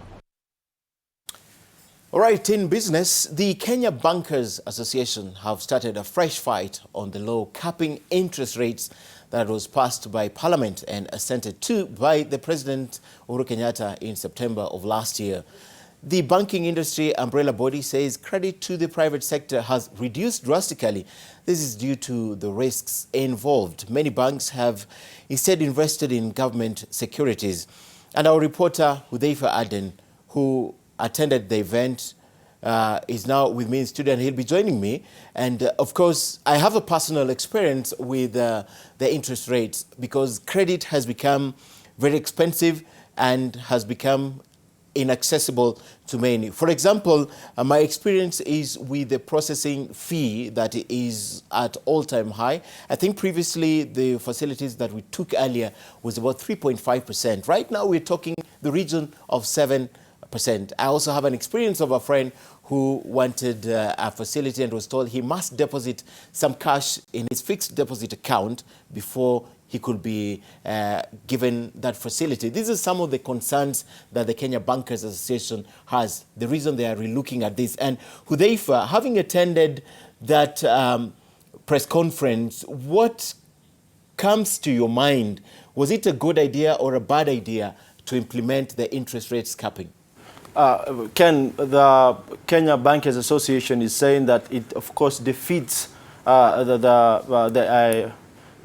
All right, in business, the Kenya Bankers Association have started a fresh fight on the law capping interest rates that was passed by Parliament and assented to by the President Uhuru Kenyatta in September of last year. The banking industry umbrella body says credit to the private sector has reduced drastically. This is due to the risks involved. Many banks have instead invested in government securities. And our reporter, Hudhaifa Aden, who attended the event, is now with me in studio, and he'll be joining me. And of course, I have a personal experience with the interest rates because credit has become very expensive and has become inaccessible to many. For example, my experience is with the processing fee that is at all-time high. I think previously the facilities that we took earlier was about 3.5%. Right now we're talking the region of 7%. I also have an experience of a friend who wanted a facility and was told he must deposit some cash in his fixed deposit account before he could be given that facility. These are some of the concerns that the Kenya Bankers Association has, the reason they are relooking at this. And Hudhaifa, having attended that press conference, what comes to your mind? Was it a good idea or a bad idea to implement the interest rates capping?
Ken, the Kenya Bankers Association is saying that it, of course, defeats the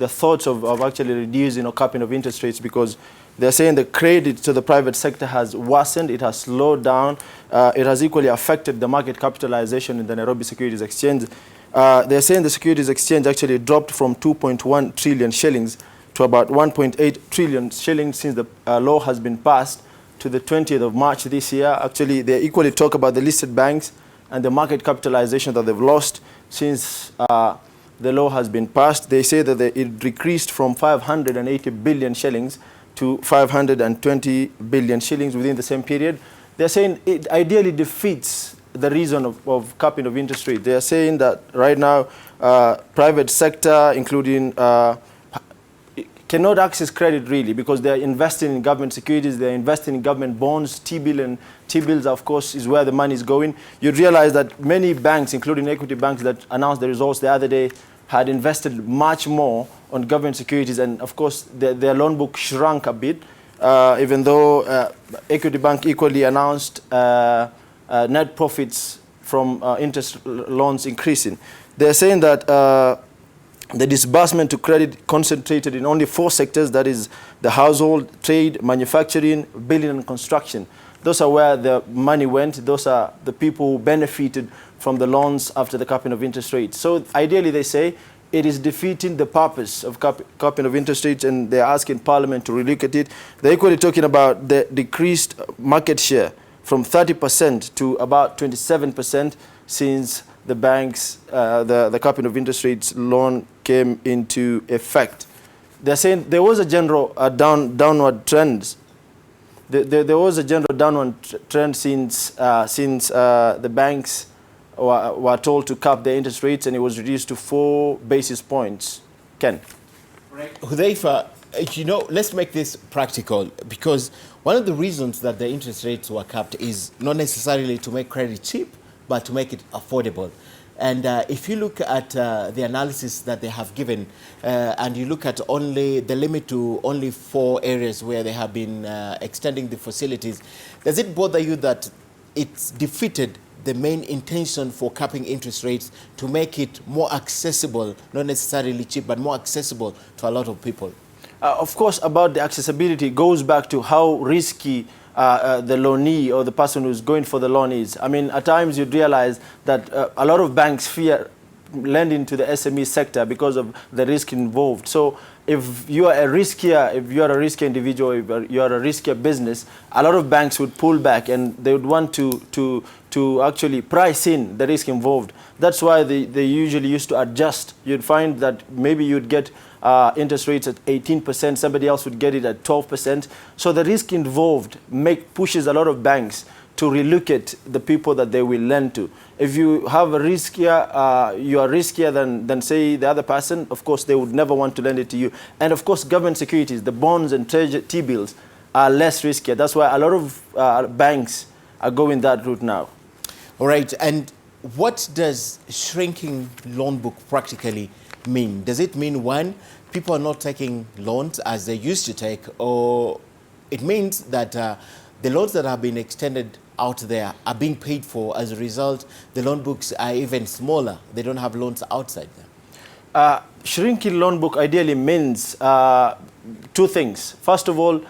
thoughts of actually reducing or capping of interest rates, because they're saying the credit to the private sector has worsened, it has slowed down, it has equally affected the market capitalization in the Nairobi Securities Exchange. They're saying the Securities Exchange actually dropped from 2.1 trillion shillings to about 1.8 trillion shillings since the law has been passed to the 20th of March this year. Actually, they equally talk about the listed banks and the market capitalization that they've lost since the law has been passed. They say that it decreased from 580 billion shillings to 520 billion shillings within the same period. They're saying it ideally defeats the reason of capping of interest rate. They are saying that right now, private sector, including cannot access credit really, because they are investing in government securities, they are investing in government bonds, T-bill, and T-bills, of course, is where the money is going. You realize that many banks, including equity banks that announced the results the other day, had invested much more on government securities, and of course, their loan book shrunk a bit, even though Equity Bank equally announced net profits from interest loans increasing. They're saying that the disbursement to credit concentrated in only 4 sectors, that is the household, trade, manufacturing, building and construction. Those are where the money went. Those are the people who benefited from the loans after the capping of interest rates. So ideally, they say, it is defeating the purpose of capping of interest rates, and they're asking Parliament to relook at it. They're equally talking about the decreased market share from 30% to about 27% since the banks, the capping of interest rates loan came into effect. They're saying there was a general downward trend. There was a general downward trend since the banks were told to cap their interest rates, and it was reduced to 4 basis points. Ken?
Right. Hudhaifa, let's make this practical, because one of the reasons that the interest rates were capped is not necessarily to make credit cheap, but to make it affordable. And if you look at the analysis that they have given, and you look at only the limit to only 4 areas where they have been extending the facilities, does it bother you that it's defeated the main intention for capping interest rates to make it more accessible, not necessarily cheap, but more accessible to a lot of people?
Of course, about the accessibility goes back to how risky the loanee or the person who's going for the loan is. I mean, at times you'd realize that a lot of banks fear lending to the SME sector because of the risk involved. So if you are a riskier individual, if you are a riskier business, a lot of banks would pull back, and they would want to actually price in the risk involved. That's why they usually used to adjust. You'd find that maybe you'd get interest rates at 18%, somebody else would get it at 12%. So the risk involved pushes a lot of banks to relook at the people that they will lend to. If you have a riskier, you are riskier than say the other person, of course they would never want to lend it to you. And of course government securities, the bonds and T-bills are less riskier. That's why a lot of banks are going that route now.
All right, and what does shrinking loan book practically mean? Does it mean, one, people are not taking loans as they used to take, or it means that the loans that have been extended out there are being paid for? As a result, the loan books are even smaller. They don't have loans outside there.
Shrinking loan book ideally means 2 things. First of all,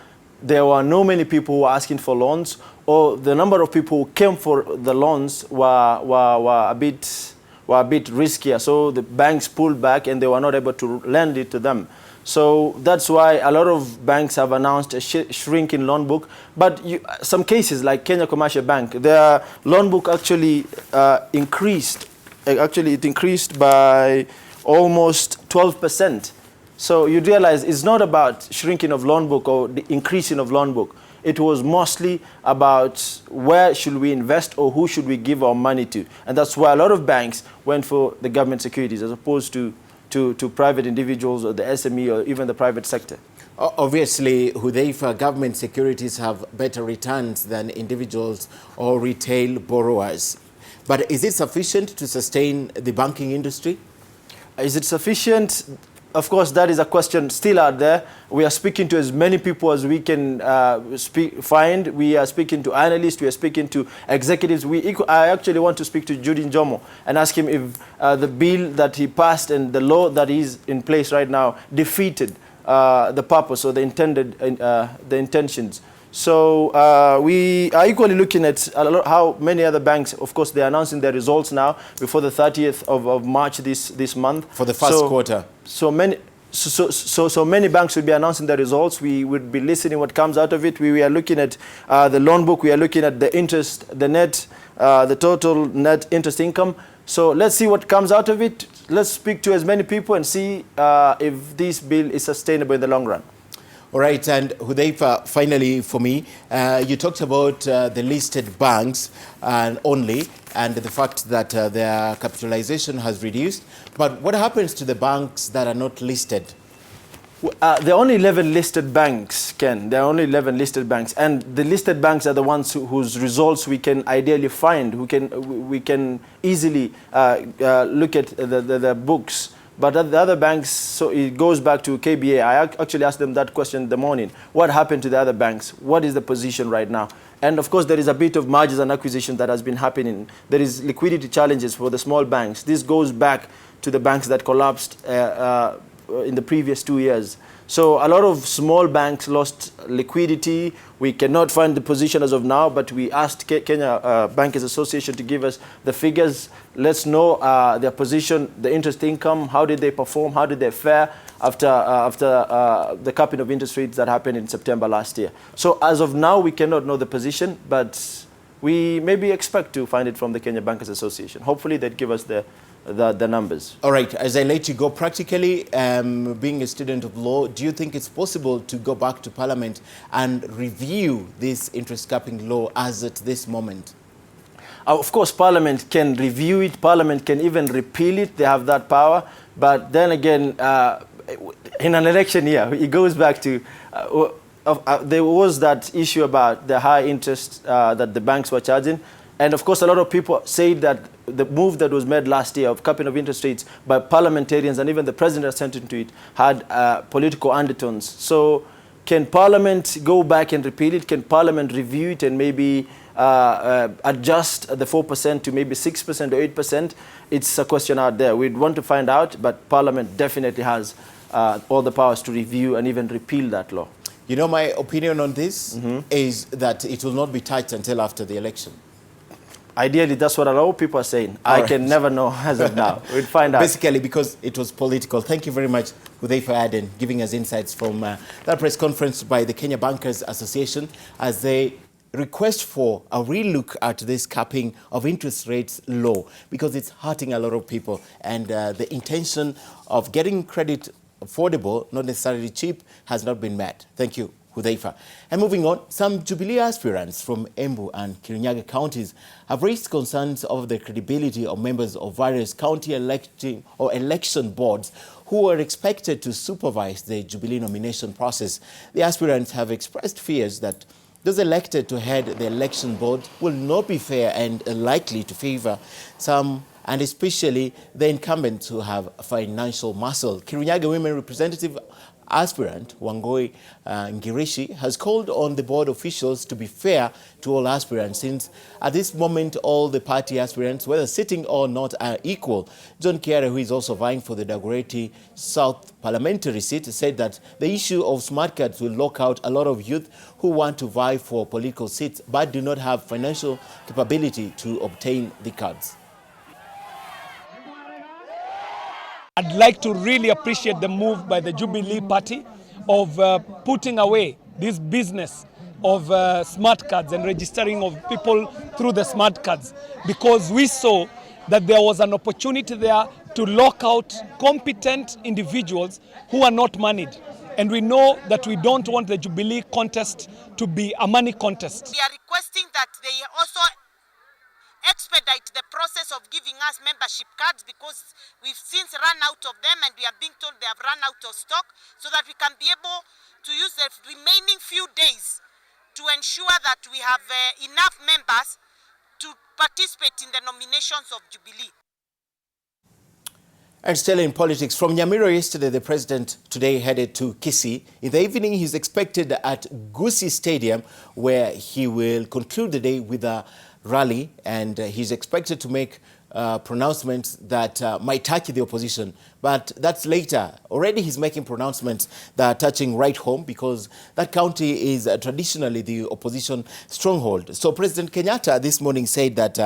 there were no many people who were asking for loans, or the number of people who came for the loans were a bit riskier. So the banks pulled back and they were not able to lend it to them. So that's why a lot of banks have announced a shrinking loan book. But some cases like Kenya Commercial Bank, their loan book actually increased. Actually, it increased by almost 12% So you realize it's not about shrinking of loan book or the increasing of loan book. It was mostly about where should we invest or who should we give our money to. And that's why a lot of banks went for the government securities as opposed to private individuals or the SME or even the private sector.
Obviously, Hudhaifa, government securities have better returns than individuals or retail borrowers. But is it sufficient to sustain the banking industry?
Is it sufficient? Of course, that is a question still out there. We are speaking to as many people as we can find. We are speaking to analysts. We are speaking to executives. I actually want to speak to Judy Njomo and ask him if the bill that he passed and the law that is in place right now defeated the purpose or the intentions. So we are equally looking at how many other banks, of course, they are announcing their results now before the 30th of March this month.
For the first quarter.
So many banks will be announcing the results. We would be listening what comes out of it. We are looking at the loan book. We are looking at the interest, the total net interest income. So let's see what comes out of it. Let's speak to as many people and see if this bill is sustainable in the long run.
All right, and Hudhaifa, finally for me, you talked about the listed banks only and the fact that their capitalization has reduced. But what happens to the banks that are not listed?
There are only 11 listed banks, Ken. There are only 11 listed banks. And the listed banks are the ones whose results we can ideally find, we can easily look at the books. But at the other banks, so it goes back to KBA. I actually asked them that question in the morning. What happened to the other banks? What is the position right now? And of course, there is a bit of mergers and acquisitions that has been happening. There is liquidity challenges for the small banks. This goes back to the banks that collapsed in the previous 2 years. So a lot of small banks lost liquidity. We cannot find the position as of now, but we asked Kenya Bankers Association to give us the figures. Let's know their position, the interest income, how did they perform, how did they fare after the capping of interest rates that happened in September last year. So as of now, we cannot know the position, but we maybe expect to find it from the Kenya Bankers Association. Hopefully they'd give us the numbers.
All right, as I let you go, practically, being a student of law, do you think it's possible to go back to Parliament and review this interest capping law as at this moment?
Of course, Parliament can review it. Parliament can even repeal it. They have that power. But then again, in an election year, it goes back to there was that issue about the high interest that the banks were charging. And of course, a lot of people say that the move that was made last year of capping of interest rates by parliamentarians and even the president assented to it had political undertones. So can Parliament go back and repeal it? Can Parliament review it and maybe adjust the 4% to maybe 6% or 8%? It's a question out there. We'd want to find out, but Parliament definitely has all the powers to review and even repeal that law.
You know, my opinion on this is that it will not be touched until after the election.
Ideally, that's what a lot of people are saying. I can never know as of now. We'll find out.
Basically, because it was political. Thank you very much, Hudhaifa Aden, giving us insights from that press conference by the Kenya Bankers Association as they request for a relook at this capping of interest rates law because it's hurting a lot of people. And the intention of getting credit affordable, not necessarily cheap, has not been met. Thank you, Hudhaifa. And moving on, some Jubilee aspirants from Embu and Kirinyaga counties have raised concerns over the credibility of members of various county election boards who are expected to supervise the Jubilee nomination process. The aspirants have expressed fears that those elected to head the election board will not be fair and likely to favor some, and especially the incumbents who have financial muscle. Kirinyaga Women Representative aspirant Wangoi Ngirishi has called on the board officials to be fair to all aspirants since at this moment all the party aspirants, whether sitting or not, are equal. John Kiara, who is also vying for the Dagoretti South parliamentary seat, said that the issue of smart cards will lock out a lot of youth who want to vie for political seats but do not have financial capability to obtain the cards.
I'd like to really appreciate the move by the Jubilee Party of putting away this business of smart cards and registering of people through the smart cards, because we saw that there was an opportunity there to lock out competent individuals who are not moneyed. And we know that we don't want the Jubilee contest to be a money contest.
We are requesting that they also expedite the process of giving us membership cards, because we've since run out of them and we are being told they have run out of stock, so that we can be able to use the remaining few days to ensure that we have enough members to participate in the nominations of Jubilee.
And still in politics, from Nyamira yesterday, the president today headed to Kisii. In the evening, he's expected at Gusii Stadium, where he will conclude the day with a rally, and he's expected to make pronouncements that might touch the opposition. But that's later. Already he's making pronouncements that are touching right home, because that county is traditionally the opposition stronghold. So President Kenyatta this morning said that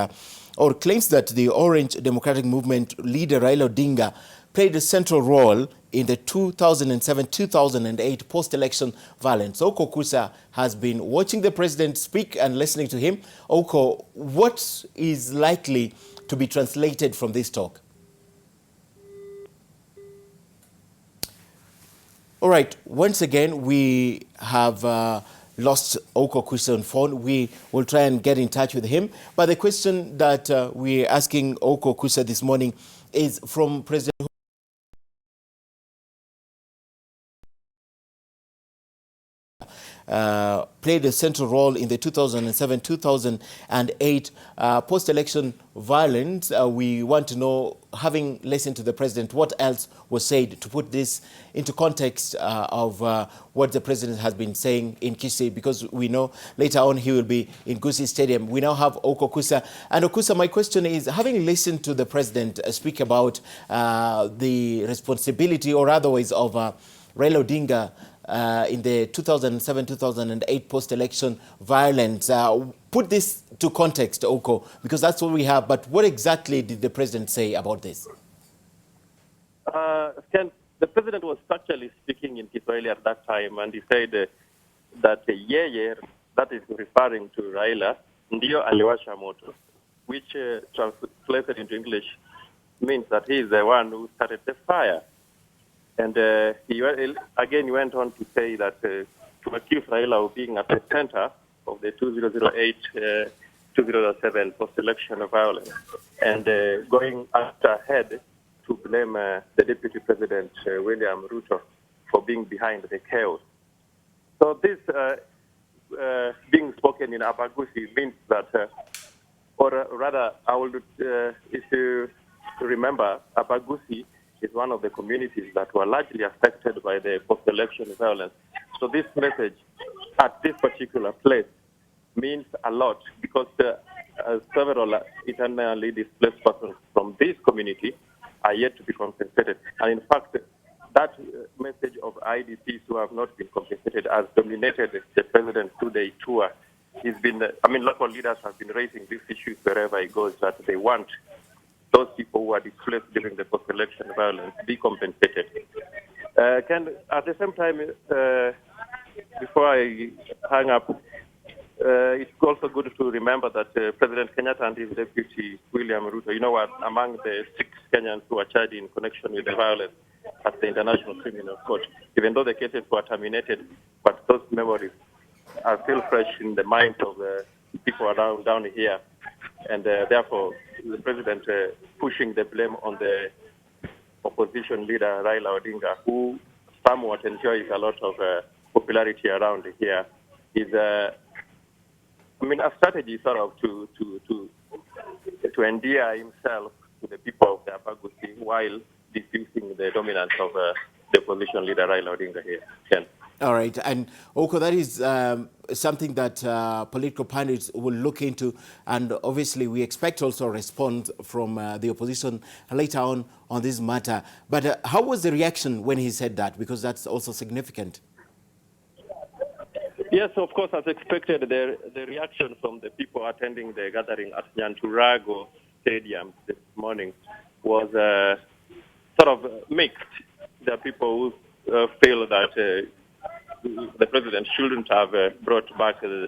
or claims that the Orange Democratic Movement leader Raila Odinga played a central role in the 2007-2008 post-election violence. Oko Kusa has been watching the president speak and listening to him. Oko, what is likely to be translated from this talk? All right, once again, we have lost Oko Kusa on phone. We will try and get in touch with him. But the question that we're asking Oko Kusa this morning is from President played a central role in the 2007-2008 post-election violence. We want to know, having listened to the president, what else was said to put this into context of what the president has been saying in Kisii, because we know later on he will be in Gusii Stadium. We now have Oko Kusa. And Okusa, my question is, having listened to the president speak about the responsibility or otherwise of Raila Odinga in the 2007-2008 post-election violence. Put this to context, Oko, because that's what we have. But what exactly did the president say about this?
Ken, the president was actually speaking in Kiswahili at that time, and he said that yeye, that is referring to Raila, ndio aliwasha moto, which translated into English means that he is the one who started the fire. And he went on to say that to accuse Raila of being at the center of the 2008-2007 post-election violence, and going ahead to blame the Deputy President, William Ruto, for being behind the chaos. So this being spoken in Abagusi means that, or rather, I would, if you remember, Abagusi is one of the communities that were largely affected by the post-election violence. So this message at this particular place means a lot, because several internally displaced persons from this community are yet to be compensated. And in fact, that message of IDPs who have not been compensated has dominated the president's two-day tour. He's been, local leaders have been raising these issues wherever he goes, that they want those people who are displaced during the post-election violence be compensated. At the same time, before I hang up, it's also good to remember that President Kenyatta and his deputy, William Ruto, are among the 6 Kenyans who are charged in connection with the violence at the International Criminal Court, even though the cases were terminated, but those memories are still fresh in the minds of the people around down here. And therefore, the president pushing the blame on the opposition leader, Raila Odinga, who somewhat enjoys a lot of popularity around here, is a strategy sort of to endear himself to the people of the Abagusi while diffusing the dominance of the opposition leader, Raila Odinga here. Ken.
All right. And Oko, that is something that political pundits will look into. And obviously, we expect also a response from the opposition later on this matter. But how was the reaction when he said that? Because that's also significant.
Yes, of course, as expected, the reaction from the people attending the gathering at Nyanturago Stadium this morning was sort of mixed. There are people who feel that the president shouldn't have brought back the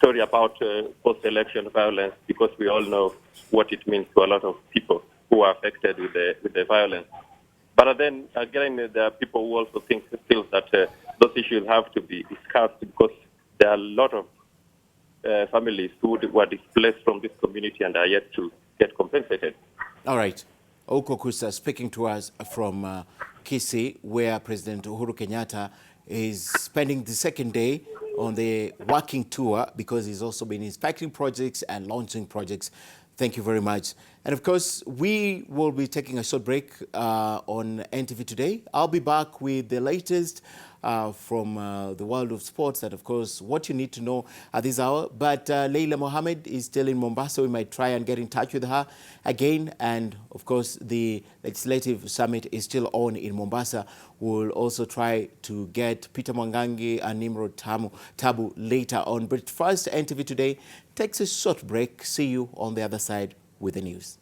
story about post-election violence because we all know what it means to a lot of people who are affected with the violence. But then again, there are people who also think still that those issues have to be discussed because there are a lot of families who were displaced from this community and are yet to get compensated.
All right. Oko Kusa speaking to us from Kisii, where President Uhuru Kenyatta is spending the second day on the working tour because he's also been inspecting projects and launching projects. Thank you very much. And of course, we will be taking a short break on NTV Today. I'll be back with the latest from the world of sports and, of course, what you need to know at this hour. But Leila Mohammed is still in Mombasa. We might try and get in touch with her again. And, of course, the Legislative Summit is still on in Mombasa. We'll also try to get Peter Mwangangi and Nimrod Tabu later on. But first, NTV Today takes a short break. See you on the other side with the news.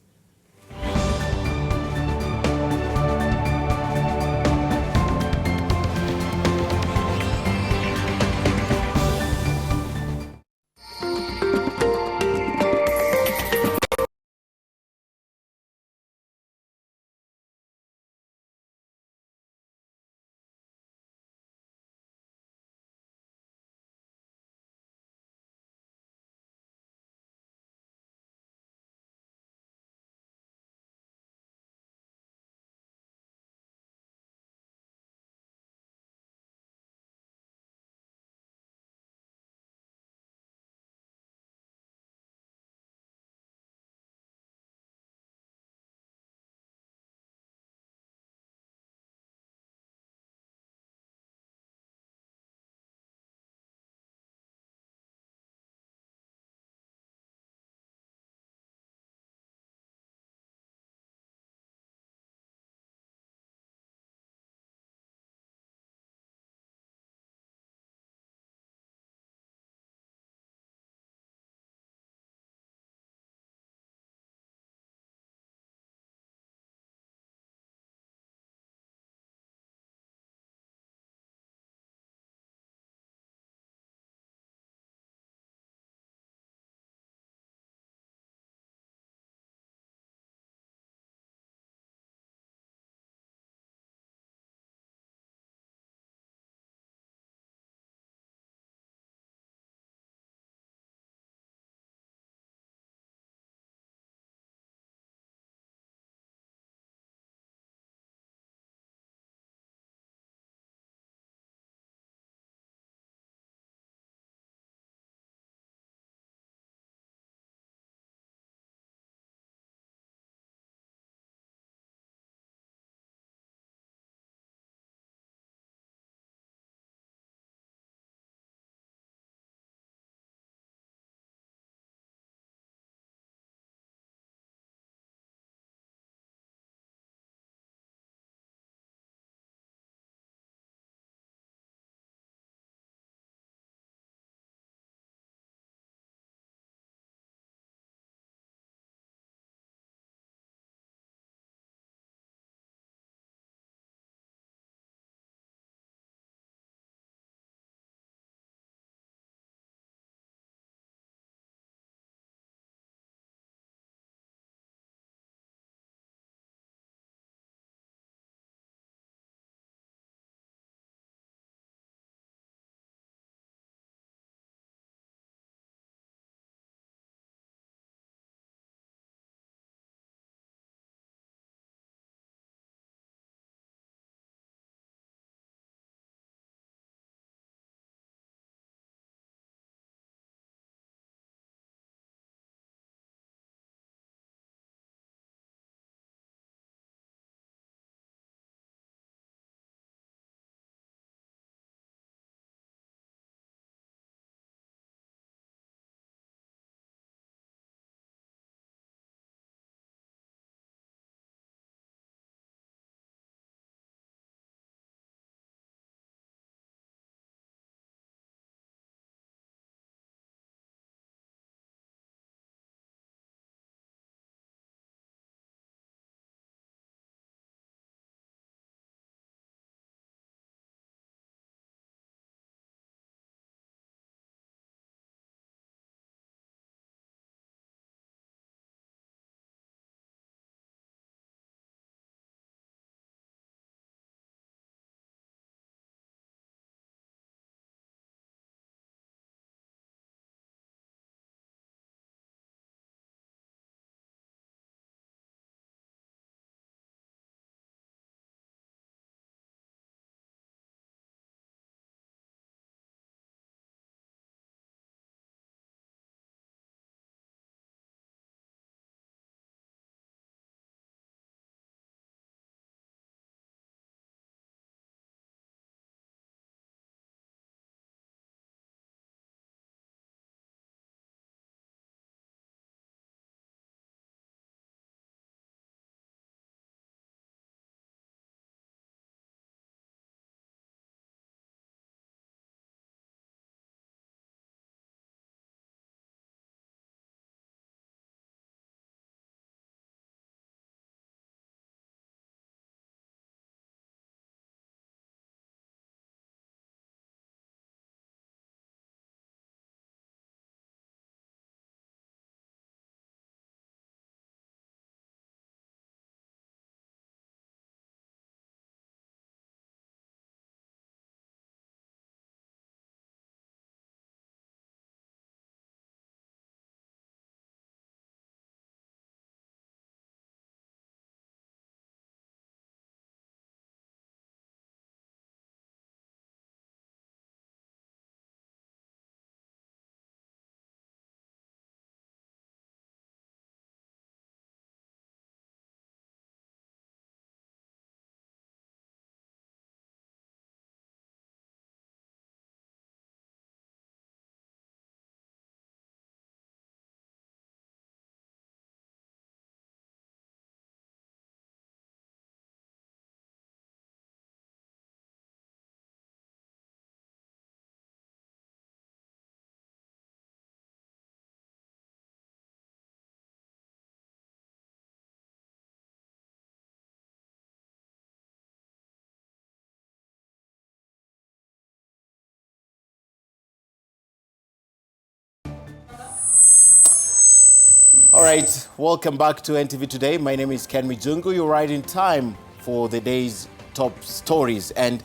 right, welcome back to NTV Today. My name is Ken Mijungu. You're right in time for the day's top stories. And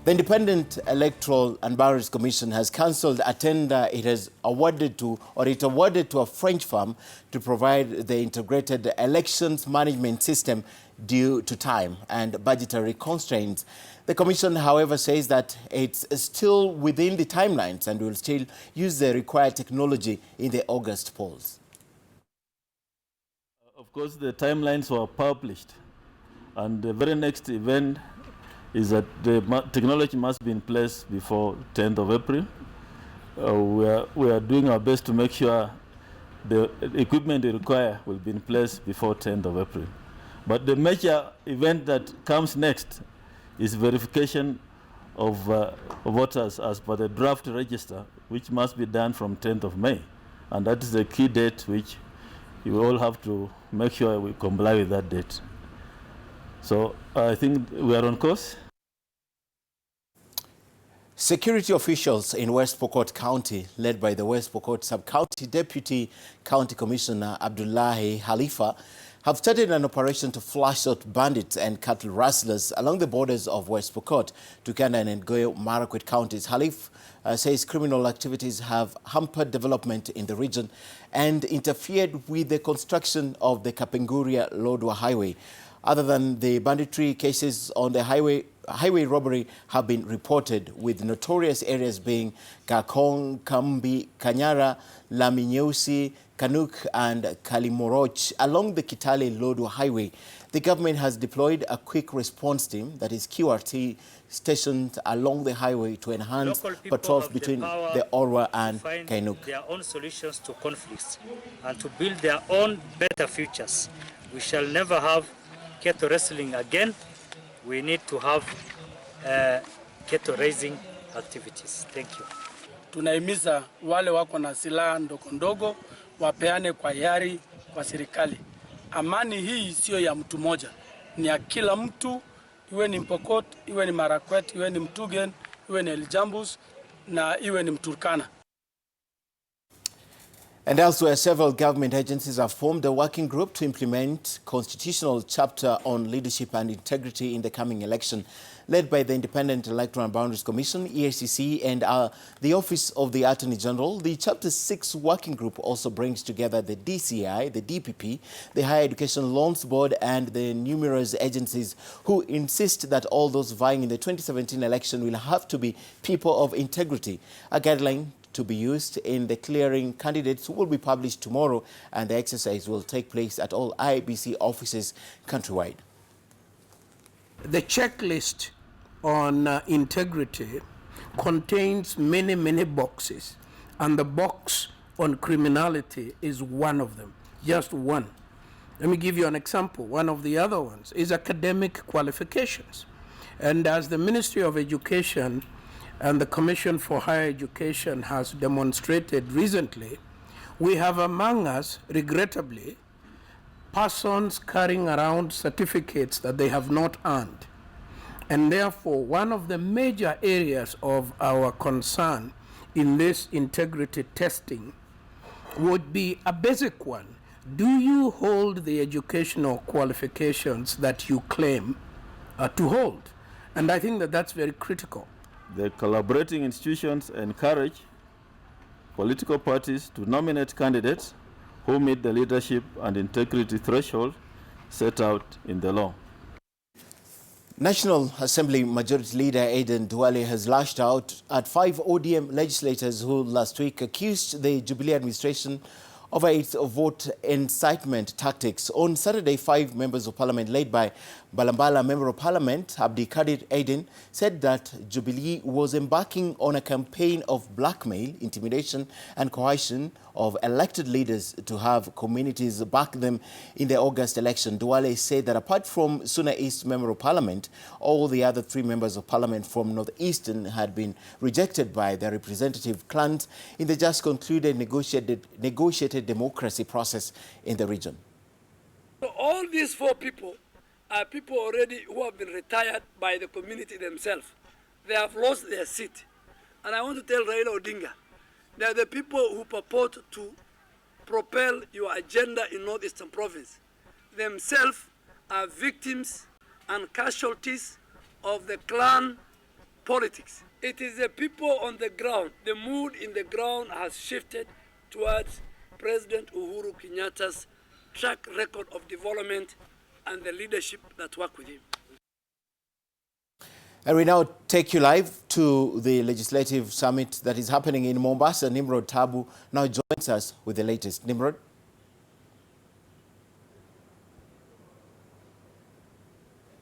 the Independent Electoral and Boundaries Commission has cancelled a tender it awarded to a French firm to provide the integrated elections management system due to time and budgetary constraints. The Commission, however, says that it's still within the timelines and will still use the required technology in the August polls.
Of course, the timelines were published, and the very next event is that the technology must be in place before 10th of April. We are doing our best to make sure the equipment they require will be in place before 10th of April. But the major event that comes next is verification of voters as per the draft register, which must be done from 10th of May. And that is the key date which you all have to make sure we comply with that date. So I think we are on course.
Security officials in West Pokot County, led by the West Pokot Sub-County Deputy County Commissioner Abdullahi Halifa, have started an operation to flush out bandits and cattle rustlers along the borders of West Pokot, Turkana and Ngoyo Marakwet counties. Halif says criminal activities have hampered development in the region and interfered with the construction of the Kapenguria-Lodwar Highway. Other than the banditry, cases on the highway robbery have been reported, with notorious areas being Kakong, Kambi, Kanyara, Laminyeusi, Kanuk and Kalimoroch along the Kitale-Lodwar Highway. The government has deployed a quick response team, that is QRT, stationed along the highway to enhance patrols between the Orwa and Kainuk.
Their own solutions to conflicts and to build their own better futures. We shall never have cattle wrestling again. We need to have cattle raising activities. Thank you.
Tunahimiza wale wako na silaha ndogo ndogo wapeane kwa hiari kwa serikali. Amani hii sio ya mtu mmoja, ni ya kila mtu, iwe ni Mpokot, iwe ni Marakwet, iwe ni Mtugen, iwe ni Eljambus na iwe ni Mturkana.
And elsewhere, several government agencies have formed a working group to implement constitutional chapter on leadership and integrity in the coming election, led by the Independent Electoral and Boundaries Commission, EACC, and the Office of the Attorney General. The Chapter 6 working group also brings together the DCI, the DPP, the Higher Education Loans Board, and the numerous agencies who insist that all those vying in the 2017 election will have to be people of integrity. A guideline to be used in the clearing candidates will be published tomorrow, and the exercise will take place at all IBC offices countrywide.
The checklist on integrity contains many boxes, and the box on criminality is one of them, just one. Let me give you an example. One of the other ones is academic qualifications. And as the Ministry of Education and the Commission for Higher Education has demonstrated recently, we have among us, regrettably, persons carrying around certificates that they have not earned. And therefore, one of the major areas of our concern in this integrity testing would be a basic one. Do you hold the educational qualifications that you claim to hold? And I think that that's very critical.
The collaborating institutions encourage political parties to nominate candidates who meet the leadership and integrity threshold set out in the law.
National Assembly Majority Leader Aden Duale has lashed out at 5 ODM legislators who last week accused the Jubilee administration of its vote incitement tactics. On Saturday, 5 members of parliament led by Balambala Member of Parliament Abdi Kadir Aden said that Jubilee was embarking on a campaign of blackmail, intimidation and coercion of elected leaders to have communities back them in the August election. Duale said that apart from Suna East Member of Parliament, all the other 3 members of Parliament from Northeastern had been rejected by their representative clans in the just concluded negotiated democracy process in the region.
So all these 4 people are people already who have been retired by the community themselves. They have lost their seat. And I want to tell Raila Odinga, they are the people who purport to propel your agenda in Northeastern Province, themselves are victims and casualties of the clan politics. It is the people on the ground. The mood in the ground has shifted towards President Uhuru Kenyatta's track record of development and the leadership that work with him.
And we now take you live to the legislative summit that is happening in Mombasa. Nimrod Tabu now joins us with the latest. Nimrod.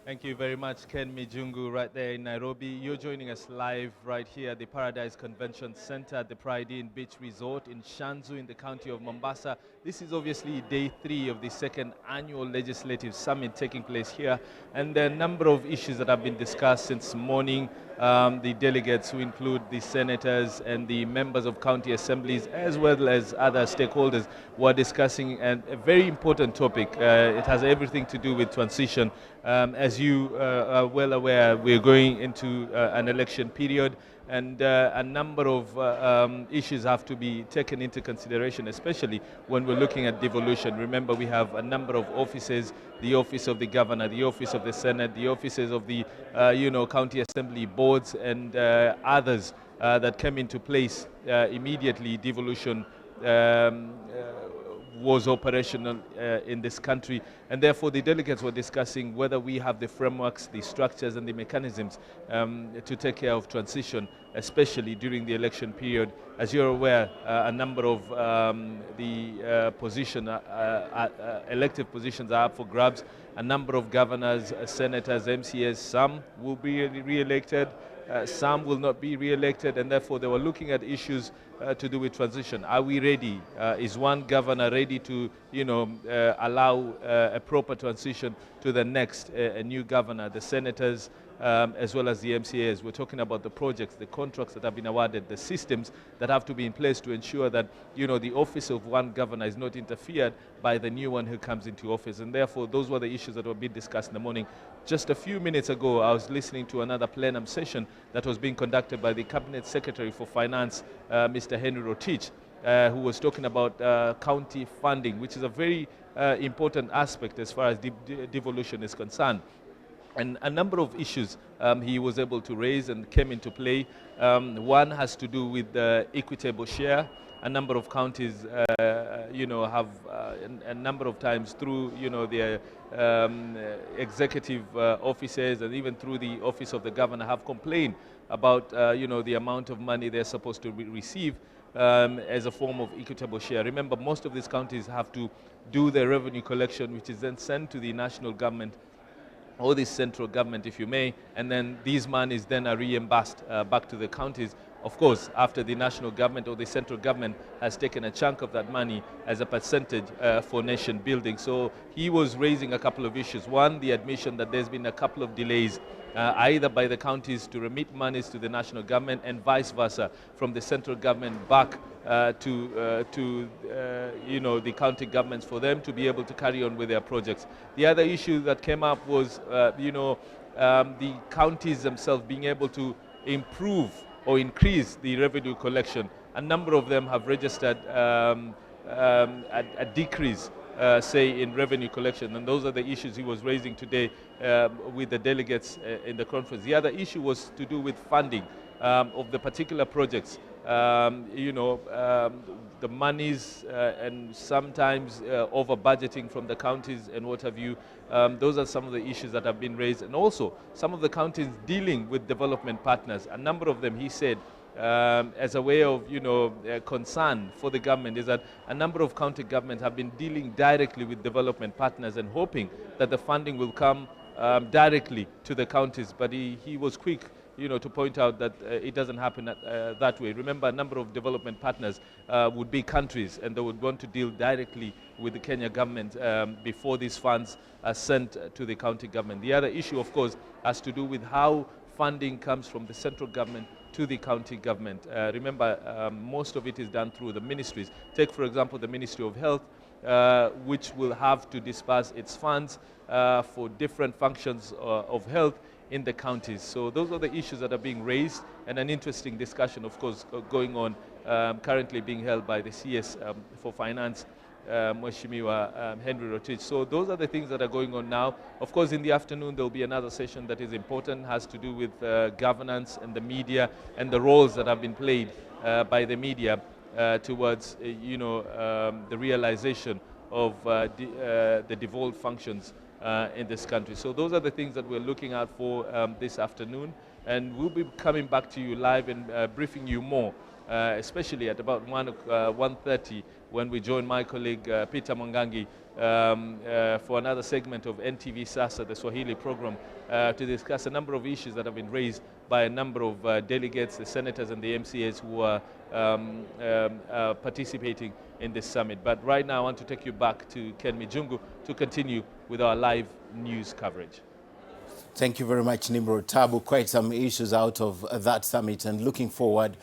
Thank you very much, Ken Mijungu, right there in Nairobi. You're joining us live right here at the Paradise Convention Center at the Pride Inn Beach Resort in Shanzu in the county of Mombasa. This is obviously day 3 of the second annual legislative summit taking place here. And there are a number of issues that have been discussed since morning. The delegates, who include the senators and the members of county assemblies, as well as other stakeholders, were discussing a very important topic. It has everything to do with transition. As you are well aware, we're going into an election period, and a number of issues have to be taken into consideration, especially when we're looking at devolution. Remember, we have a number of offices: the office of the governor, the office of the senate, the offices of the county assembly boards, and others that came into place immediately devolution was operational in this country, and therefore the delegates were discussing whether we have the frameworks, the structures and the mechanisms to take care of transition, especially during the election period. As you're aware, a number of the elective positions are up for grabs. A number of governors, senators, MCAs, some will be re-elected, some will not be re-elected, and therefore they were looking at issues to do with transition. Are we ready? Is one governor ready to, allow a proper transition to the next, a new governor? The senators, as well as the MCAs. We're talking about the projects, the contracts that have been awarded, the systems that have to be in place to ensure that, the office of one governor is not interfered by the new one who comes into office. And therefore, those were the issues that were being discussed in the morning. Just a few minutes ago, I was listening to another plenum session that was being conducted by the Cabinet Secretary for Finance, Mr. Henry Rotich, who was talking about county funding, which is a very important aspect as far as devolution is concerned. And a number of issues he was able to raise and came into play. One has to do with the equitable share. A number of counties, have a number of times through, their executive offices and even through the office of the governor have complained about, the amount of money they're supposed to receive as a form of equitable share. Remember, most of these counties have to do their revenue collection, which is then sent to the national government or the central government, if you may, and then these monies then are reimbursed back to the counties, of course, after the national government or the central government has taken a chunk of that money as a percentage for nation building. So he was raising a couple of issues. One, the admission that there's been a couple of delays either by the counties to remit monies to the national government and vice versa from the central government back to the county governments for them to be able to carry on with their projects. The other issue that came up was the counties themselves being able to improve or increase the revenue collection. A number of them have registered a decrease, say, in revenue collection, and those are the issues he was raising today with the delegates in the conference. The other issue was to do with funding of the particular projects. The monies and sometimes over budgeting from the counties and what have you. Those are some of the issues that have been raised, and also some of the counties dealing with development partners. A number of them, he said, as a way of concern for the government, is that a number of county governments have been dealing directly with development partners and hoping that the funding will come directly to the counties. But he was quick to point out that it doesn't happen that way. Remember, a number of development partners would be countries, and they would want to deal directly with the Kenya government before these funds are sent to the county government. The other issue, of course, has to do with how funding comes from the central government to the county government. Remember, most of it is done through the ministries. Take, for example, the Ministry of Health, which will have to disperse its funds for different functions of health in the counties. So those are the issues that are being raised, and an interesting discussion, of course, going on, currently being held by the CS for Finance Mheshimiwa Henry Rotich. So those are the things that are going on now. Of course, in the afternoon, there will be another session that is important, has to do with governance and the media and the roles that have been played by the media towards, the realization of the devolved functions in this country. So those are the things that we're looking out for this afternoon, and we'll be coming back to you live and briefing you more, especially at about 1:30 when we join my colleague Peter Mwangangi for another segment of NTV Sasa, the Swahili program, to discuss a number of issues that have been raised by a number of delegates, the senators and the MCAs who are participating in this summit. But right now I want to take you back to Ken Mijungu to continue with our live news coverage.
Thank you very much, Nimrod Tabu. Quite some issues out of that summit, and looking forward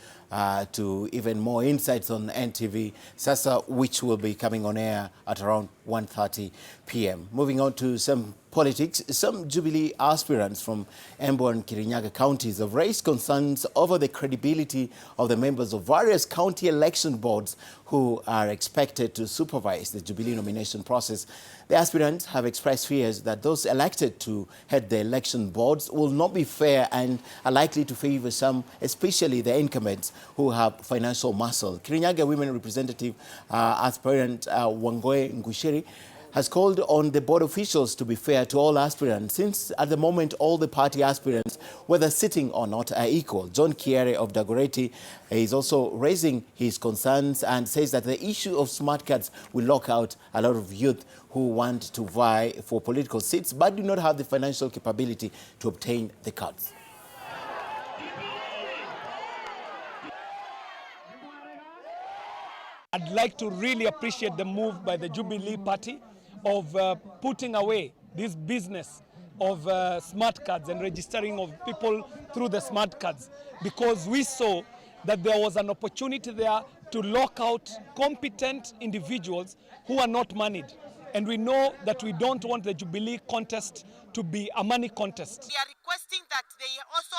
to even more insights on NTV Sasa, which will be coming on air at around 1:30 p.m. Moving on to some politics, some Jubilee aspirants from Embu and Kirinyaga counties have raised concerns over the credibility of the members of various county election boards who are expected to supervise the Jubilee nomination process. The aspirants have expressed fears that those elected to head the election boards will not be fair and are likely to favor some, especially the incumbents who have financial muscle. Kirinyaga Women Representative aspirant Wangoe Ngushiri has called on the board officials to be fair to all aspirants, since at the moment all the party aspirants, whether sitting or not, are equal. John Kiere of Dagoretti is also raising his concerns and says that the issue of smart cards will lock out a lot of youth who want to vie for political seats but do not have the financial capability to obtain the cards.
I'd like to really appreciate the move by the Jubilee Party of putting away this business of smart cards and registering of people through the smart cards, because we saw that there was an opportunity there to lock out competent individuals who are not moneyed. And we know that we don't want the Jubilee contest to be a money contest.
We are requesting that they also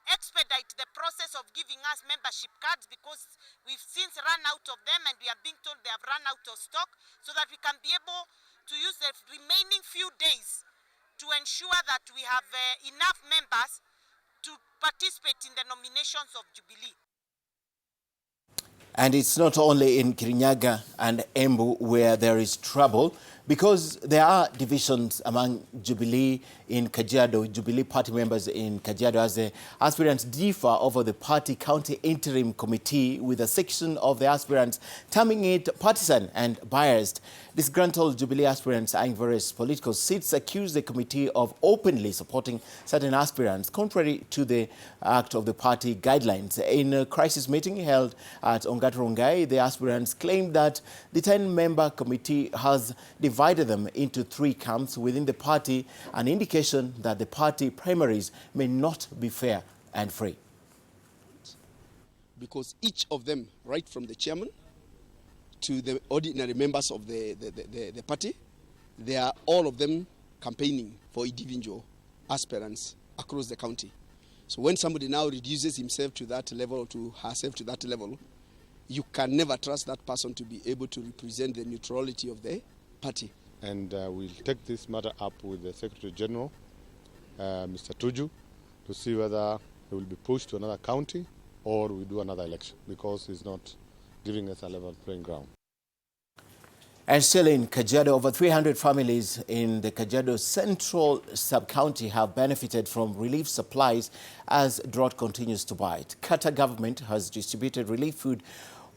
expedite the process of giving us membership cards, because we've since run out of them and we are being told they have run out of stock, so that we can be able to use the remaining few days to ensure that we have enough members to participate in the nominations of Jubilee.
And it's not only in Kirinyaga and Embu where there is trouble, because there are divisions among Jubilee in Kajiado, Jubilee party members in Kajiado, as the aspirants differ over the party county interim committee, with a section of the aspirants terming it partisan and biased. Disgruntled Jubilee aspirants eyeing various political seats accuse the committee of openly supporting certain aspirants, contrary to the act of the party guidelines. In a crisis meeting held at Ongaturongai, the aspirants claimed that the 10-member committee has divided them into 3 camps within the party, an indication that the party primaries may not be fair and free.
Because each of them, right from the chairman to the ordinary members of the party, they are all of them campaigning for individual aspirants across the county. So when somebody now reduces himself to that level, or to herself to that level, you can never trust that person to be able to represent the neutrality of the party.
And we'll take this matter up with the Secretary General, Mr. Tuju, to see whether it will be pushed to another county or we do another election, because it's not giving us a level playing ground.
And still in Kajiado, over 300 families in the Kajiado Central Sub-County have benefited from relief supplies as drought continues to bite. Qatar government has distributed relief food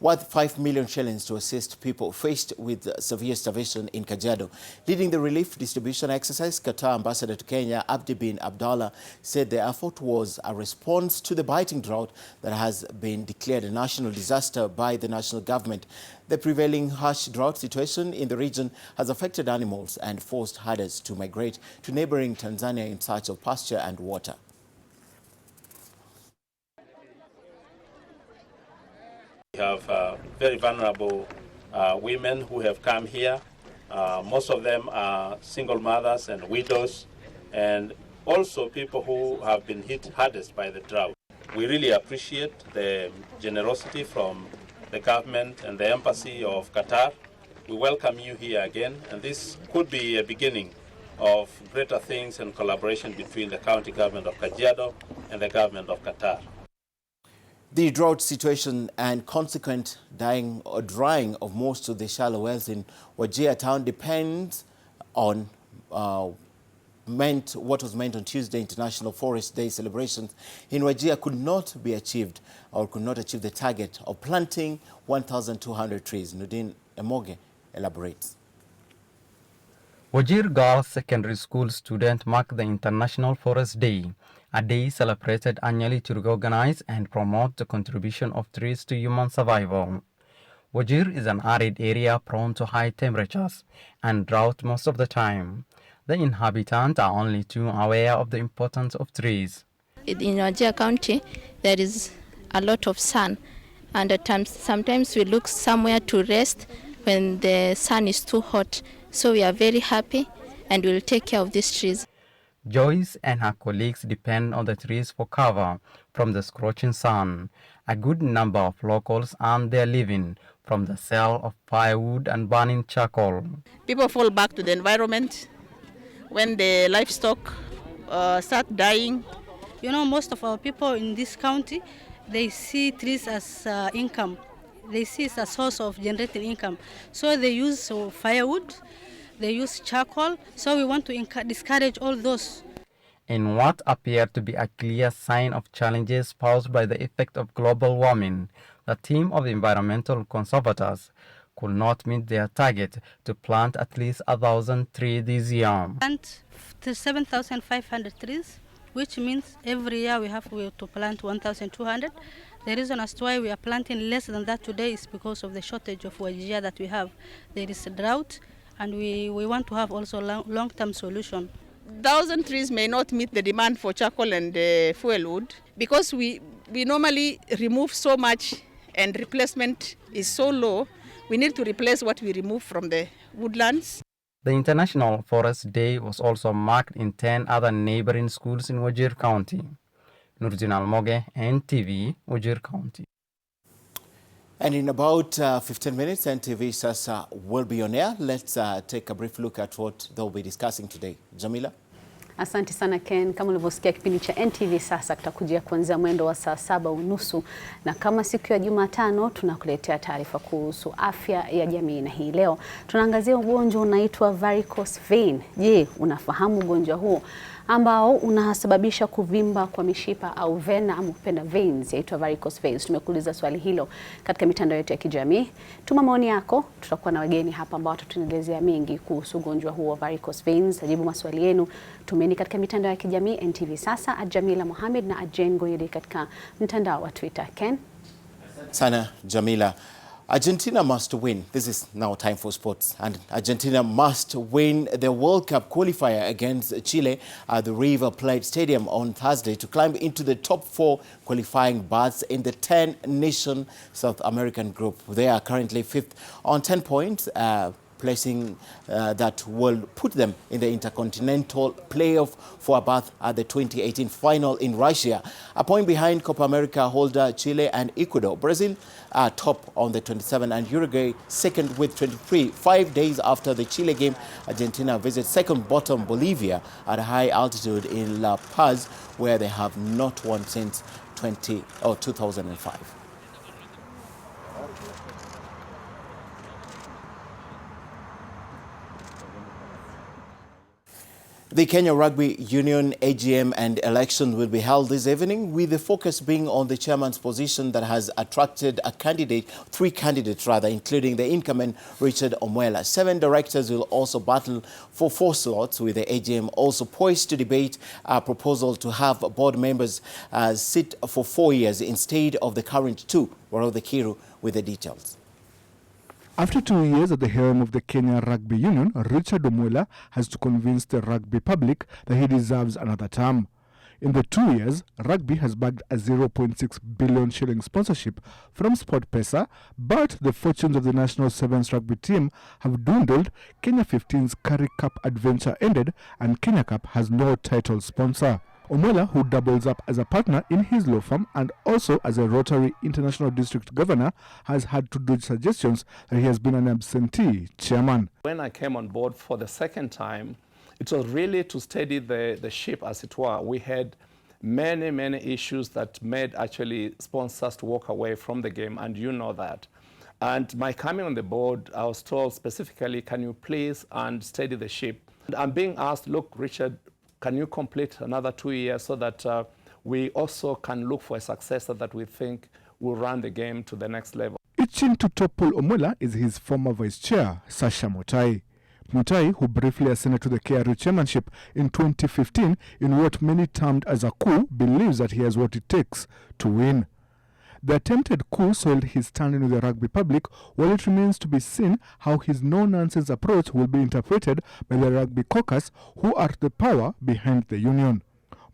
worth 5 million shillings to assist people faced with severe starvation in Kajiado. Leading the relief distribution exercise, Qatar Ambassador to Kenya, Abdi bin Abdallah, said the effort was a response to the biting drought that has been declared a national disaster by the national government. The prevailing harsh drought situation in the region has affected animals and forced herders to migrate to neighboring Tanzania in search of pasture and water.
We have very vulnerable women who have come here. Most of them are single mothers and widows, and also people who have been hit hardest by the drought. We really appreciate the generosity from the government and the embassy of Qatar we welcome you here again, and this could be a beginning of greater things and collaboration between the county government of Kajiado and the government of Qatar.
The drought situation and consequent dying or drying of most of the shallow wells in Wajir town depends on what was meant on Tuesday International Forest Day celebrations in Wajir could not be achieved or could not achieve the target of planting 1,200 trees. Nudin Emoge elaborates.
Wajir Girls Secondary School students mark the International Forest Day, a day celebrated annually to recognize and promote the contribution of trees to human survival. Wajir is an arid area prone to high temperatures and drought most of the time. The inhabitants are only too aware of the importance of trees.
In Wajir County, there is a lot of sun, and at times, sometimes we look somewhere to rest when the sun is too hot. So we are very happy and we'll take care of these trees.
Joyce and her colleagues depend on the trees for cover from the scorching sun. A good number of locals earn their living from the sale of firewood and burning charcoal.
People fall back to the environment when the livestock start dying.
You know, most of our people in this county, they see trees as income. They see it's a source of generating income. So they use firewood, they use charcoal. So we want to discourage all those.
In what appeared to be a clear sign of challenges posed by the effect of global warming, the team of environmental conservators could not meet their target to plant at least 1,000 trees this year.
Plant 7,500 trees, which means every year we have to plant 1,200. The reason as to why we are planting less than that today is because of the shortage of Wajir that we have. There is a drought, and we want to have also long-term solution.
1,000 trees may not meet the demand for charcoal and fuel wood because we normally remove so much and replacement is so low. We need to replace what we remove from the woodlands.
The International Forest Day was also marked in 10 other neighboring schools in Wajir County. Nurdin Almoge, NTV, Wajir County.
And in about 15 minutes, NTV Sasa will be on air. Let's take a brief look at what they'll be discussing today. Jamila?
Asante sana Ken, kama ulivyosikia kipindi cha NTV Sasa kitakujia kuanzia mwendo wa saa 7:30, na kama siku ya Jumatano tunakuletea taarifa kuhusu afya ya jamii, na hii leo tunaangazia ugonjwa unaitwa varicose vein. Je, unafahamu ugonjwa huo ambao unasababisha kuvimba kwa mishipa au vena ama kupenda veins, yaitwa varicose veins? Tumekuuliza swali hilo katika mitandao yetu ya kijamii. Tuma maoni yako, tutakuwa na wageni hapa ambao watatuelezea mengi kuhusu ugonjwa huo varicose veins. Ajibu maswali yenu, tumeni katika mitandao ya kijamii NTV Sasa, @Jamila Mohamed na @Jane Goyede katika mtandao wa Twitter. Ken?
Sana Jamila. Argentina must win. This is now time for sports. And Argentina must win the World Cup qualifier against Chile at the River Plate Stadium on Thursday to climb into the top 4 qualifying berths in the 10-nation South American group. They are currently 5th on 10 points, placing that will put them in the intercontinental playoff for a berth at the 2018 final in Russia. A point behind Copa America holder Chile and Ecuador. Brazil are top on the 27 and Uruguay second with 23. 5 days after the Chile game, Argentina visits second bottom Bolivia at a high altitude in La Paz, where they have not won since 2005. The Kenya Rugby Union AGM and election will be held this evening, with the focus being on the chairman's position that has attracted three candidates, including the incumbent Richard Omwela. 7 directors will also battle for 4 slots, with the AGM also poised to debate a proposal to have board members sit for 4 years instead of the current 2. Warau the Kiru with the details.
After 2 years at the helm of the Kenya Rugby Union, Richard Omwela has to convince the rugby public that he deserves another term. In the 2 years, rugby has bagged a 0.6 billion shilling sponsorship from SportPesa, but the fortunes of the national sevens rugby team have dwindled. Kenya 15's Currie Cup adventure ended and Kenya Cup has no title sponsor. Omwela, who doubles up as a partner in his law firm and also as a Rotary International District Governor, has had to dodge suggestions that he has been an absentee chairman.
When I came on board for the second time, it was really to steady the ship, as it were. We had many issues that made actually sponsors to walk away from the game, and you know that. And my coming on the board, I was told specifically, can you please and steady the ship? And I'm being asked, look, Richard, can you complete another 2 years so that we also can look for a successor that we think will run the game to the next level?
Itching to topple Omwela is his former vice chair, Sasha Mutai. Mutai, who briefly ascended to the KRU chairmanship in 2015 in what many termed as a coup, believes that he has what it takes to win. The attempted coup soiled his standing with the rugby public, while it remains to be seen how his no-nonsense approach will be interpreted by the rugby caucus, who are the power behind the union.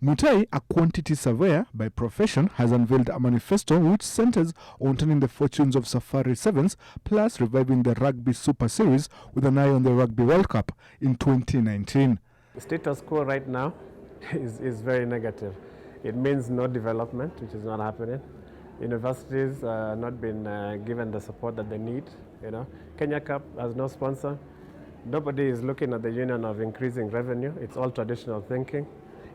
Mutai, a quantity surveyor by profession, has unveiled a manifesto which centers on turning the fortunes of Safari Sevens, plus reviving the Rugby Super Series with an eye on the Rugby World Cup in 2019.
The status quo right now is very negative. It means no development, which is not happening. Universities are not been given the support that they need. Kenya Cup has no sponsor. Nobody is looking at the union of increasing revenue. It's all traditional thinking.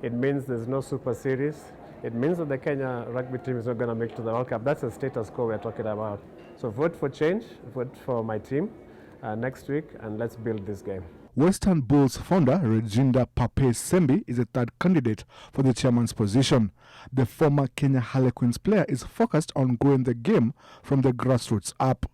It means there's no Super Series. It means that the Kenya rugby team is not going to make it to the World Cup. That's the status quo we're talking about. So vote for change, vote for my team next week, and let's build this game.
Western Bulls founder Reginda Pape Sembi is a third candidate for the chairman's position. The former Kenya Harlequins player is focused on growing the game from the grassroots up.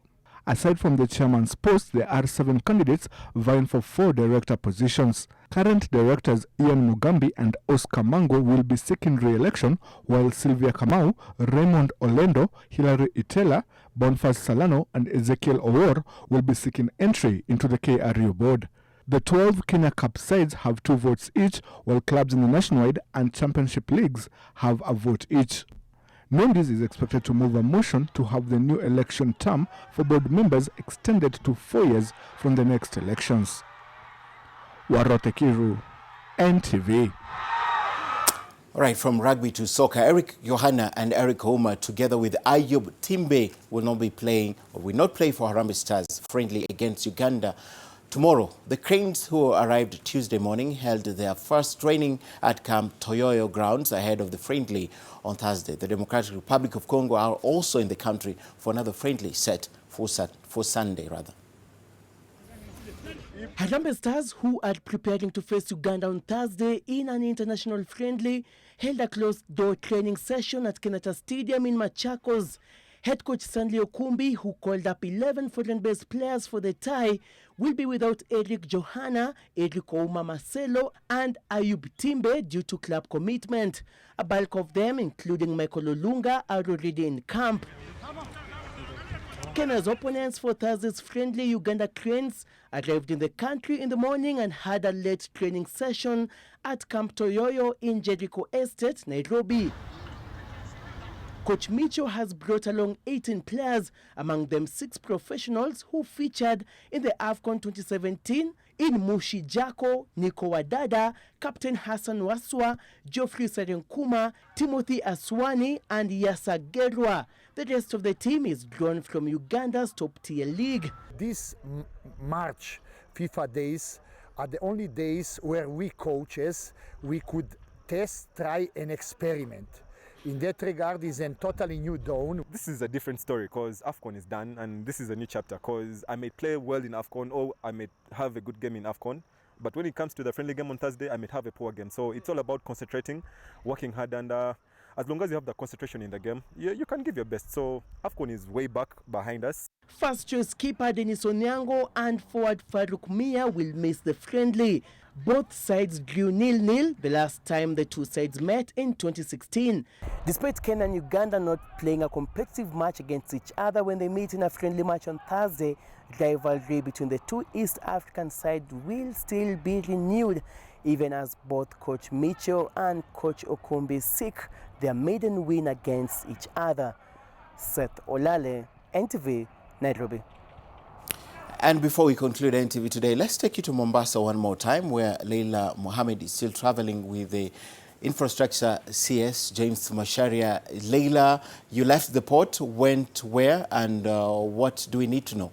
Aside from the chairman's post, there are 7 candidates vying for 4 director positions. Current directors Ian Mugambi and Oscar Mango will be seeking re-election, while Sylvia Kamau, Raymond Olendo, Hilary Itela, Boniface Salano and Ezekiel Owor will be seeking entry into the KRU board. The 12 Kenya Cup sides have 2 votes each, while clubs in the nationwide and championship leagues have a vote each. Mendes is expected to move a motion to have the new election term for board members extended to 4 years from the next elections. Warote Kiru, NTV.
All right, from rugby to soccer, Eric Yohana and Eric Homer, together with Ayub Timbe, will not play for Harambee Stars friendly against Uganda tomorrow. The Cranes, who arrived Tuesday morning, held their first training at Camp Toyoyo grounds ahead of the friendly on Thursday. The Democratic Republic of Congo are also in the country for another friendly set for Sunday.
Harambee Stars, who are preparing to face Uganda on Thursday in an international friendly, held a closed-door training session at Kenyatta Stadium in Machakos. Head coach Stanley Okumbi, who called up 11 foreign-based players for the tie, will be without Eric Johanna, Eric Ouma Marcelo, and Ayub Timbe due to club commitment. A bulk of them, including Michael Olunga, are already in camp. Kenya's opponents for Thursday's friendly, Uganda Cranes, arrived in the country in the morning and had a late training session at Camp Toyoyo in Jericho Estate, Nairobi. Coach Micho has brought along 18 players, among them 6 professionals who featured in the AFCON 2017 in Mushi Jako, Nico Wadada, Captain Hassan Waswa, Geoffrey Sarenkuma, Timothy Aswani, and Yasa Gerwa. The rest of the team is drawn from Uganda's top-tier league.
These March FIFA days are the only days where we coaches, we could test, try, and experiment. In that regard, is a totally new dawn.
This is a different story because AFCON is done and this is a new chapter because I may play well in AFCON or I may have a good game in AFCON. But when it comes to the friendly game on Thursday, I may have a poor game. So it's all about concentrating, working hard, and as long as you have the concentration in the game, you can give your best. So AFCON is way back behind us.
First choice keeper Denis Onyango and forward Farouk Mia will miss the friendly. Both sides drew 0-0 the last time the two sides met in 2016. Despite Kenya and Uganda not playing a competitive match against each other when they meet in a friendly match on Thursday, rivalry between the two East African sides will still be renewed, even as both Coach Mitchell and Coach Okumbi seek their maiden win against each other. Seth Olale, NTV, Nairobi.
And before we conclude NTV Today, let's take you to Mombasa one more time, where Leila Mohammed is still traveling with the Infrastructure CS, James Macharia. Leila, you left the port, went where, and what do we need to know?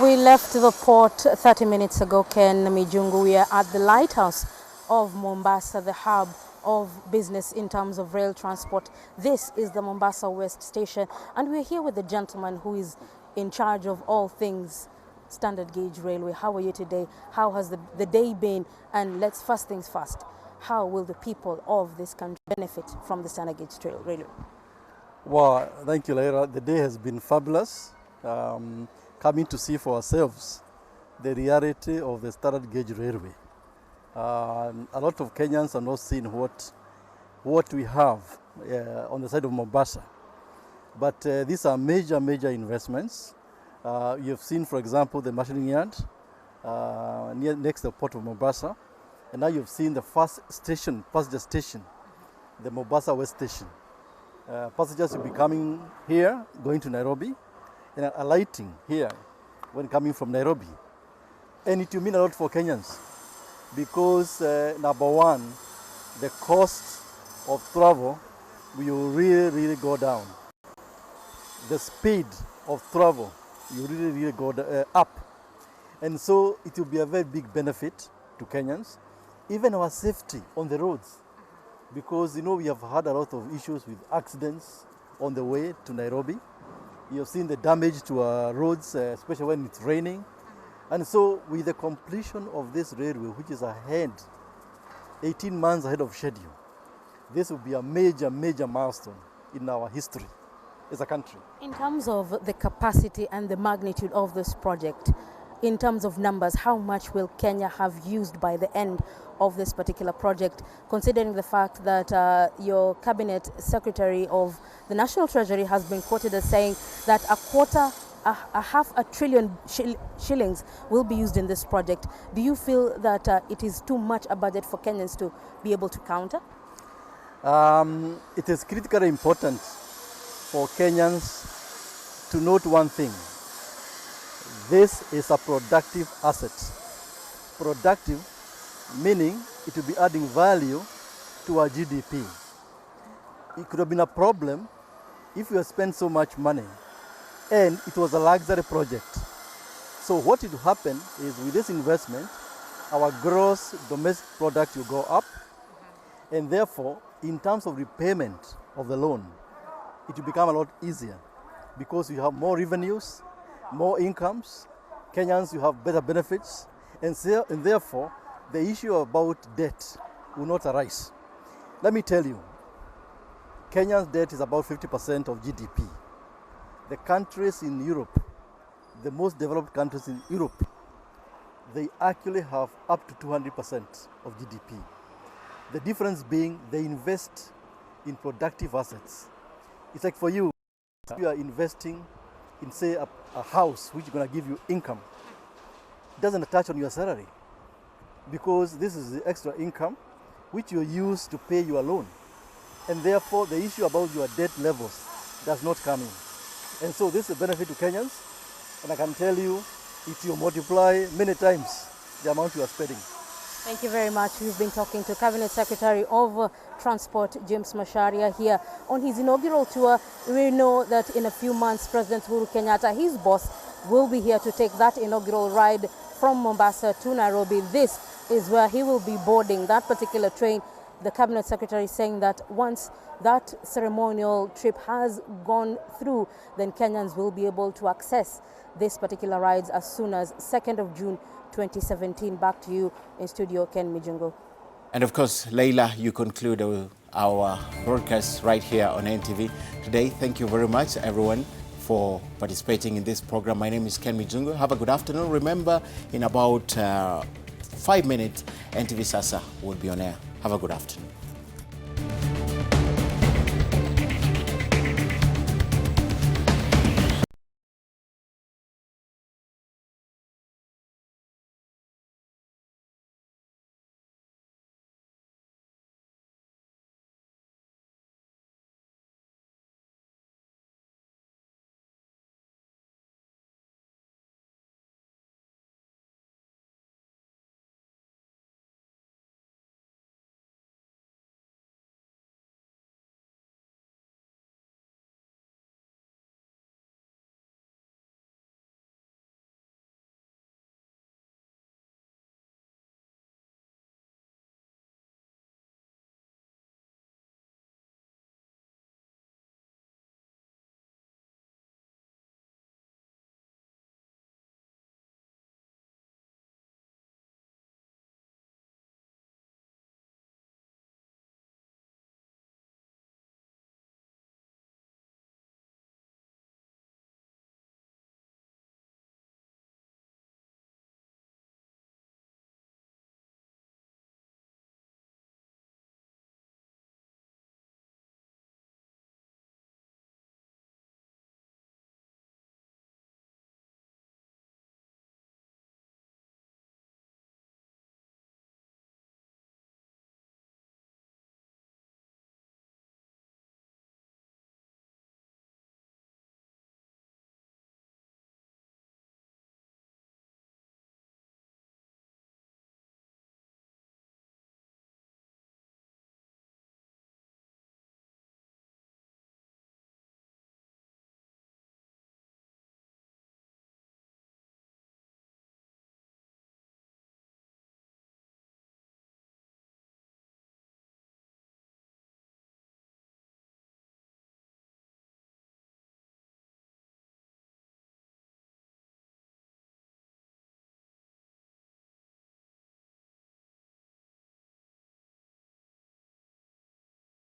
We left the port 30 minutes ago, Ken Mijungu. We are at the lighthouse of Mombasa, the hub of business in terms of rail transport. This is the Mombasa West Station, and we're here with the gentleman who is in charge of all things standard gauge railway. How are you today? How has the day been? And let's first things first, how will the people of this country benefit from the standard gauge railway?
Well, thank you, Lyra. The day has been fabulous. Coming to see for ourselves the reality of the standard gauge railway. A lot of Kenyans are not seeing what we have on the side of Mombasa. But these are major investments. You've seen, for example, the machining yard next to the port of Mombasa. And now you've seen the first station, passenger station, the Mombasa West Station. Passengers will be coming here, going to Nairobi, and alighting here when coming from Nairobi. And it will mean a lot for Kenyans because, number one, the cost of travel will really go down. The speed of travel will really go up. And so it will be a very big benefit to Kenyans, even our safety on the roads. Because, we have had a lot of issues with accidents on the way to Nairobi. You have seen the damage to our roads, especially when it's raining. And so with the completion of this railway, which is ahead, 18 months ahead of schedule, this will be a major milestone in our history as a country.
In terms of the capacity and the magnitude of this project, in terms of numbers, how much will Kenya have used by the end of this particular project, considering the fact that your cabinet secretary of the National Treasury has been quoted as saying that a half a trillion shillings will be used in this project. Do you feel that it is too much a budget for Kenyans to be able to counter?
It is critically important for Kenyans to note one thing. This is a productive asset. Productive meaning it will be adding value to our GDP. It could have been a problem if we had spent so much money and it was a luxury project. So what will happen is with this investment, our gross domestic product will go up, and therefore, in terms of repayment of the loan, it will become a lot easier because we have more revenues, more incomes, Kenyans will have better benefits, and therefore the issue about debt will not arise. Let me tell you, Kenya's debt is about 50% of GDP. The countries in Europe, the most developed countries in Europe, they actually have up to 200% of GDP. The difference being they invest in productive assets. It's like for you, if you are investing in, say, a house which is going to give you income, it doesn't attach on your salary because this is the extra income which you use to pay your loan. And therefore, the issue about your debt levels does not come in. And so this is a benefit to Kenyans, and I can tell you, it will multiply many times the amount you are spending.
Thank you very much. We've been talking to Cabinet Secretary of Transport, James Macharia, here on his inaugural tour. We know that in a few months, President Uhuru Kenyatta, his boss, will be here to take that inaugural ride from Mombasa to Nairobi. This is where he will be boarding that particular train. The Cabinet Secretary saying that once that ceremonial trip has gone through, then Kenyans will be able to access this particular rides as soon as 2nd of June 2017. Back to you in studio, Ken Mijungo.
And of course, Leila, you conclude our broadcast right here on NTV Today. Thank you very much, everyone, for participating in this program. My name is Ken Mijungo. Have a good afternoon. Remember, in about 5 minutes, NTV Sasa will be on air. Have a good afternoon.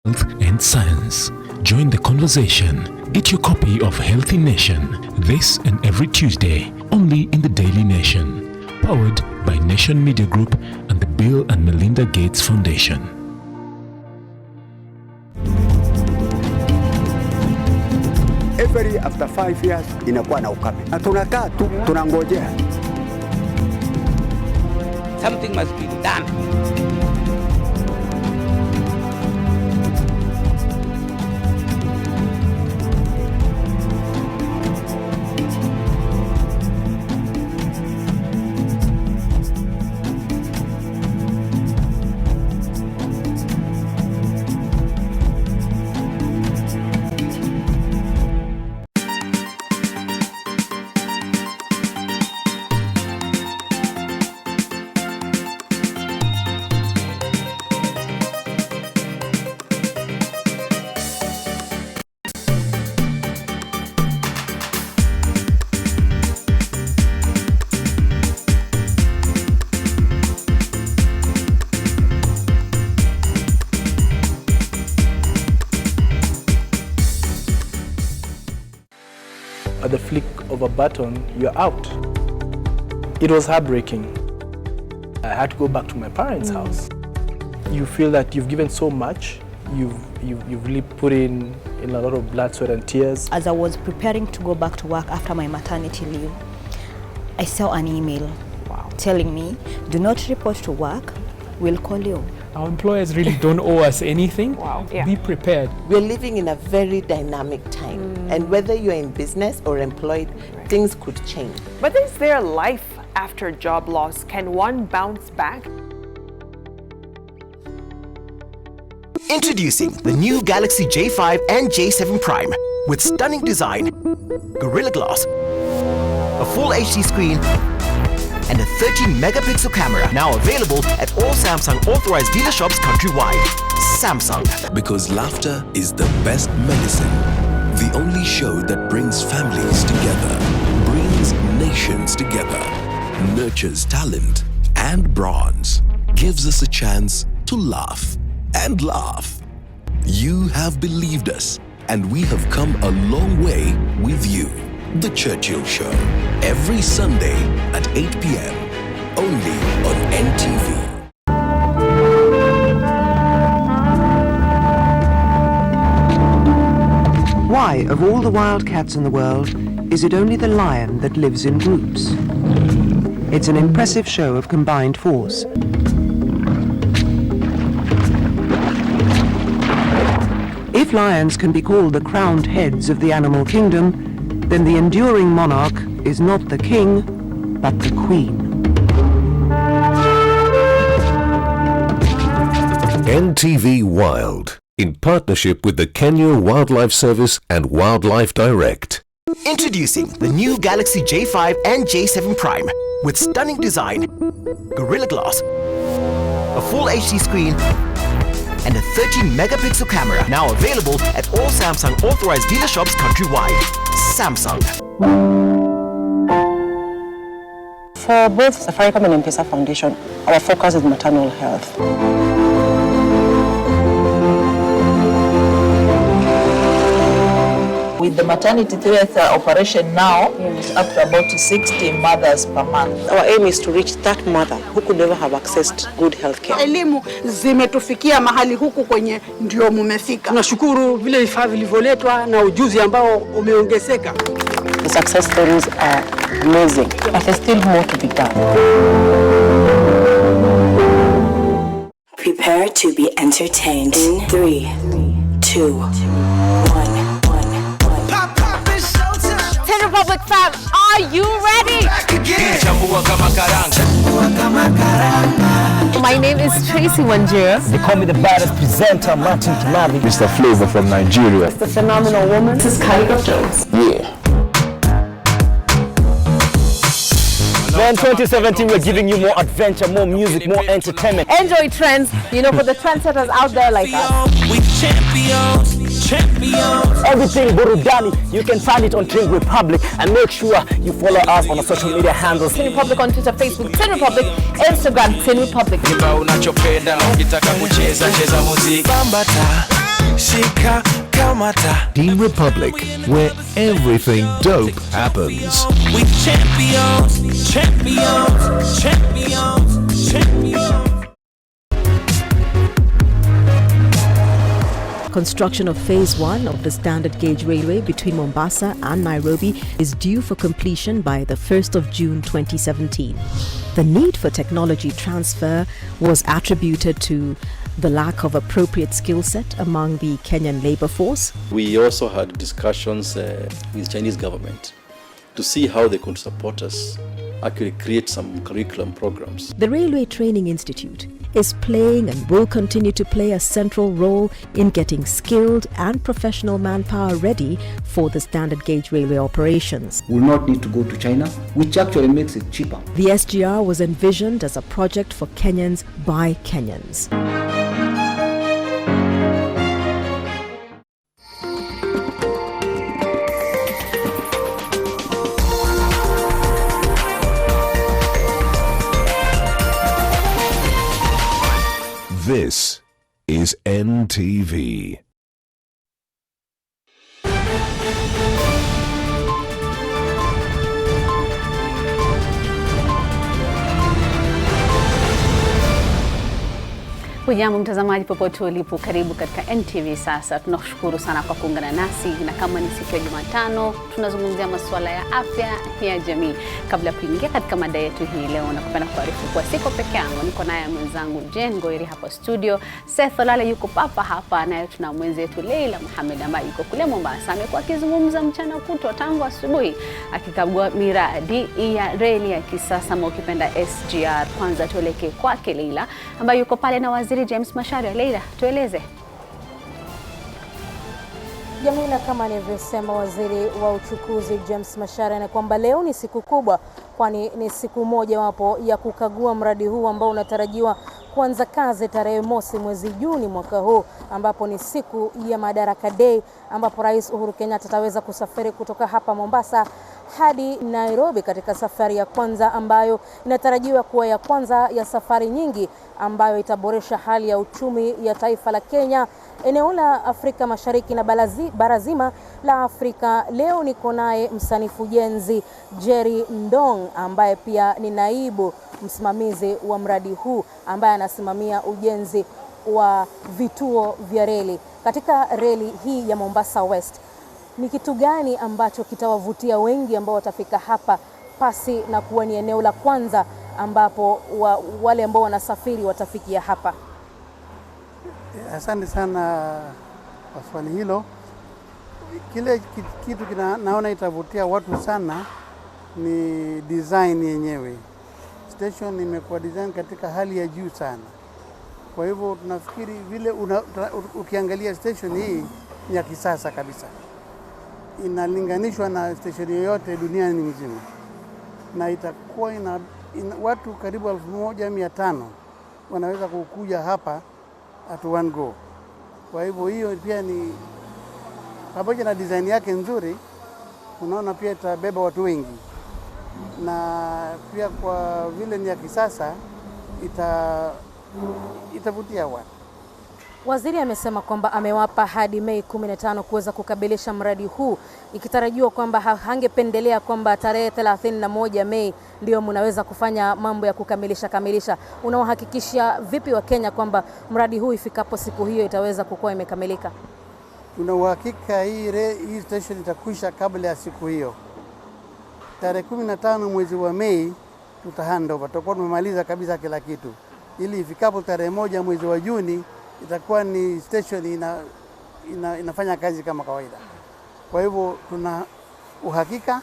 Health and science. Join the conversation. Get your copy of Healthy Nation this and every Tuesday, only in the Daily Nation. Powered by Nation Media Group and the Bill and Melinda Gates Foundation.
Every after 5 years inakuwa na ukame. Na tunakaa tu tunangojea.
Something must be done.
At the flick of a button, you're out. It was heartbreaking. I had to go back to my parents' house. You feel that you've given so much, you've really put in a lot of blood, sweat and tears.
As I was preparing to go back to work after my maternity leave, I saw an email telling me, do not report to work, we'll call you.
Our employers really don't owe us anything. Be prepared.
We're living in a very dynamic time. And whether you're in business or employed, things could change.
But is there life after job loss? Can one bounce back?
Introducing the new Galaxy J5 and J7 Prime with stunning design, Gorilla Glass, a full HD screen, and a 13-megapixel camera, now available at all Samsung authorized dealer shops countrywide. Samsung.
Because laughter is the best medicine. The only show that brings families together, brings nations together, nurtures talent and bronze, gives us a chance to laugh and laugh. You have believed us, and we have come a long way with you. The Churchill Show, every Sunday at 8 p.m. only on NTV.
Why, of all the wild cats in the world, is it only the lion that lives in groups? It's an impressive show of combined force. If lions can be called the crowned heads of the animal kingdom, then the enduring monarch is not the king, but the queen.
NTV Wild, in partnership with the Kenya Wildlife Service and Wildlife Direct.
Introducing the new Galaxy J5 and J7 Prime with stunning design, Gorilla Glass, a full HD screen, and a 13-megapixel camera, now available at all Samsung authorized dealer shops countrywide. Samsung.
For both Safaricom and M-Pesa Foundation, our focus is maternal health.
With the maternity theatre operation now, it's up to about 60 mothers per month.
Our aim is to reach that mother who could never have accessed good health care.
Elimu zimetufikia mahali huku kwenye ndio mumefika.
Tunashukuru vile vifaa vilivyoletwa na ujuzi ambao umeongezeka.
The success stories are amazing, but there's still more to be done.
Prepare to be entertained. In 3, 2, 1.
Republic fam, are you ready?
My name is Tracy Wanjira.
They call me the baddest presenter, Martin Kimavi.
Mr. Flavor from Nigeria.
The phenomenal woman.
This is Kylie Jones.
Yeah.
Then 2017, we're giving you more adventure, more music, more entertainment.
Enjoy trends, for the trendsetters out there like us.
With champions.
Everything burudani, you can find it on Tin Republic, and make sure you follow us on our social media handles.
Tin Republic on Twitter, Facebook, Tin Republic, Instagram, Tin Republic.
Shika Kamata.
Team Republic, where everything dope happens.
We champions, champions, champions, champions.
Construction of Phase 1 of the standard gauge railway between Mombasa and Nairobi is due for completion by the 1st of June 2017. The need for technology transfer was attributed to the lack of appropriate skill set among the Kenyan labor force.
We also had discussions with Chinese government to see how they could support us, actually create some curriculum programs.
The Railway Training Institute is playing and will continue to play a central role in getting skilled and professional manpower ready for the standard gauge railway operations.
We will not need to go to China, which actually makes it cheaper.
The SGR was envisioned as a project for Kenyans by Kenyans.
This is NTV.
Hujambo mtazamaji popote ulipo, karibu katika NTV sasa. Tunakushukuru sana kwa kuungana nasi, na kama ni siku ya Jumatano tunazungumzia masuala ya afya ya jamii. Kabla kuingia katika mada yetu hii leo, nakupenda kuarifu kwa siko peke yangu, niko naye mwenzangu Jen Goiri hapa studio. Seth Olale yuko papa hapa, naye tuna mwenzetu Leila Mohamed ambaye yuko kule Mombasa. Amekuwa akizungumza mchana kutwa tangu asubuhi akikagua miradi ya reli ya kisasa ama ukipenda SGR. Kwanza tuelekee kwake Leila ambaye yuko pale na Waziri James Macharia. Leila, tueleze.
Jamila, kama alivyosema Waziri wa Uchukuzi James Macharia, na kwamba leo ni siku kubwa, kwani ni siku moja wapo ya kukagua mradi huu ambao unatarajiwa kuanza kazi tarehe mosi mwezi Juni mwaka huu, ambapo ni siku ya Madaraka Day, ambapo Rais Uhuru Kenyatta ataweza kusafiri kutoka hapa Mombasa hadi Nairobi katika safari ya kwanza ambayo inatarajiwa kuwa ya kwanza ya safari nyingi ambayo itaboresha hali ya uchumi ya taifa la Kenya, eneo la Afrika Mashariki na bara zima la Afrika. Leo niko naye msanifu jenzi Jerry Ndong ambaye pia ni naibu msimamizi wa mradi huu ambaye anasimamia ujenzi wa vituo vya reli katika reli hii ya Mombasa West. Ni kitu gani ambacho kitawavutia wengi ambao watafika hapa pasi na kuwa ni eneo la kwanza ambapo wale ambao wanasafiri watafikia hapa?
Asante sana kwa swali hilo. Kile kitu naona itavutia watu sana ni design yenyewe. Station imekuwa design katika hali ya juu sana. Kwa hivyo tunafikiri vile ukiangalia station hii ni ya kisasa kabisa. Inalinganishwa na station yoyote duniani nzima. Na itakuwa watu karibu 1500 wanaweza kukuja hapa at one go. Kwa hivyo hiyo pia ni pamoja na design yake nzuri, unaona pia itabeba watu wengi. Na pia kwa vile ni ya kisasa itavutia watu.
Waziri amesema kwamba amewapa hadi Mei 15 kuweza kukamilisha mradi huu, ikitarajiwa kwamba hangependelea kwamba tarehe 31 Mei ndio mnaweza kufanya mambo ya kukamilisha. Unawahakikishia vipi wa Kenya kwamba mradi huu ifikapo siku hiyo itaweza kuwa imekamilika?
Tuna uhakika hii station itakwisha kabla ya siku hiyo. Tarehe 15 mwezi wa Mei tutahandover, tutakuwa tumemaliza kabisa kila kitu, ili ifikapo tarehe 1 mwezi wa Juni itakuwa ni station inafanya kazi kama kawaida. Kwa hivyo tuna uhakika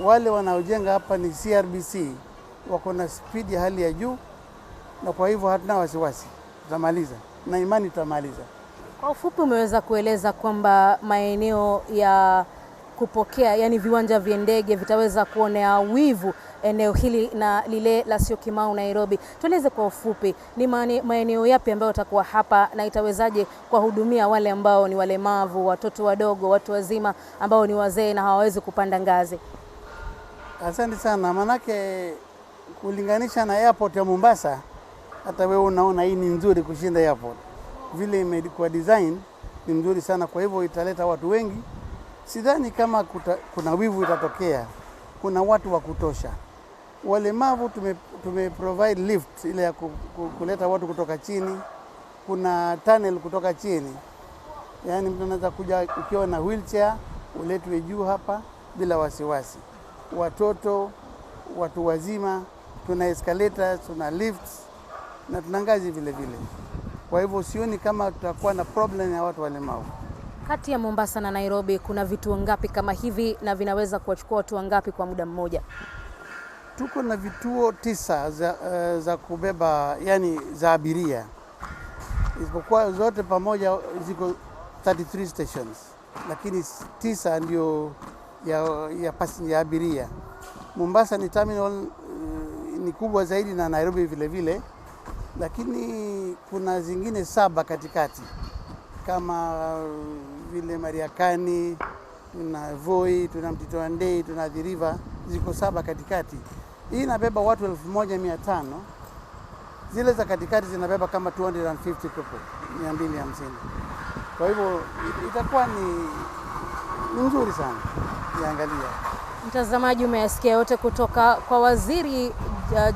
wale wanaojenga hapa ni CRBC, wako na speed ya hali ya juu, na kwa hivyo hatuna wasiwasi, tutamaliza na imani tutamaliza.
Kwa ufupi umeweza kueleza kwamba maeneo ya kupokea, yani viwanja vya ndege vitaweza kuonea wivu eneo hili na lile la Syokimau Nairobi. Tueleze kwa ufupi ni maeneo yapi ambayo yatakuwa hapa na itawezaje kuwahudumia wale ambao ni walemavu, watoto wadogo, watu wazima ambao ni wazee na hawawezi kupanda ngazi?
Asante sana, manake kulinganisha na airport ya Mombasa, hata wewe unaona hii ni nzuri kushinda airport. vile imekuwa design ni mzuri sana, kwa hivyo italeta watu wengi. Sidhani kama kuna wivu itatokea, kuna watu wa kutosha. Walemavu tume provide lift ile ya kuleta watu kutoka chini, kuna tunnel kutoka chini. Yaani mtu anaweza kuja ukiwa na wheelchair uletwe juu hapa bila wasiwasi. Watoto, watu wazima, tuna escalators, tuna lifts na tuna ngazi vile vile. Kwa hivyo sioni kama tutakuwa na problem ya watu walemavu.
Kati ya Mombasa na Nairobi kuna vituo ngapi kama hivi na vinaweza kuwachukua watu wangapi kwa muda mmoja?
Tuko na vituo 9 za kubeba, yani za abiria. Isipokuwa zote pamoja ziko 33 stations. Lakini 9 ndio ya abiria. Mombasa ni terminal ni kubwa zaidi na Nairobi vile vile. Lakini kuna zingine 7 katikati. Kama vile Mariakani, tuna Voi, tuna Mtito Andei, tuna Athi River, ziko 7 katikati. Hii inabeba watu 1500. Zile za katikati zinabeba kama 250 people, 250. Kwa hivyo itakuwa ni nzuri sana niangalia.
Mtazamaji, umeyasikia yote kutoka kwa Waziri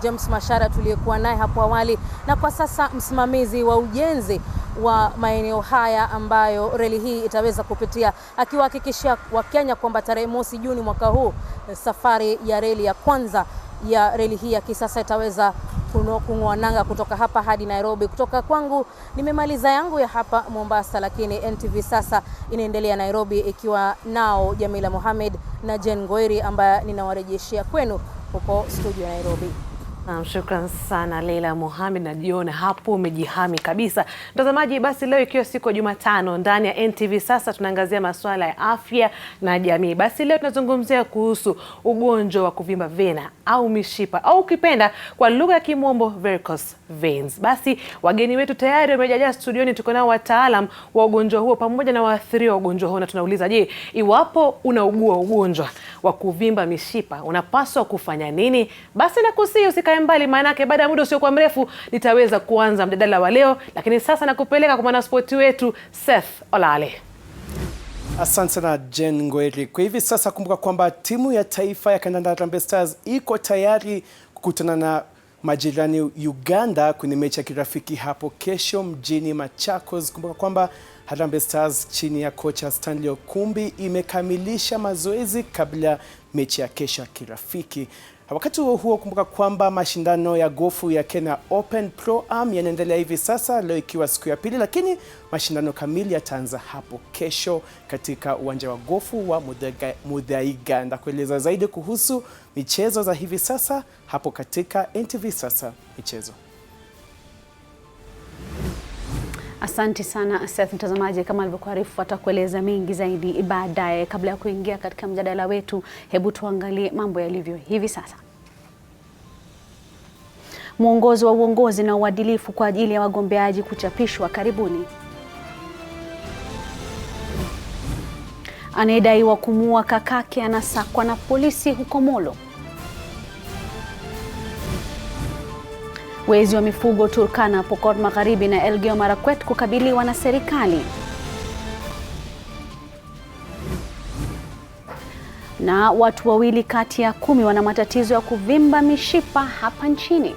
James Macharia tuliyekuwa naye hapo awali, na kwa sasa msimamizi wa ujenzi wa maeneo haya ambayo reli hii itaweza kupitia, akiwahakikishia Wakenya kwamba tarehe 1 Juni mwaka huu safari ya reli ya kwanza ya reli hii ya kisasa itaweza kung'oa nanga kutoka hapa hadi Nairobi. Kutoka kwangu nimemaliza yangu ya hapa Mombasa, lakini NTV sasa inaendelea Nairobi, ikiwa nao Jamila Mohamed na Jen Ngoiri ambaye ninawarejeshia kwenu huko studio Nairobi.
Shukran sana Leila Mohamed, na jiona hapo umejihami kabisa. Mtazamaji, basi leo ikiwa siku ya Jumatano ndani ya NTV sasa tunaangazia masuala ya afya na jamii. Basi leo tunazungumzia kuhusu ugonjwa wa kuvimba vena au mishipa au ukipenda kwa lugha ya kimombo varicose veins. Basi wageni wetu tayari wamejajaa studioni, tuko nao wataalam wa ugonjwa huo pamoja na waathiriwa wa ugonjwa huo, na tunauliza, je, iwapo unaugua ugonjwa wa kuvimba mishipa unapaswa kufanya nini? Basi nakusihi usikae mbali, maana baada ya muda usiokuwa mrefu nitaweza kuanza mjadala wa leo, lakini sasa nakupeleka kwa mwanaspoti wetu Seth Olale.
Asante sana Jen Ngoiri. Kwa hivi sasa kumbuka kwamba timu ya taifa ya kandanda Harambee Stars iko tayari kukutana na majirani Uganda kwenye mechi ya kirafiki hapo kesho mjini Machakos. Kumbuka kwamba Harambee Stars chini ya kocha Stanley Okumbi imekamilisha mazoezi kabla mechi ya kesho ya kirafiki. Wakati huo kumbuka kwamba mashindano ya gofu ya Kenya Open Pro Am yanaendelea hivi sasa, leo ikiwa siku ya pili, lakini mashindano kamili yataanza hapo kesho katika uwanja wa gofu wa Muthaiga. Ndakueleza zaidi kuhusu michezo za hivi sasa hapo katika NTV Sasa Michezo.
Asante sana Seth. Mtazamaji, kama alivyokuarifu atakueleza mengi zaidi baadaye. Kabla ya kuingia katika mjadala wetu, hebu tuangalie mambo yalivyo hivi sasa. Mwongozo wa uongozi na uadilifu kwa ajili ya wagombeaji kuchapishwa karibuni. Anayedaiwa kumuua kakake anasakwa na polisi huko Molo. Wezi wa mifugo Turkana, Pokot Magharibi na Elgeyo Marakwet kukabiliwa na serikali. Na watu 2 kati ya 10 wana matatizo ya kuvimba mishipa hapa nchini.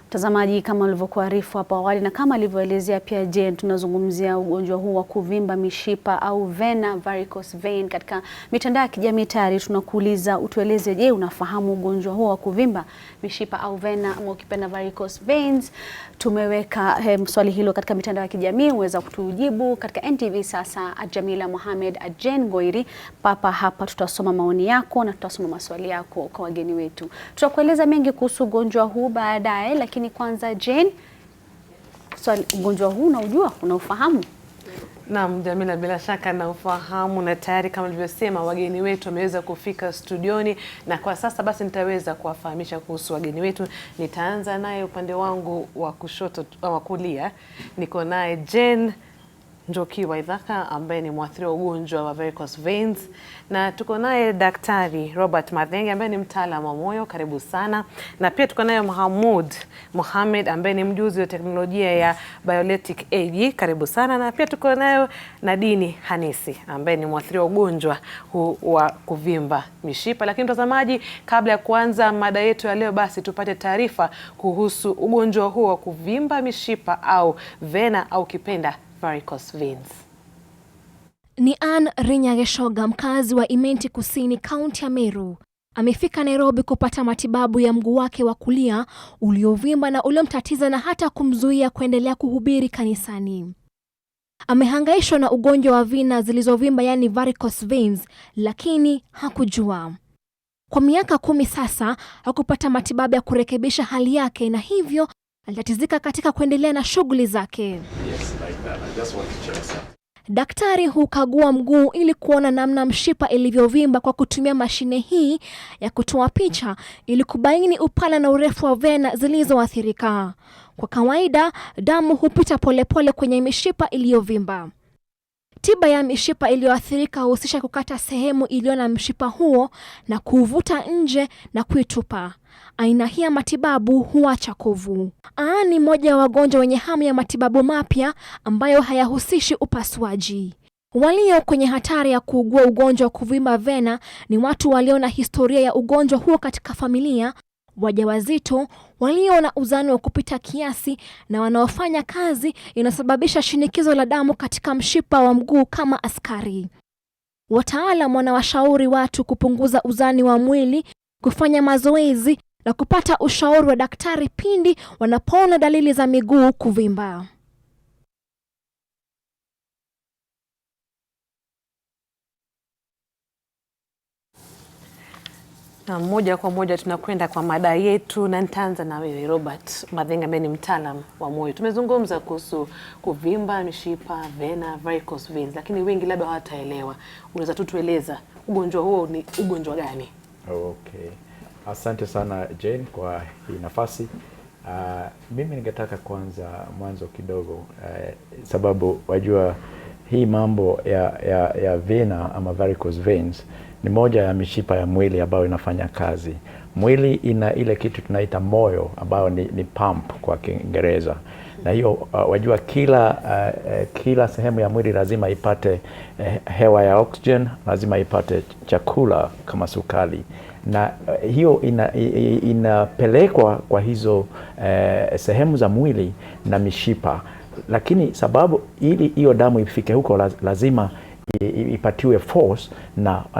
Mtazamaji, kama alivyokuarifu hapo awali na kama alivyoelezea pia Jane, tunazungumzia ugonjwa huu wa kuvimba mishipa au vena, varicose vein. Katika mitandao ya kijamii tayari tunakuuliza utueleze, je, unafahamu ugonjwa huu wa kuvimba mishipa au vena ama ukipenda varicose veins? Tumeweka swali hilo katika mitandao ya kijamii, uweza kutujibu katika NTV Sasa @Jamila Mohamed @Jen Ngoiri. Papa hapa tutasoma maoni yako na tutasoma maswali yako kwa wageni wetu. Tutakueleza mengi kuhusu ugonjwa huu baadaye, lakini kwanza Jen, swali, ugonjwa huu unaujua, unaufahamu?
Naam Jamila, bila shaka na ufahamu, na tayari kama nilivyosema wageni wetu wameweza kufika studioni, na kwa sasa basi nitaweza kuwafahamisha kuhusu wageni wetu. Nitaanza naye upande wangu wa kushoto wa kulia, niko naye Jen Njoki Waithaka ambaye ni mwathiriwa ugonjwa wa varicose veins, na tuko naye Daktari Robert Mathenge ambaye ni mtaalamu wa moyo. Karibu sana. Na pia tuko naye Mohamed ambaye ni mjuzi wa teknolojia ya Biolytic AG. Karibu sana. Na pia tuko naye Nadini Hanisi ambaye ni mwathiriwa ugonjwa wa kuvimba mishipa. Lakini mtazamaji, kabla ya kuanza mada yetu ya leo, basi tupate taarifa kuhusu ugonjwa huo wa kuvimba mishipa au vena au kipenda varicose veins.
Ni Ann Rinyageshoga, mkazi wa Imenti Kusini, kaunti ya Meru. Amefika Nairobi kupata matibabu ya mguu wake wa kulia uliovimba na uliomtatiza na hata kumzuia kuendelea kuhubiri kanisani. Amehangaishwa na ugonjwa wa vina zilizovimba, yani varicose veins, lakini hakujua. Kwa miaka 10 sasa hakupata matibabu ya kurekebisha hali yake, na hivyo alitatizika katika kuendelea na shughuli zake.
Yes, like that. I just want to check something.
Daktari hukagua mguu ili kuona namna mshipa ilivyovimba kwa kutumia mashine hii ya kutoa picha ili kubaini upana na urefu wa vena zilizoathirika. Kwa kawaida, damu hupita polepole kwenye mishipa iliyovimba. Tiba ya mishipa iliyoathirika husisha kukata sehemu iliyo na mshipa huo na kuuvuta nje na kuitupa. Aina hii ya matibabu huacha kovu. Ni moja ya wagonjwa wenye hamu ya matibabu mapya ambayo hayahusishi upasuaji. Walio kwenye hatari ya kuugua ugonjwa wa kuvimba vena ni watu walio na historia ya ugonjwa huo katika familia, wajawazito, walio na uzani wa kupita kiasi, na wanaofanya kazi inasababisha shinikizo la damu katika mshipa wa mguu kama askari. Wataalamu wanawashauri watu kupunguza uzani wa mwili, kufanya mazoezi na kupata ushauri wa daktari pindi wanapoona dalili za miguu kuvimba.
Na moja kwa moja tunakwenda kwa mada yetu, na nitaanza na wewe Robert Mathenge ambaye ni mtaalamu wa moyo. Tumezungumza kuhusu kuvimba mishipa, vena, varicose veins, lakini wengi labda hawataelewa. Unaweza tu tueleza ugonjwa huo ni ugonjwa gani?
Okay. Asante sana Jane kwa hii nafasi. Mimi ningetaka kwanza mwanzo kidogo, sababu wajua hii mambo ya vena ama varicose veins ni moja ya mishipa ya mwili ambayo inafanya kazi. Mwili ina ile kitu tunaita moyo ambayo ni pump kwa Kiingereza. Na hiyo wajua kila sehemu ya mwili lazima ipate hewa ya oxygen, lazima ipate chakula kama sukari. Na hiyo inapelekwa kwa hizo sehemu za mwili na mishipa. Lakini sababu ili hiyo damu ifike huko lazima ipatiwe force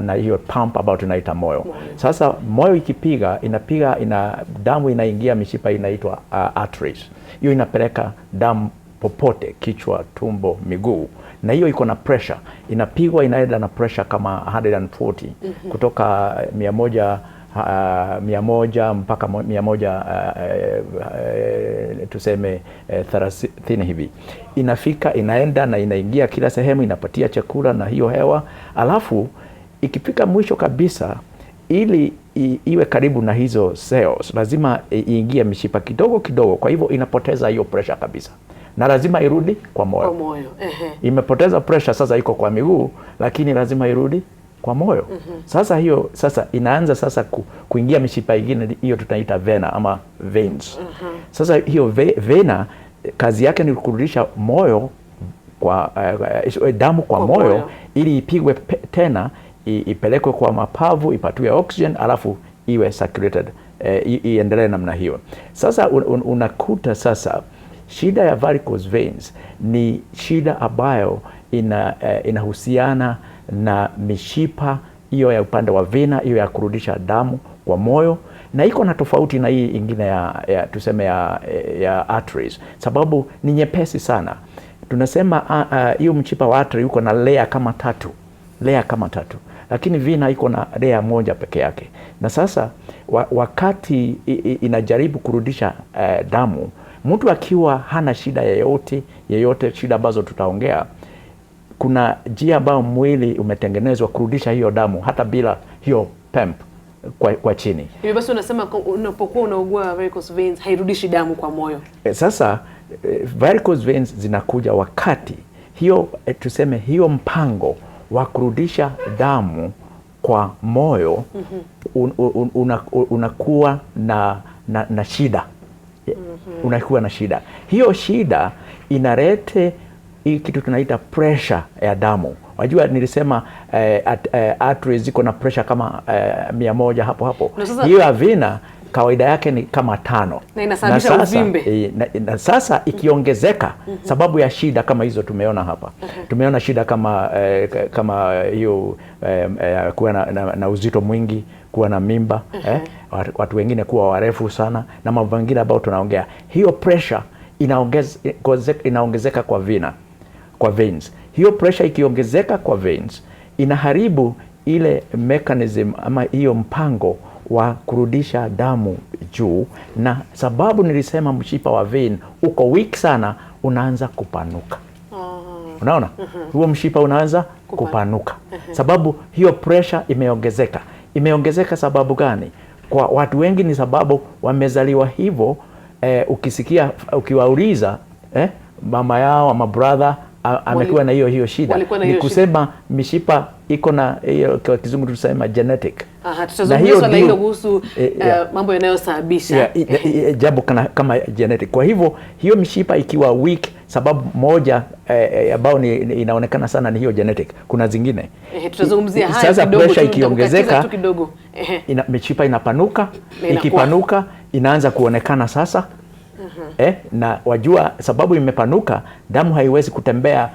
na hiyo pump ambayo tunaita moyo. Sasa moyo ikipiga, damu inaingia mishipa inaitwa arteries. Hiyo inapeleka damu popote, kichwa, tumbo, miguu. Na hiyo iko na pressure. Inapigwa inaenda na pressure kama 140 kutoka 100 mpaka 100 tuseme 30 hivi. Inafika, inaenda na inaingia kila sehemu, inapatia chakula na hiyo hewa. Alafu ikifika mwisho kabisa, ili iwe karibu na hizo cells lazima iingie mishipa kidogo kidogo. Kwa hivyo inapoteza hiyo pressure kabisa, na lazima irudi kwa moyo. Imepoteza pressure, sasa iko kwa miguu, lakini lazima irudi kwa moyo. Sasa inaanza kuingia mishipa ingine, hiyo tutaita vena ama veins. Sasa hiyo vena kazi yake ni kurudisha moyo kwa damu kwa moyo ili ipigwe tena, ipelekwe kwa mapavu, ipatiwe oxygen, alafu iwe circulated, iendelee namna hiyo. Sasa unakuta sasa shida ya varicose veins ni shida ambayo inahusiana na mishipa hiyo ya upande wa vena, hiyo ya kurudisha damu kwa moyo, na iko na tofauti na hii ingine tuseme ya arteries, sababu ni nyepesi sana. Tunasema hiyo mshipa wa artery uko na layer kama tatu, lakini vena iko na layer moja peke yake. Na sasa wakati inajaribu kurudisha damu, mtu akiwa hana shida yeyote, shida ambazo tutaongea, kuna njia ambayo mwili umetengenezwa kurudisha hiyo damu hata bila hiyo pump kwa chini.
Hivi basi unasema unapokuwa unaugua varicose veins hairudishi damu kwa moyo.
Sasa varicose veins zinakuja wakati hiyo tuseme hiyo mpango wa kurudisha damu kwa moyo unakuwa na shida. Unakuwa na shida. Hiyo shida inalete kitu tunaita pressure ya damu. Wajua nilisema arteries ziko na pressure kama 100 hapo. Hiyo ya vena kawaida yake ni kama 5.
Na inasababisha uvimbe.
Na sasa ikiongezeka sababu ya shida kama hizo tumeona hapa. Tumeona shida kama hiyo kuwa na uzito mwingi, kuwa na mimba, watu wengine kuwa warefu sana na mambo mengine ambayo tunaongea. Hiyo pressure inaongezeka kwa vena, kwa veins. Hiyo pressure ikiongezeka kwa veins inaharibu ile mechanism ama hiyo mpango wa kurudisha damu juu, na sababu nilisema mshipa wa vein uko weak sana, unaanza kupanuka. Unaona? Huo mshipa unaanza kupanuka. Sababu hiyo pressure imeongezeka. Imeongezeka sababu gani? Kwa watu wengi ni sababu wamezaliwa hivyo. Ukisikia ukiwauliza mama yao ama brother amekuwa na hiyo shida, ni kusema mishipa iko na hiyo, kwa kizungu tunasema genetic.
Tutazungumza swala hilo kuhusu mambo yanayosababisha
jambo kama genetic. Kwa hivyo hiyo mishipa ikiwa weak, sababu moja ambao inaonekana sana ni hiyo genetic. Kuna zingine
tutazungumzia haya
sasa
kidogo,
pressure ikiongezeka
kidogo
mishipa inapanuka, ikipanuka inaanza kuonekana sasa. Na wajua sababu imepanuka, damu haiwezi kutembea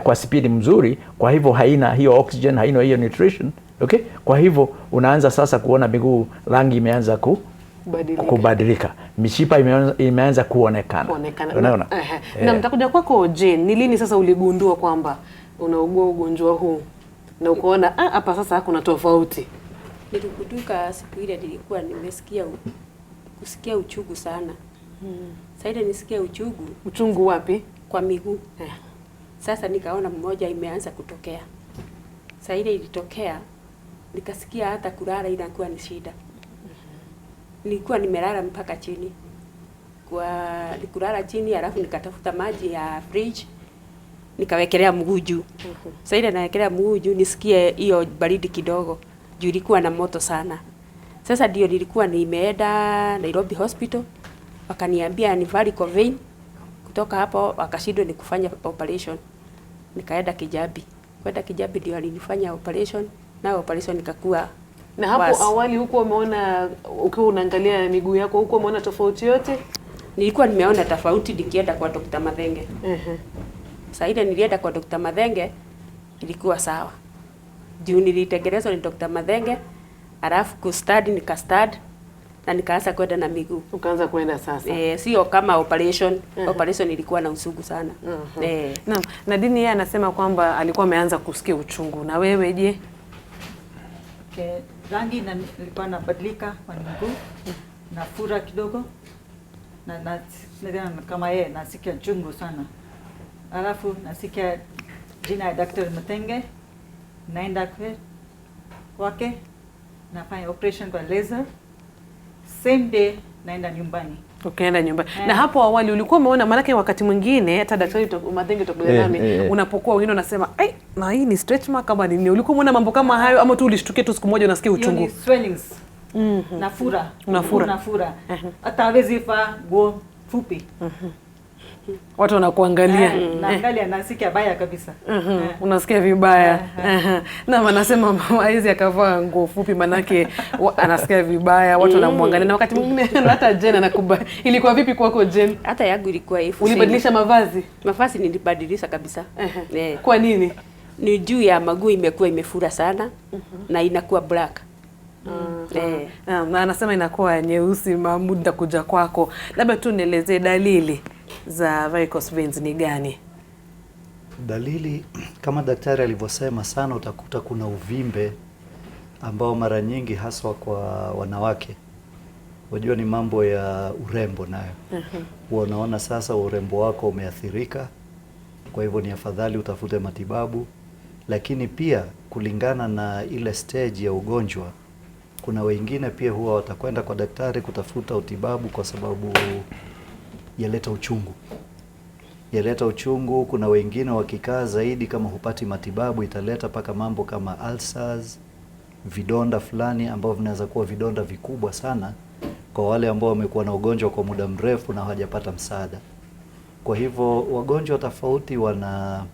kwa speed mzuri, kwa hivyo haina hiyo oxygen, haina hiyo nutrition. Okay? Kwa hivyo unaanza sasa kuona miguu rangi imeanza kubadilika. Mishipa imeanza kuonekana. Unaona?
Na mtakuja kwako Jane, ni lini sasa uligundua kwamba unaugua ugonjwa huu na ukaona hapa sasa kuna tofauti?
Nilikuduka siku ile nilikuwa kusikia uchungu sana. Sasa nisikia uchungu.
Uchungu wapi?
Kwa miguu. Sasa nikaona mmoja imeanza kutokea. Sasa ile ilitokea nikasikia hata kulala inakuwa ni shida. Nilikuwa nimelala mpaka chini. Nikulala chini alafu nikatafuta maji ya fridge nikawekelea mguu juu. Sasa ile nawekelea mguu juu nisikie hiyo baridi kidogo. Juu ilikuwa na moto sana. Sasa ndio nilikuwa nimeenda Nairobi Hospital. Wakaniambia ni varicose vein. Kutoka hapo wakashindwa ni kufanya operation. Nikaenda Kijabi. Kwenda Kijabi ndio alinifanya operation, na operation ikakuwa.
Na hapo awali huko umeona, ukiwa unaangalia miguu yako huko umeona tofauti yote?
Nilikuwa nimeona tofauti nikienda kwa Dr. Mathenge. Sasa ile nilienda kwa Dr. Mathenge ilikuwa sawa. Juu nilitegelezwa ni Dr. Mathenge, alafu nikastadi na nikaanza kwenda na miguu.
Ukaanza kwenda sasa.
Sio kama operation. Operation ilikuwa na usugu sana.
Naam. Nadini yeye anasema kwamba alikuwa ameanza kusikia uchungu. Na wewe je?
Rangi nilikuwa nabadilika kwa miguu. Na fura kidogo. Na kama yeye nasikia chungu sana. Alafu nasikia jina ya Dr. Mathenge. Naenda kwake. Nafanya operation kwa laser. Same day naenda nyumbani.
Ukaenda nyumbani. Na hapo awali ulikuwa umeona, maana wakati mwingine hata daktari Mathenge tokule nami unapokuwa wengine unasema na hii ni stretch mark kama nini? Ulikuwa umeona mambo kama hayo ama tu ulishtukia tu siku moja unasikia uchungu?
Swellings. Nafura. Hata hawezi vaa nguo fupi.
Watu wanakuangalia.
Naangalia nasikia baya kabisa.
Unasikia vibaya. Na wanasema mama hizi akavaa nguo fupi manake anasikia vibaya, watu wanamwangalia. Na wakati mwingine hata Jane anakubali. Ilikuwa vipi kwako Jane?
Hata yangu ilikuwa hivyo.
Ulibadilisha mavazi?
Mavazi nilibadilisha kabisa.
Kwa nini?
Ni juu ya maguu imekuwa imefura sana na inakuwa black.
Na anasema inakuwa nyeusi. Mahmud, nitakuja kwako. Labda tu nielezee dalili za varicose veins ni gani?
Dalili kama daktari alivyosema sana, utakuta kuna uvimbe ambao mara nyingi haswa kwa wanawake. Unajua ni mambo ya urembo nayo. Unaona sasa urembo wako umeathirika. Kwa hivyo ni afadhali utafute matibabu, lakini pia kulingana na ile stage ya ugonjwa, kuna wengine pia huwa watakwenda kwa daktari kutafuta utibabu kwa sababu yaleta uchungu. yaleta uchungu. Kuna wengine wakikaa zaidi, kama hupati matibabu, italeta paka mambo kama ulcers, vidonda fulani ambao vinaweza kuwa vidonda vikubwa sana kwa wale ambao wamekuwa na ugonjwa kwa muda mrefu na hawajapata msaada. Kwa hivyo wagonjwa tofauti wana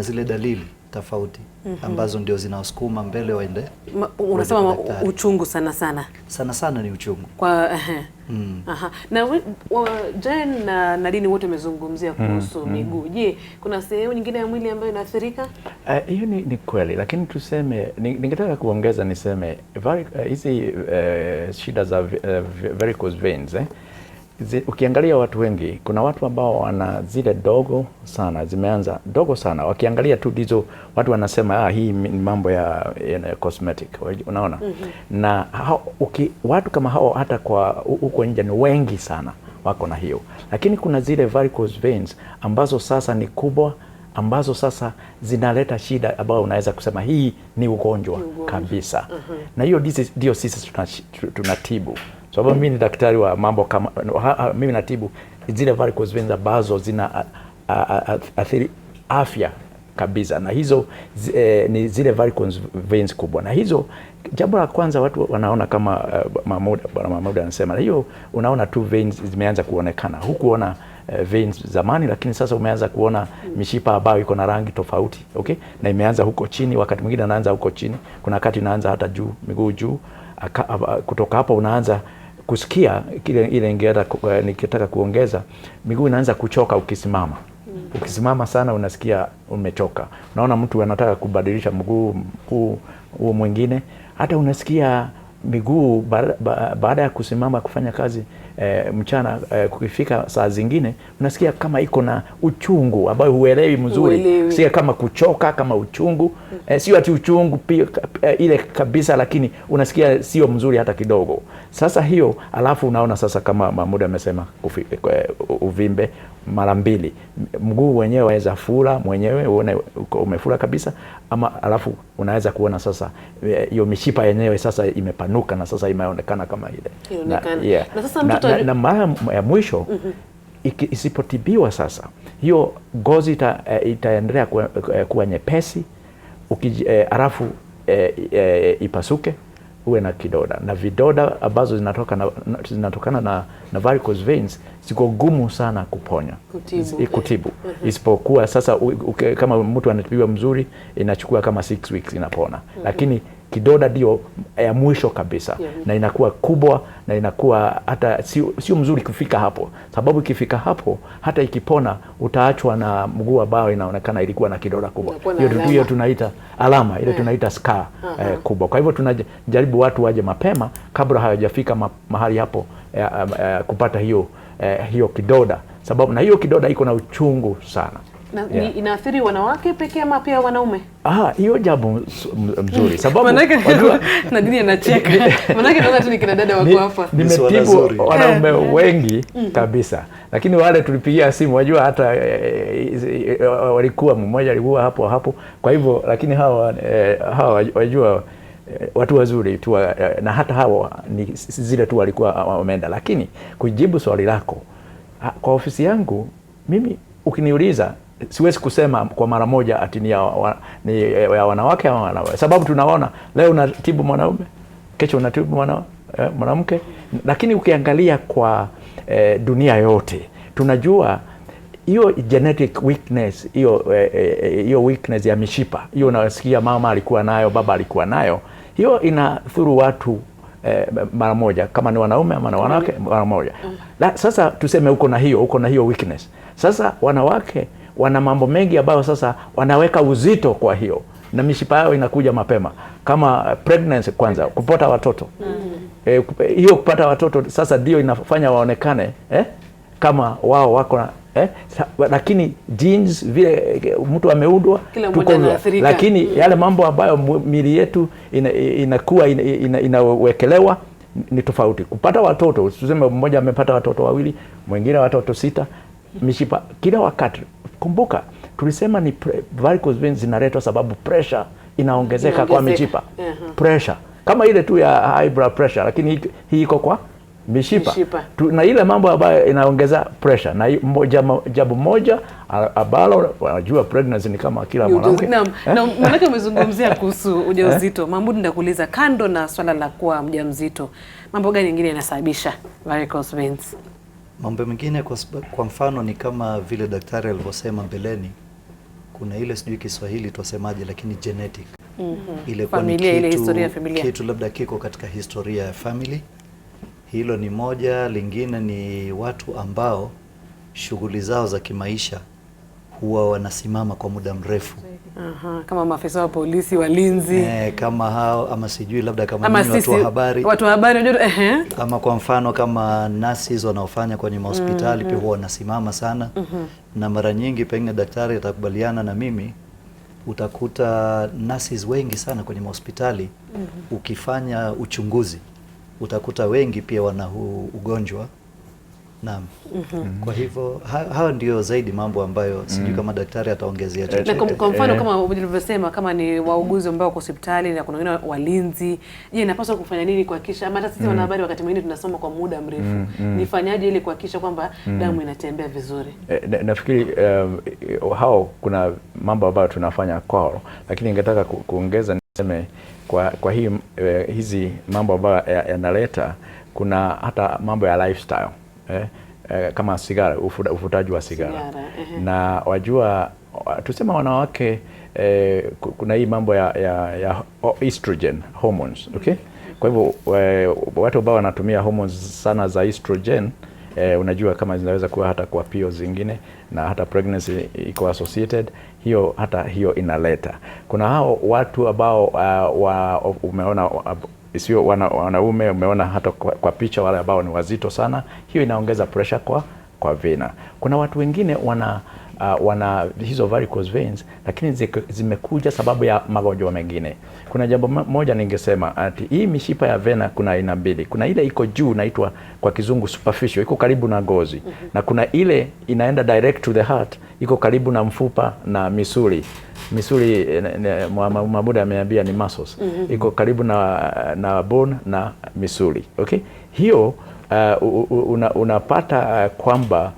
zile dalili tofauti ambazo ndio zinawasukuma mbele waende.
Unasema uchungu sana sana
ni uchungu.
Kwa na Jane na Nadine wote wamezungumzia kuhusu miguu. Je, kuna sehemu nyingine ya mwili ambayo inaathirika?
Hiyo ni kweli, lakini tuseme ningetaka kuongeza niseme hizi shida za varicose veins ukiangalia watu wengi, kuna watu ambao wana zile dogo sana, zimeanza dogo sana. Wakiangalia tu hizo watu wanasema hii ni mambo ya cosmetic, unaona? Na watu kama hao hata kwa huko nje ni wengi sana wako na hiyo. Lakini kuna zile varicose veins ambazo sasa ni kubwa, ambazo sasa zinaleta shida ambayo unaweza kusema hii ni ugonjwa kabisa. Na hiyo ndio sisi tunatibu. Sababu mimi ni daktari wa mambo kama mimi natibu zile varicose veins ambazo zina athiri afya kabisa, na hizo ni zile varicose veins kubwa. Na hizo jambo la kwanza watu wanaona kama Mahmoud anasema, hiyo unaona tu veins zimeanza kuonekana. Hukuona veins zamani, lakini sasa umeanza kuona mishipa ambayo iko na rangi tofauti, okay? Na imeanza huko chini, wakati mwingine anaanza huko chini, kuna wakati inaanza hata juu, miguu juu. Kutoka hapo unaanza kusikia ile nikitaka kuongeza, miguu inaanza kuchoka ukisimama. Ukisimama sana unasikia umechoka. Unaona mtu anataka kubadilisha mguu huo mwingine, hata unasikia miguu baada ya kusimama kufanya kazi mchana, kukifika saa zingine unasikia kama iko na uchungu ambao huelewi mzuri. Sio kama kuchoka, kama uchungu. Sio ati uchungu pia ile kabisa, lakini unasikia sio mzuri hata kidogo. Sasa hiyo, alafu unaona sasa kama Mahmoud amesema uvimbe mara mbili. Mguu wenyewe waweza fura mwenyewe, uone umefura kabisa, ama alafu unaweza kuona sasa hiyo mishipa yenyewe sasa imepanuka na sasa imeonekana kama ile.
Na sasa mtoto
na mara ya mwisho isipotibiwa sasa, hiyo ngozi itaendelea kuwa nyepesi, alafu ipasuke, uwe na kidoda. Na vidoda ambazo zinatokana na varicose veins ziko gumu sana kuponya, kutibu. Isipokuwa sasa kama mtu anatibiwa mzuri, inachukua kama 6 weeks inapona. Lakini kidoda ndio ya mwisho kabisa, na inakuwa kubwa, na inakuwa hata sio mzuri kufika hapo. Sababu ikifika hapo, hata ikipona, utaachwa na mguu ambao inaonekana ilikuwa na kidoda kubwa. Hiyo tunaita alama, ile tunaita scar kubwa. Kwa hivyo tunajaribu watu waje mapema kabla hawajafika mahali hapo kupata hiyo kidoda. Sababu na hiyo kidoda iko na uchungu sana.
Na inaathiri wanawake pekee ama pia wanaume?
Hiyo jambo mzuri. Sababu
wajua Nadine anacheka. Maana naona tu ni kina dada wako hapa.
Nimetibu wanaume wengi kabisa. Lakini wale tulipigia simu, wajua hata walikuwa mmoja alikuwa hapo. Kwa hivyo lakini hawa wajua watu wazuri tu, na hata hawa ni zile tu walikuwa wameenda. Lakini kujibu swali lako, kwa ofisi yangu mimi ukiniuliza, siwezi kusema kwa mara moja ati ni ya wanawake au wanawake. Sababu tunaona leo unatibu mwanaume, kesho unatibu mwanamke. Lakini ukiangalia kwa dunia yote, tunajua hiyo genetic weakness, hiyo weakness ya mishipa, hiyo unasikia mama alikuwa nayo, baba alikuwa nayo, hiyo inadhuru watu mara moja, kama ni wanaume ama wanawake mara moja. Sasa tuseme uko na hiyo weakness. Sasa wanawake wana mambo mengi ambayo sasa wanaweka uzito kwa hiyo, na mishipa yao inakuja mapema, kama pregnancy kwanza, kupata watoto. Hiyo kupata watoto sasa ndio inafanya waonekane kama wao wako na lakini genes vile mtu ameudwa tuko, lakini yale mambo ambayo miili yetu inakuwa inawekelewa ni tofauti. Kupata watoto, tuseme mmoja amepata watoto wawili, mwingine watoto 6, mishipa kila wakati. Kumbuka tulisema ni varicose veins zinaletwa sababu pressure inaongezeka kwa mishipa. Pressure kama ile tu ya high blood pressure, lakini hii iko kwa mishipa. Na ile mambo ambayo inaongeza pressure na jambo moja ambalo wanajua pregnancy ni kama kila mwanamke.
Na maana umezungumzia kuhusu ujauzito. Mahmud, ndakuuliza, kando na swala la kuwa mjamzito, mambo gani mengine yanasababisha varicose veins?
Mambo mengine kwa mfano ni kama vile daktari alivyosema mbeleni, kuna ile sijui Kiswahili tuasemaje, lakini genetic. Ile
familia, ile historia ya familia.
Kitu labda kiko katika historia ya family. Hilo ni moja. Lingine ni watu ambao shughuli zao za kimaisha huwa wanasimama kwa muda mrefu.
Kama maafisa wa polisi, walinzi.
Kama hao, ama sijui labda kama nini, watu wa habari.
Watu wa habari
Ama kwa mfano kama nurses wanaofanya kwenye hospitali pia huwa wanasimama sana. Na mara nyingi pengine daktari atakubaliana na mimi, utakuta nurses wengi sana kwenye hospitali. Ukifanya uchunguzi utakuta wengi pia wana huu ugonjwa. Naam. Kwa hivyo hawa ndio zaidi mambo ambayo sijui kama daktari ataongezea chochote.
Na kwa mfano kama ulivyosema, kama ni wauguzi ambao wako hospitali na kuna wengine walinzi, je, napaswa kufanya nini kuhakikisha, ama hata sisi wanahabari wakati mwingine tunasoma kwa muda mrefu, nifanyaje ili kuhakikisha kwamba damu inatembea vizuri?
Nafikiri hao kuna mambo ambayo tunafanya kwao, lakini ningetaka kuongeza niseme kwa hii hizi mambo ambayo yanaleta, kuna hata mambo ya lifestyle. Kama sigara, ufutaji wa sigara. Na wajua, tusema wanawake, kuna hii mambo ya estrogen hormones, okay? Kwa hivyo watu ambao wanatumia hormones sana za estrogen, unajua kama zinaweza kuwa hata kwa PO zingine, na hata pregnancy iko associated, hiyo inaleta. Kuna hao watu ambao umeona sio wanaume, umeona hata kwa picha, wale ambao ni wazito sana, hiyo inaongeza pressure kwa vena. Kuna watu wengine wana hizo varicose veins, lakini zimekuja sababu ya magonjwa mengine. Kuna jambo moja ningesema, ati hii mishipa ya vena kuna aina mbili. Kuna ile iko juu inaitwa kwa kizungu superficial, iko karibu na ngozi. Na kuna ile inaenda direct to the heart, iko karibu na mfupa na misuli. Mahmud ameambia ni muscles. Iko karibu na bone na misuli. Okay? Hiyo unapata kwamba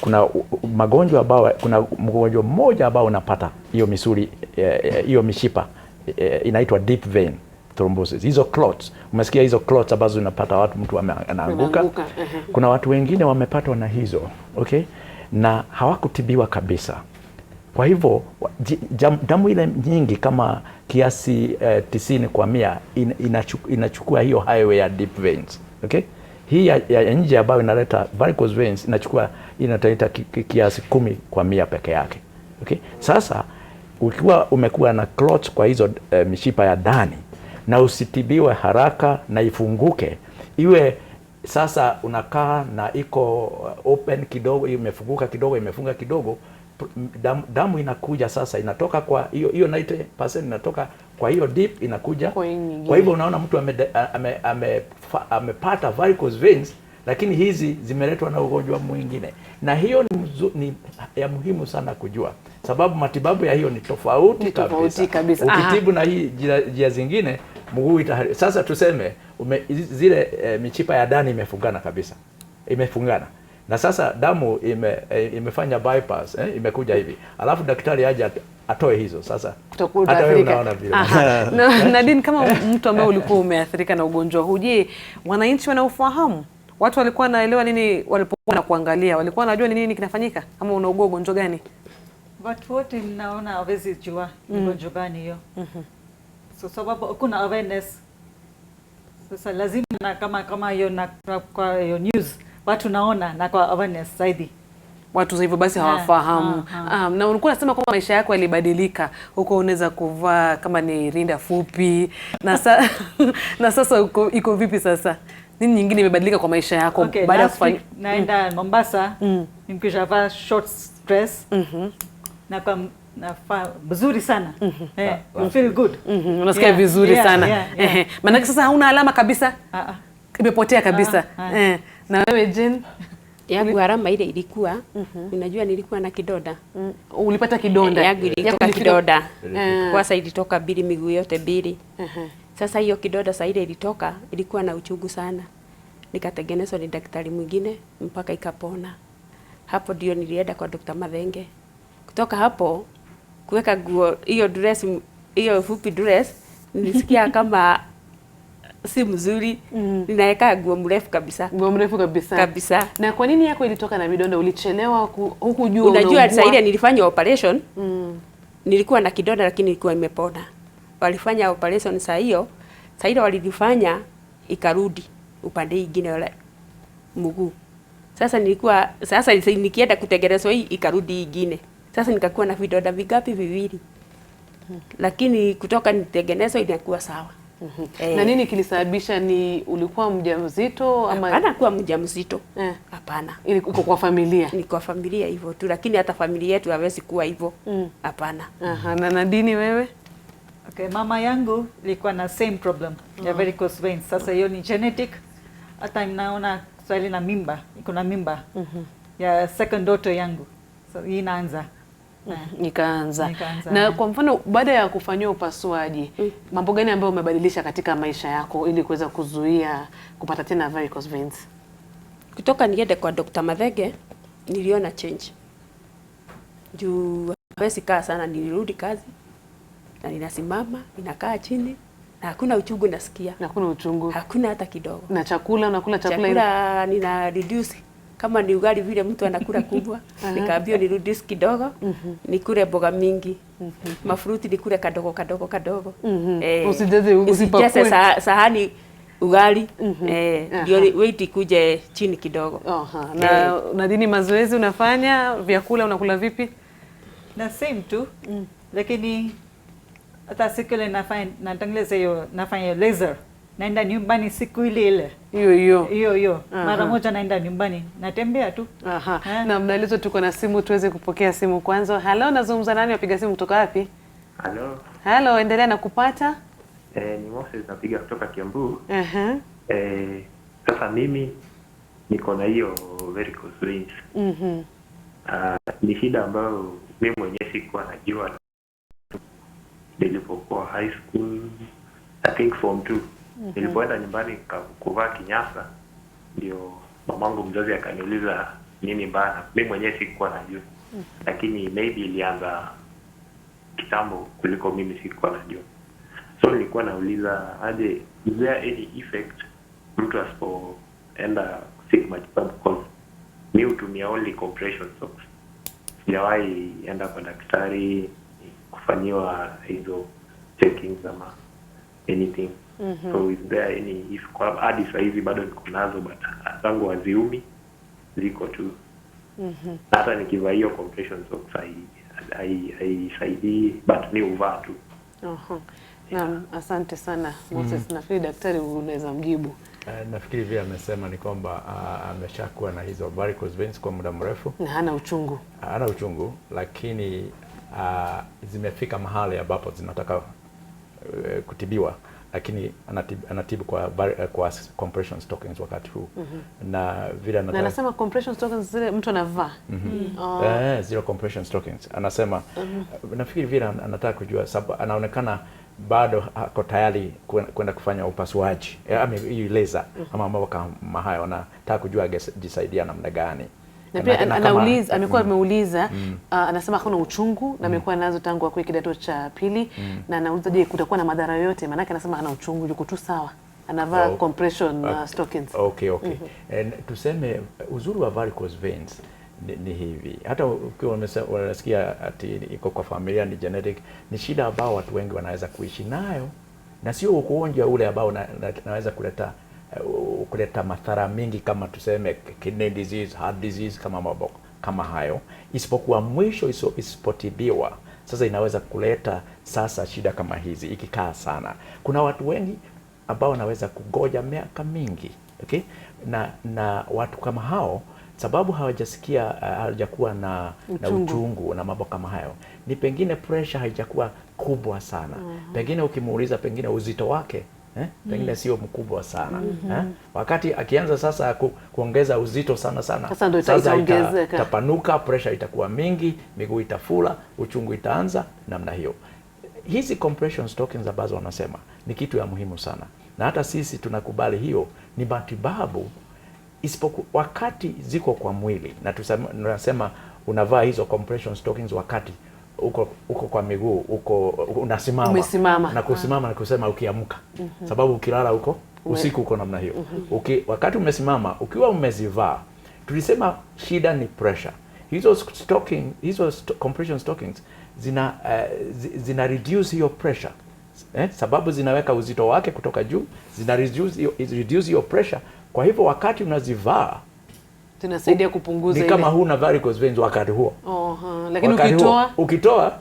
kuna magonjwa ambao, kuna mgonjwa mmoja ambao unapata hiyo misuli, hiyo mishipa inaitwa deep vein thrombosis. Hizo clots, umesikia hizo clots ambazo unapata mtu anaanguka. Kuna watu wengine wamepatwa na hizo, okay? Na hawakutibiwa kabisa. Kwa hivyo damu ile nyingi kama kiasi 90 kwa 100 inachukua hiyo highway ya deep veins, okay? Hii ya nje ambayo inaleta varicose veins inaleta kiasi 10 kwa 100 peke yake, okay? Sasa ukiwa umekuwa na clots kwa hizo mishipa ya ndani na usitibiwe haraka na ifunguke, iwe sasa unakaa na iko open kidogo, imefunguka kidogo, imefunga kidogo, damu inakuja sasa, inatoka kwa hiyo 90% inatoka kwa hiyo deep, inakuja kwa hivyo unaona mtu amepata varicose veins, lakini hizi zimeletwa na ugonjwa mwingine. Na hiyo ni ya muhimu sana kujua, sababu matibabu ya hiyo ni tofauti kabisa. Ukitibu na hii njia zingine, mguu sasa tuseme zile michipa ya ndani imefungana kabisa, imefungana, na sasa damu imefanya bypass, imekuja hivi, alafu daktari aje atoe hizo. Sasa hata wewe unaona vile.
Nadine, kama mtu ambaye ulikuwa umeathirika na ugonjwa huu, je, wananchi wanaufahamu? Watu walikuwa naelewa nini walipokuwa na kuangalia? Walikuwa wanajua nini kinafanyika? Kama unaugua ugonjwa gani?
Watu wote naona hawezi jua ugonjwa gani hiyo. So sababu kuna awareness. Sasa lazima na kama hiyo na kwa hiyo news watu naona na kwa awareness zaidi.
Watu hivyo basi hawafahamu. Na ulikuwa unasema kwamba maisha yako yalibadilika. Huko unaweza kuvaa kama ni rinda fupi. Na sasa iko vipi sasa? Nini nyingine imebadilika kwa maisha yako baada ya kufanya?
Naenda Mombasa, nikishavaa short dress. Na kwa nafaa vizuri sana. You feel good.
Unasikia vizuri sana. Maana sasa hauna alama kabisa? Imepotea kabisa. Na wewe Jane?
Yangu alama ile ilikuwa, unajua nilikuwa na kidonda.
Ulipata kidonda?
Yangu ilitoka kidonda. Kwa sasa ilitoka mbili, miguu yote mbili. Sasa hiyo kidonda sasa ile ilitoka, ilikuwa na uchungu sana. nikatengenezwa ni daktari mwingine mpaka ikapona. Hapo ndio nilienda kwa Dr. Mathenge. Kutoka hapo kuweka nguo hiyo dress, hiyo fupi dress, nilisikia kama si mzuri. Ninaweka nguo mrefu kabisa.
Nguo mrefu kabisa.
Kabisa.
Na kwa nini yako ilitoka na vidonda? Ulichelewa huku juu?
Unajua saa ile nilifanya operation. Nilikuwa na kidonda lakini ilikuwa imepona. Walifanya operation saa hiyo. Saa ile walifanya ikarudi upande mwingine wala mguu. Sasa nikienda kutengenezwa hii ikarudi nyingine. Sasa nikakuwa na vidonda vigapi? Viwili. Lakini kutoka nitengenezwa ilikuwa sawa.
Na nini kilisababisha? Ni ulikuwa mjamzito ama?
Hapana, kuwa mjamzito. Hapana.
Ili uko kwa familia.
Ni kwa familia hivyo tu, lakini hata familia yetu hawezi kuwa hivyo. Hapana.
Na Nadini wewe?
Okay, mama yangu ilikuwa na same problem ya varicose veins. Sasa hiyo ni genetic. Hata naona swali na mimba, iko na mimba ya second daughter yangu. So hii inaanza.
Nikaanza. Na kwa mfano baada ya kufanywa upasuaji, mambo gani ambayo umebadilisha katika maisha yako ili kuweza kuzuia kupata tena varicose veins?
Kutoka niende kwa Dr. Mathenge niliona change. Juu hawezi kaa sana, nilirudi kazi na ninasimama, ninakaa chini na hakuna uchungu nasikia.
Hakuna uchungu.
Hakuna hata kidogo.
Na chakula unakula chakula
ile? Nina reduce. Kama ni ugali vile mtu anakula kubwa, nikaambia ni reduce kidogo, nikule mboga mingi. Mafruti nikule kadogo.
Usijaze
sahani ugali. Ndio weight ikuje chini kidogo.
Na Nadini, mazoezi unafanya? Vyakula unakula vipi?
Na same tu. Lakini hata siku ile nafanya laser. Naenda nyumbani siku ile. Hiyo. Mara moja naenda nyumbani. Natembea tu.
Na mdalizo tuko na simu, tuweze kupokea simu kwanza. Hello, nazungumza nani? Wapiga simu kutoka wapi? Hello, endelea na kupata.
Ni Moses, napiga kutoka Kiambu. Sasa mimi niko na hiyo varicose veins. Ni shida ambayo mimi mwenyewe sikuwa najua nilipokuwa high school, I think form 2. Nilipoenda nyumbani kuvaa kinyasa, ndio mamangu mzazi akaniuliza nini mbaya. Mimi mwenyewe sikuwa najua. Lakini maybe ilianza kitambo kuliko mimi sikuwa najua. So nilikuwa nauliza aje, is there any effect mtu asipoenda seek matibabu? Because mimi hutumia only compression socks. Sijawahi enda kwa daktari kufanyiwa hizo checkings ama anything. So is there any, if kwa hadi sasa hivi bado niko nazo, but tangu waziumi ziko tu. Hata nikivaa hiyo compression socks haisaidii, but ni uvaa tu.
Naam, asante sana Moses. Nafikiri daktari unaweza mjibu.
Nafikiri vile amesema ni kwamba ameshakuwa na hizo varicose veins kwa muda mrefu.
Na hana uchungu.
Hana uchungu, lakini zimefika mahali ambapo zinataka kutibiwa, lakini anatibu kwa compression stockings wakati huu. Na vile
na anasema compression stockings zile mtu anavaa.
Zero compression stockings. Anasema nafikiri vile anataka kujua, sababu anaonekana bado hako tayari kwenda kufanya upasuaji. Hii laser ama mambo kama hayo, anataka kujua ajisaidia namna gani.
Na pia anauliza, amekuwa ameuliza, anasema hakuna uchungu na amekuwa nazo tangu akue kidato cha pili, na anauliza je, kutakuwa na madhara yote? Maana anasema hana uchungu, yuko tu sawa. Anavaa compression stockings.
Okay. Tuseme uzuri wa varicose veins ni hivi. Hata ukiwa unasikia ati iko kwa familia, ni genetic, ni shida ambao watu wengi wanaweza kuishi nayo, na sio ugonjwa ule ambao unaweza kuleta madhara mingi kama tuseme kidney disease, heart disease, kama hayo, isipokuwa mwisho isipotibiwa sasa inaweza kuleta sasa shida kama hizi ikikaa sana. Kuna watu wengi ambao wanaweza kugoja miaka mingi, okay? Na watu kama hao, sababu hawajakuwa na uchungu na mambo kama hayo, ni pengine pressure haijakuwa kubwa sana. Pengine ukimuuliza, pengine uzito wake pengine sio mkubwa sana. Wakati akianza sasa kuongeza uzito sana, sasa itapanuka, pressure itakuwa mingi, miguu itafula, uchungu itaanza namna hiyo. Hizi compression stockings ambazo wanasema ni kitu ya muhimu sana. na hata sisi tunakubali hiyo ni matibabu, isipokuwa wakati ziko kwa mwili, na tunasema unavaa hizo compression stockings wakati uko kwa miguu, unasimama,
umesimama,
na kusimama na kusema ukiamka, sababu ukilala uko usiku uko namna hiyo. Wakati umesimama ukiwa umezivaa, tulisema shida ni pressure. Hizo compression stockings zina reduce hiyo pressure, sababu zinaweka uzito wake kutoka juu, zina reduce hiyo pressure. Kwa hivyo wakati unazivaa
tunasaidia kupunguza
ni kama huna varicose veins wakati huo.
Lakini
ukitoa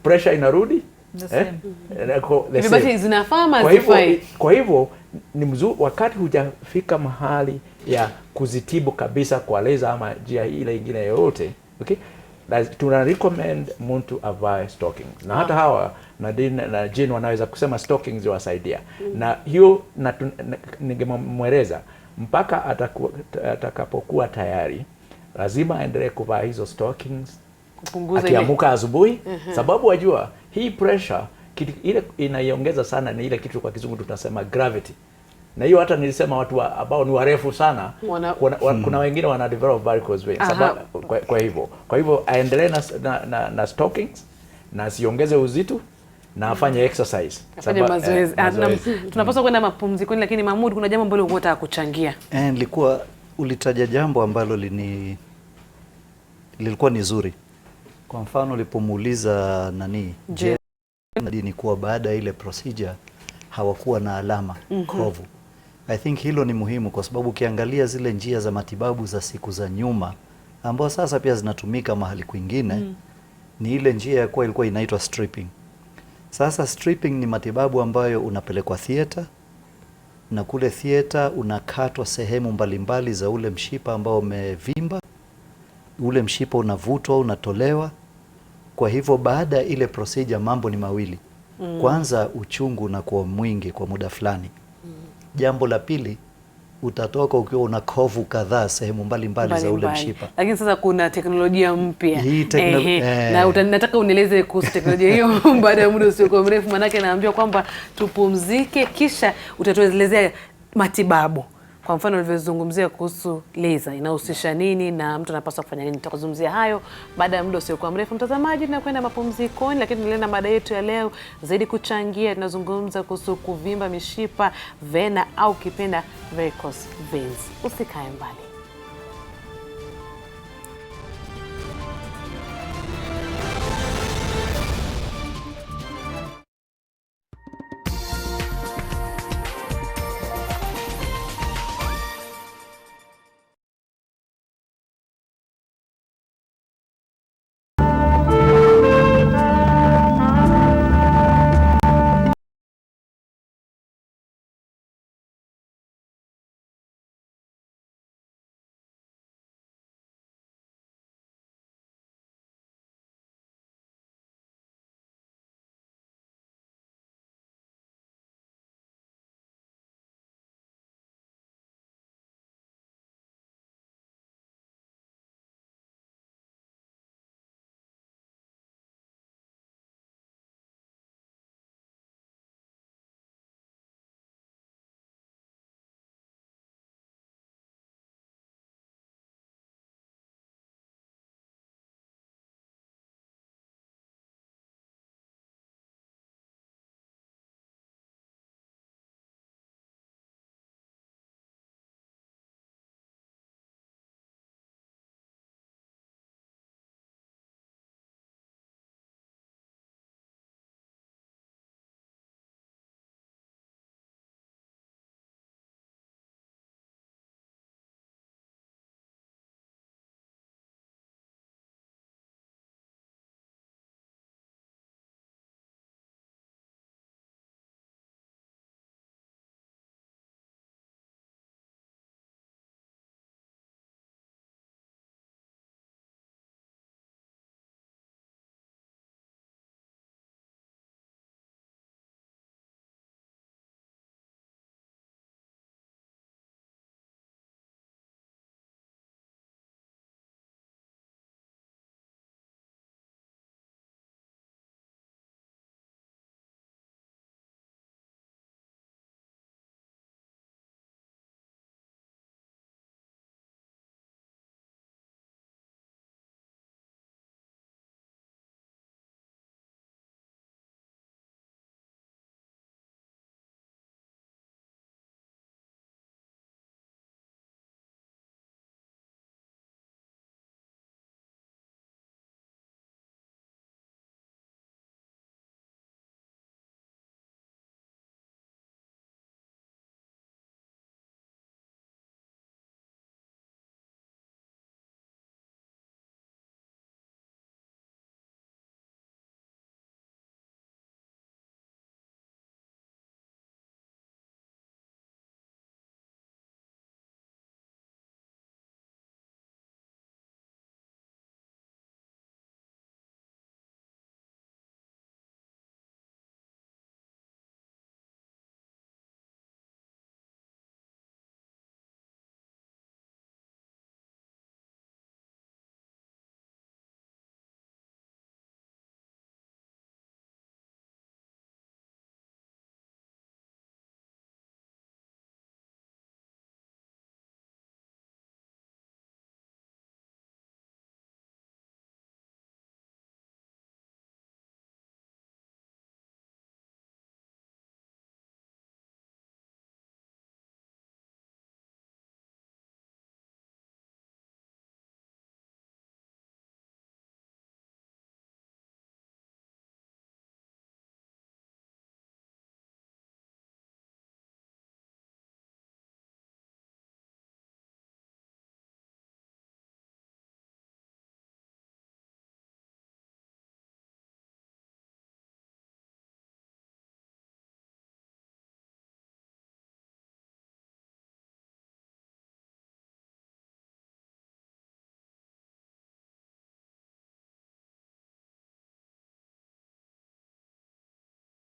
pressure inarudi,
basi zinafaa mazifai.
Kwa hivyo ni mzuri wakati hujafika mahali ya kuzitibu kabisa kwa laser ama njia ile nyingine yoyote, okay, tuna recommend mtu avae stockings, na hata hawa na Jane wanaweza kusema stockings ziwasaidia. Na hiyo ningemweleza mpaka atakapokuwa tayari lazima aendelee kuvaa hizo stockings
kupunguza
akiamuka asubuhi, sababu wajua hii pressure ile inaiongeza sana, ni ile kitu kwa kizungu tunasema gravity. Na hiyo hata nilisema watu ambao ni warefu sana kuna wengine wana develop varicose veins, sababu kwa hivyo aendelee na stockings na asiongeze uzito na afanye exercise,
afanye mazoezi. Tunapaswa kwenda mapumzikoni, lakini Mahmud, kuna jambo ambalo unataka kuchangia.
Nilikuwa ulitaja jambo ambalo lilikuwa ni zuri. Kwa mfano ulipomuuliza ni kuwa baada ya ile procedure hawakuwa na alama kovu. I think hilo ni muhimu, kwa sababu ukiangalia zile njia za matibabu za siku za nyuma ambao sasa pia zinatumika mahali kwingine, ni ile njia ya kuwa ilikuwa inaitwa stripping. Sasa stripping ni matibabu ambayo unapelekwa theater, na kule theater unakatwa sehemu mbalimbali za ule mshipa ambao umevimba, ule mshipa unavutwa, unatolewa. Kwa hivyo baada ya ile procedure mambo ni mawili. Kwanza uchungu unakuwa mwingi kwa muda fulani. Jambo la pili, utatoka ukiwa una kovu kadhaa sehemu mbalimbali za ule mshipa.
Lakini sasa kuna teknolojia mpya. Na nataka unieleze kuhusu teknolojia hiyo baada ya muda usio mrefu, manake naambiwa kwamba tupumzike kisha utatuelezea matibabu. Kwa mfano ulivyozungumzia kuhusu laser inahusisha nini na mtu anapaswa kufanya nini. Tutakuzungumzia hayo baada ya muda usio mrefu. Mtazamaji, tunakwenda mapumzikoni, lakini tunaendelea na mada yetu ya leo zaidi kuchangia. Tunazungumza kuhusu kuvimba mishipa, vena au kipenda varicose veins. Usikae mbali.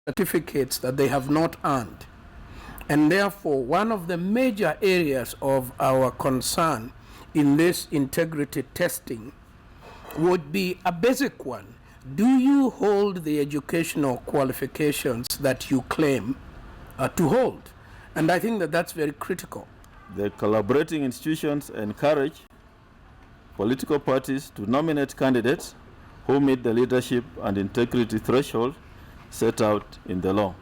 certificates that they have not earned. And therefore, one of the major areas of our concern in this integrity testing would be a basic one. Do you hold the educational qualifications that you claim to hold? And I think that that's very critical.
The collaborating institutions encourage political parties to nominate candidates who meet the leadership and integrity threshold set out in the law.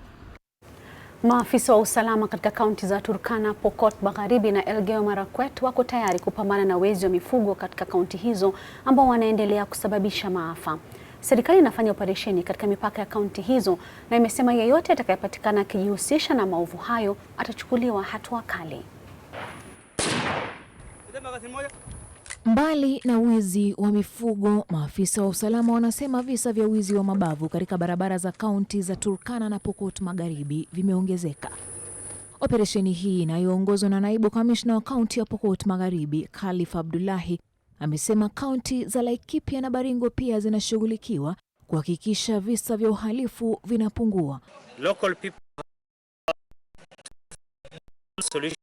Maafisa wa usalama katika kaunti za Turkana, Pokot Magharibi na Elgeyo Marakwet wako tayari kupambana na wezi wa mifugo katika kaunti hizo ambao wanaendelea kusababisha maafa. Serikali inafanya operesheni katika mipaka ya kaunti hizo na imesema yeyote atakayepatikana akijihusisha na maovu hayo atachukuliwa hatua kali.
Mbali na wizi wa mifugo, maafisa wa usalama wanasema visa vya wizi wa mabavu katika barabara za kaunti za Turkana na Pokot Magharibi vimeongezeka. Operesheni hii inayoongozwa na naibu kamishna wa kaunti ya Pokot Magharibi, Khalif Abdullahi, amesema kaunti za Laikipia na Baringo pia zinashughulikiwa kuhakikisha visa vya uhalifu vinapungua.
Local people solutions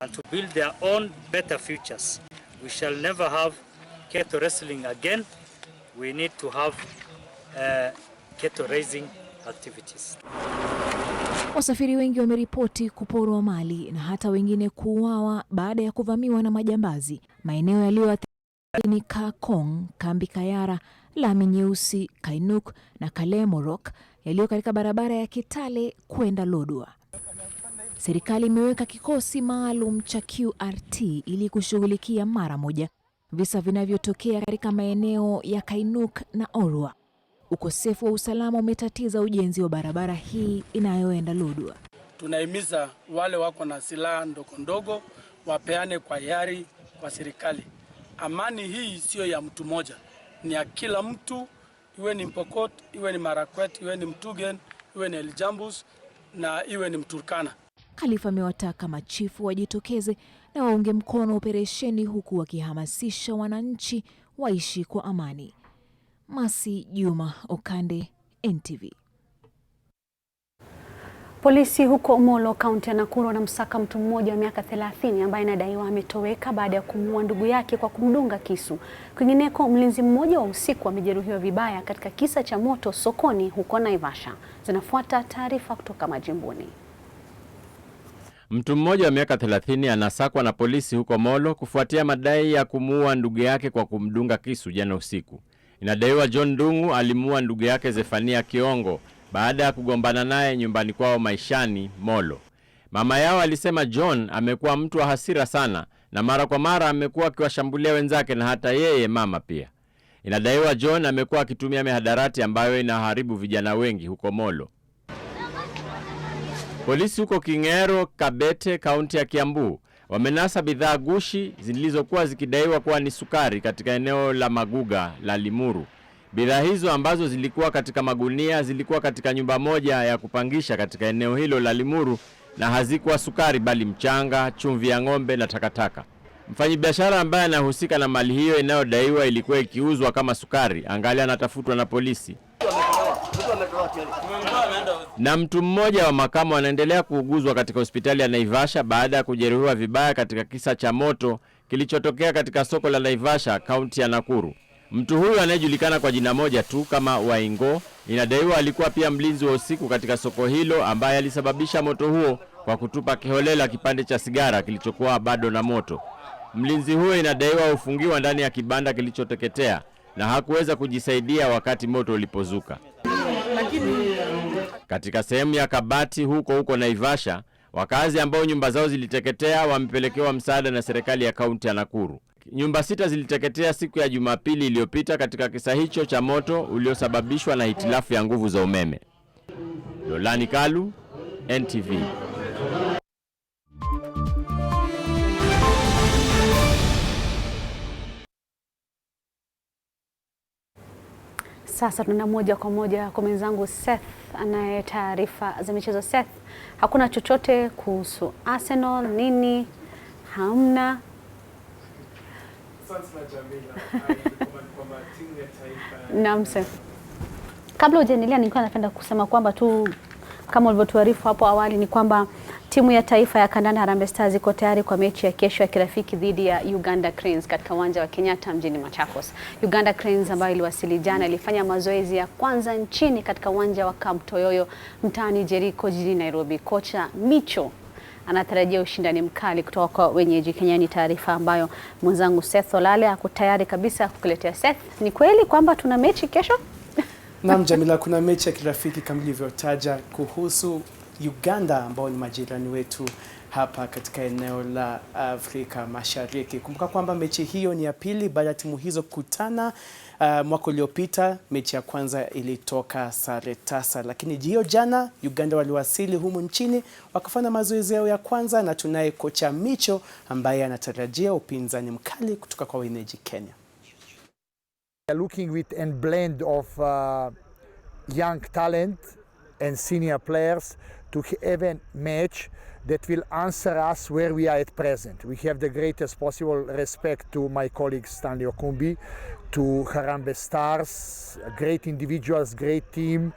and to build their own better futures. We shall never have cattle wrestling again. We need to have cattle raising activities.
Wasafiri wengi wameripoti kuporwa mali na hata wengine kuuawa baada ya kuvamiwa na majambazi. Maeneo yaliyoathirika ni Kakong, Kambi Kayara, Lami Nyeusi, Kainuk na Kalemorok yaliyo katika barabara ya Kitale kwenda Lodwar. Serikali imeweka kikosi maalum cha QRT ili kushughulikia mara moja visa vinavyotokea katika maeneo ya Kainuk na Orwa. Ukosefu wa usalama umetatiza ujenzi wa barabara hii inayoenda Lodwar.
Tunahimiza wale wako na silaha ndogo wapeane kwa hiari kwa serikali. Amani hii sio ya mtu mmoja, ni ya kila mtu, iwe ni Pokot, iwe ni Marakwet, iwe ni Mtugen, iwe ni Eljambus na iwe ni Mturkana.
Khalifa amewataka machifu wajitokeze na waunge mkono operesheni huku wakihamasisha wananchi waishi kwa amani. Masi Juma Okande, NTV.
Polisi huko Molo, kaunti ya Nakuru wanamsaka mtu mmoja wa miaka 30 ambaye anadaiwa ametoweka baada ya kumuua ndugu yake kwa kumdunga kisu. Kwingineko, mlinzi mmoja wa usiku amejeruhiwa vibaya katika kisa cha moto sokoni huko Naivasha. Zinafuata taarifa kutoka majimboni.
Mtu mmoja wa miaka 30 anasakwa na polisi huko Molo kufuatia madai ya kumuua ndugu yake kwa kumdunga kisu jana usiku. Inadaiwa John Dungu alimuua ndugu yake Zefania Kiongo baada ya kugombana naye nyumbani kwao Maishani, Molo. Mama yao alisema John amekuwa mtu wa hasira sana na mara kwa mara amekuwa akiwashambulia wenzake na hata yeye mama pia. Inadaiwa John amekuwa akitumia mihadarati ambayo inaharibu vijana wengi huko Molo. Polisi huko Kingero, Kabete, kaunti ya Kiambu wamenasa bidhaa gushi zilizokuwa zikidaiwa kuwa ni sukari katika eneo la Maguga la Limuru. Bidhaa hizo ambazo zilikuwa katika magunia zilikuwa katika nyumba moja ya kupangisha katika eneo hilo la Limuru na hazikuwa sukari bali mchanga, chumvi ya ng'ombe na takataka. Mfanyabiashara ambaye anahusika na mali hiyo inayodaiwa ilikuwa ikiuzwa kama sukari angali anatafutwa na polisi. Na mtu mmoja wa makamo anaendelea kuuguzwa katika hospitali ya Naivasha baada ya kujeruhiwa vibaya katika kisa cha moto kilichotokea katika soko la Naivasha, kaunti ya Nakuru. Mtu huyu anayejulikana kwa jina moja tu kama Waingo, inadaiwa alikuwa pia mlinzi wa usiku katika soko hilo ambaye alisababisha moto huo kwa kutupa kiholela kipande cha sigara kilichokuwa bado na moto. Mlinzi huyo inadaiwa ufungiwa ndani ya kibanda kilichoteketea na hakuweza kujisaidia wakati moto ulipozuka. Katika sehemu ya Kabati huko Naivasha, wakazi ambao nyumba zao ziliteketea wamepelekewa msaada na serikali ya kaunti ya Nakuru. Nyumba 6 ziliteketea siku ya Jumapili iliyopita katika kisa hicho cha moto uliosababishwa na hitilafu ya nguvu za umeme. Lolani Kalu, NTV.
Sasa tuna moja kwa moja kwa mwenzangu Seth anaye taarifa za michezo. Seth, hakuna chochote kuhusu Arsenal nini? Hamna. Naam Seth. kabla hujaendelea, nilikuwa napenda kusema kwamba tu kama ulivyotuarifu hapo awali ni kwamba timu ya taifa ya kandanda Harambee Stars iko tayari kwa mechi ya kesho ya kirafiki dhidi ya Uganda Cranes katika uwanja wa Kenyatta mjini Machakos. Uganda Cranes ambayo iliwasili jana ilifanya mazoezi ya kwanza nchini katika uwanja wa Camp Toyoyo mtaani Jericho jijini Nairobi. Kocha Micho anatarajia ushindani mkali kutoka kwa wenyeji Kenya. Ni taarifa ambayo mwenzangu Seth Olale ako tayari kabisa kukuletea. Seth, ni kweli kwamba tuna mechi kesho?
Naam Jamila, kuna mechi ya kirafiki kama ilivyotaja kuhusu Uganda ambao ni majirani wetu hapa katika eneo la Afrika Mashariki. Kumbuka kwamba mechi hiyo ni ya pili baada ya timu hizo kukutana mwaka uliopita. Mechi ya kwanza ilitoka sare tasa, lakini hiyo jana Uganda waliwasili humu nchini wakafanya mazoezi yao ya kwanza, na tunaye kocha Micho ambaye anatarajia upinzani mkali kutoka kwa wenyeji Kenya.
Looking with a blend of young talent and senior players to have a match that will answer us where we are at present. We have the greatest possible respect to my colleague Stanley Okumbi, to Harambee Stars, great individuals, great team.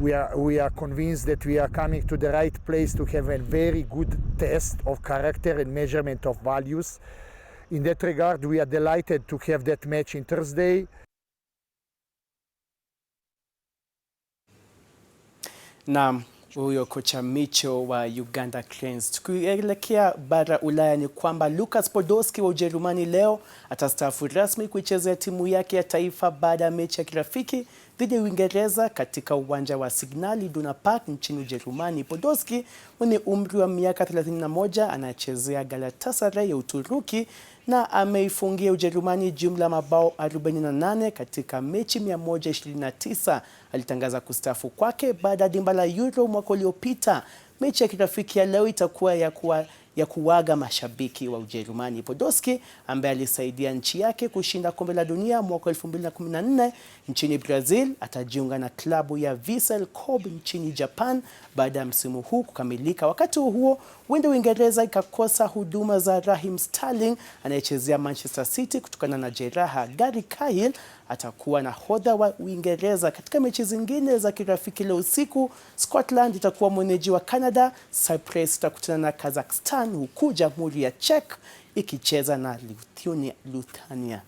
We are convinced that we are coming to the right place to have a very good test of character and measurement of values. In that regard, we are delighted to have that match on Thursday.
Naam, huyo kocha Micho wa Uganda Cranes. Tukielekea bara Ulaya ni kwamba Lukas Podolski wa Ujerumani leo atastaafu rasmi kuichezea timu yake ya taifa baada ya mechi ya kirafiki dhidi ya Uingereza katika uwanja wa Signal Iduna Park nchini Ujerumani. Podolski mwenye umri wa miaka 31 anachezea Galatasaray ya Uturuki na ameifungia Ujerumani jumla mabao 48 katika mechi 129. Alitangaza kustaafu kwake baada ya dimba la Euro mwaka uliopita. Mechi ya kirafiki ya leo itakuwa ya kuwaga mashabiki wa Ujerumani. Podolski ambaye alisaidia nchi yake kushinda kombe la dunia mwaka 2014 nchini Brazil atajiunga na klabu ya Vissel Kobe nchini Japan baada ya msimu huu kukamilika. Wakati huo huenda Uingereza ikakosa huduma za Raheem Sterling anayechezea Manchester City kutokana na jeraha. Gary Cahill atakuwa nahodha wa Uingereza. Katika mechi zingine za kirafiki leo usiku, Scotland itakuwa mwenyeji wa Canada, Cyprus itakutana na Kazakhstan, huku Jamhuri ya Czech ikicheza na Lithuania.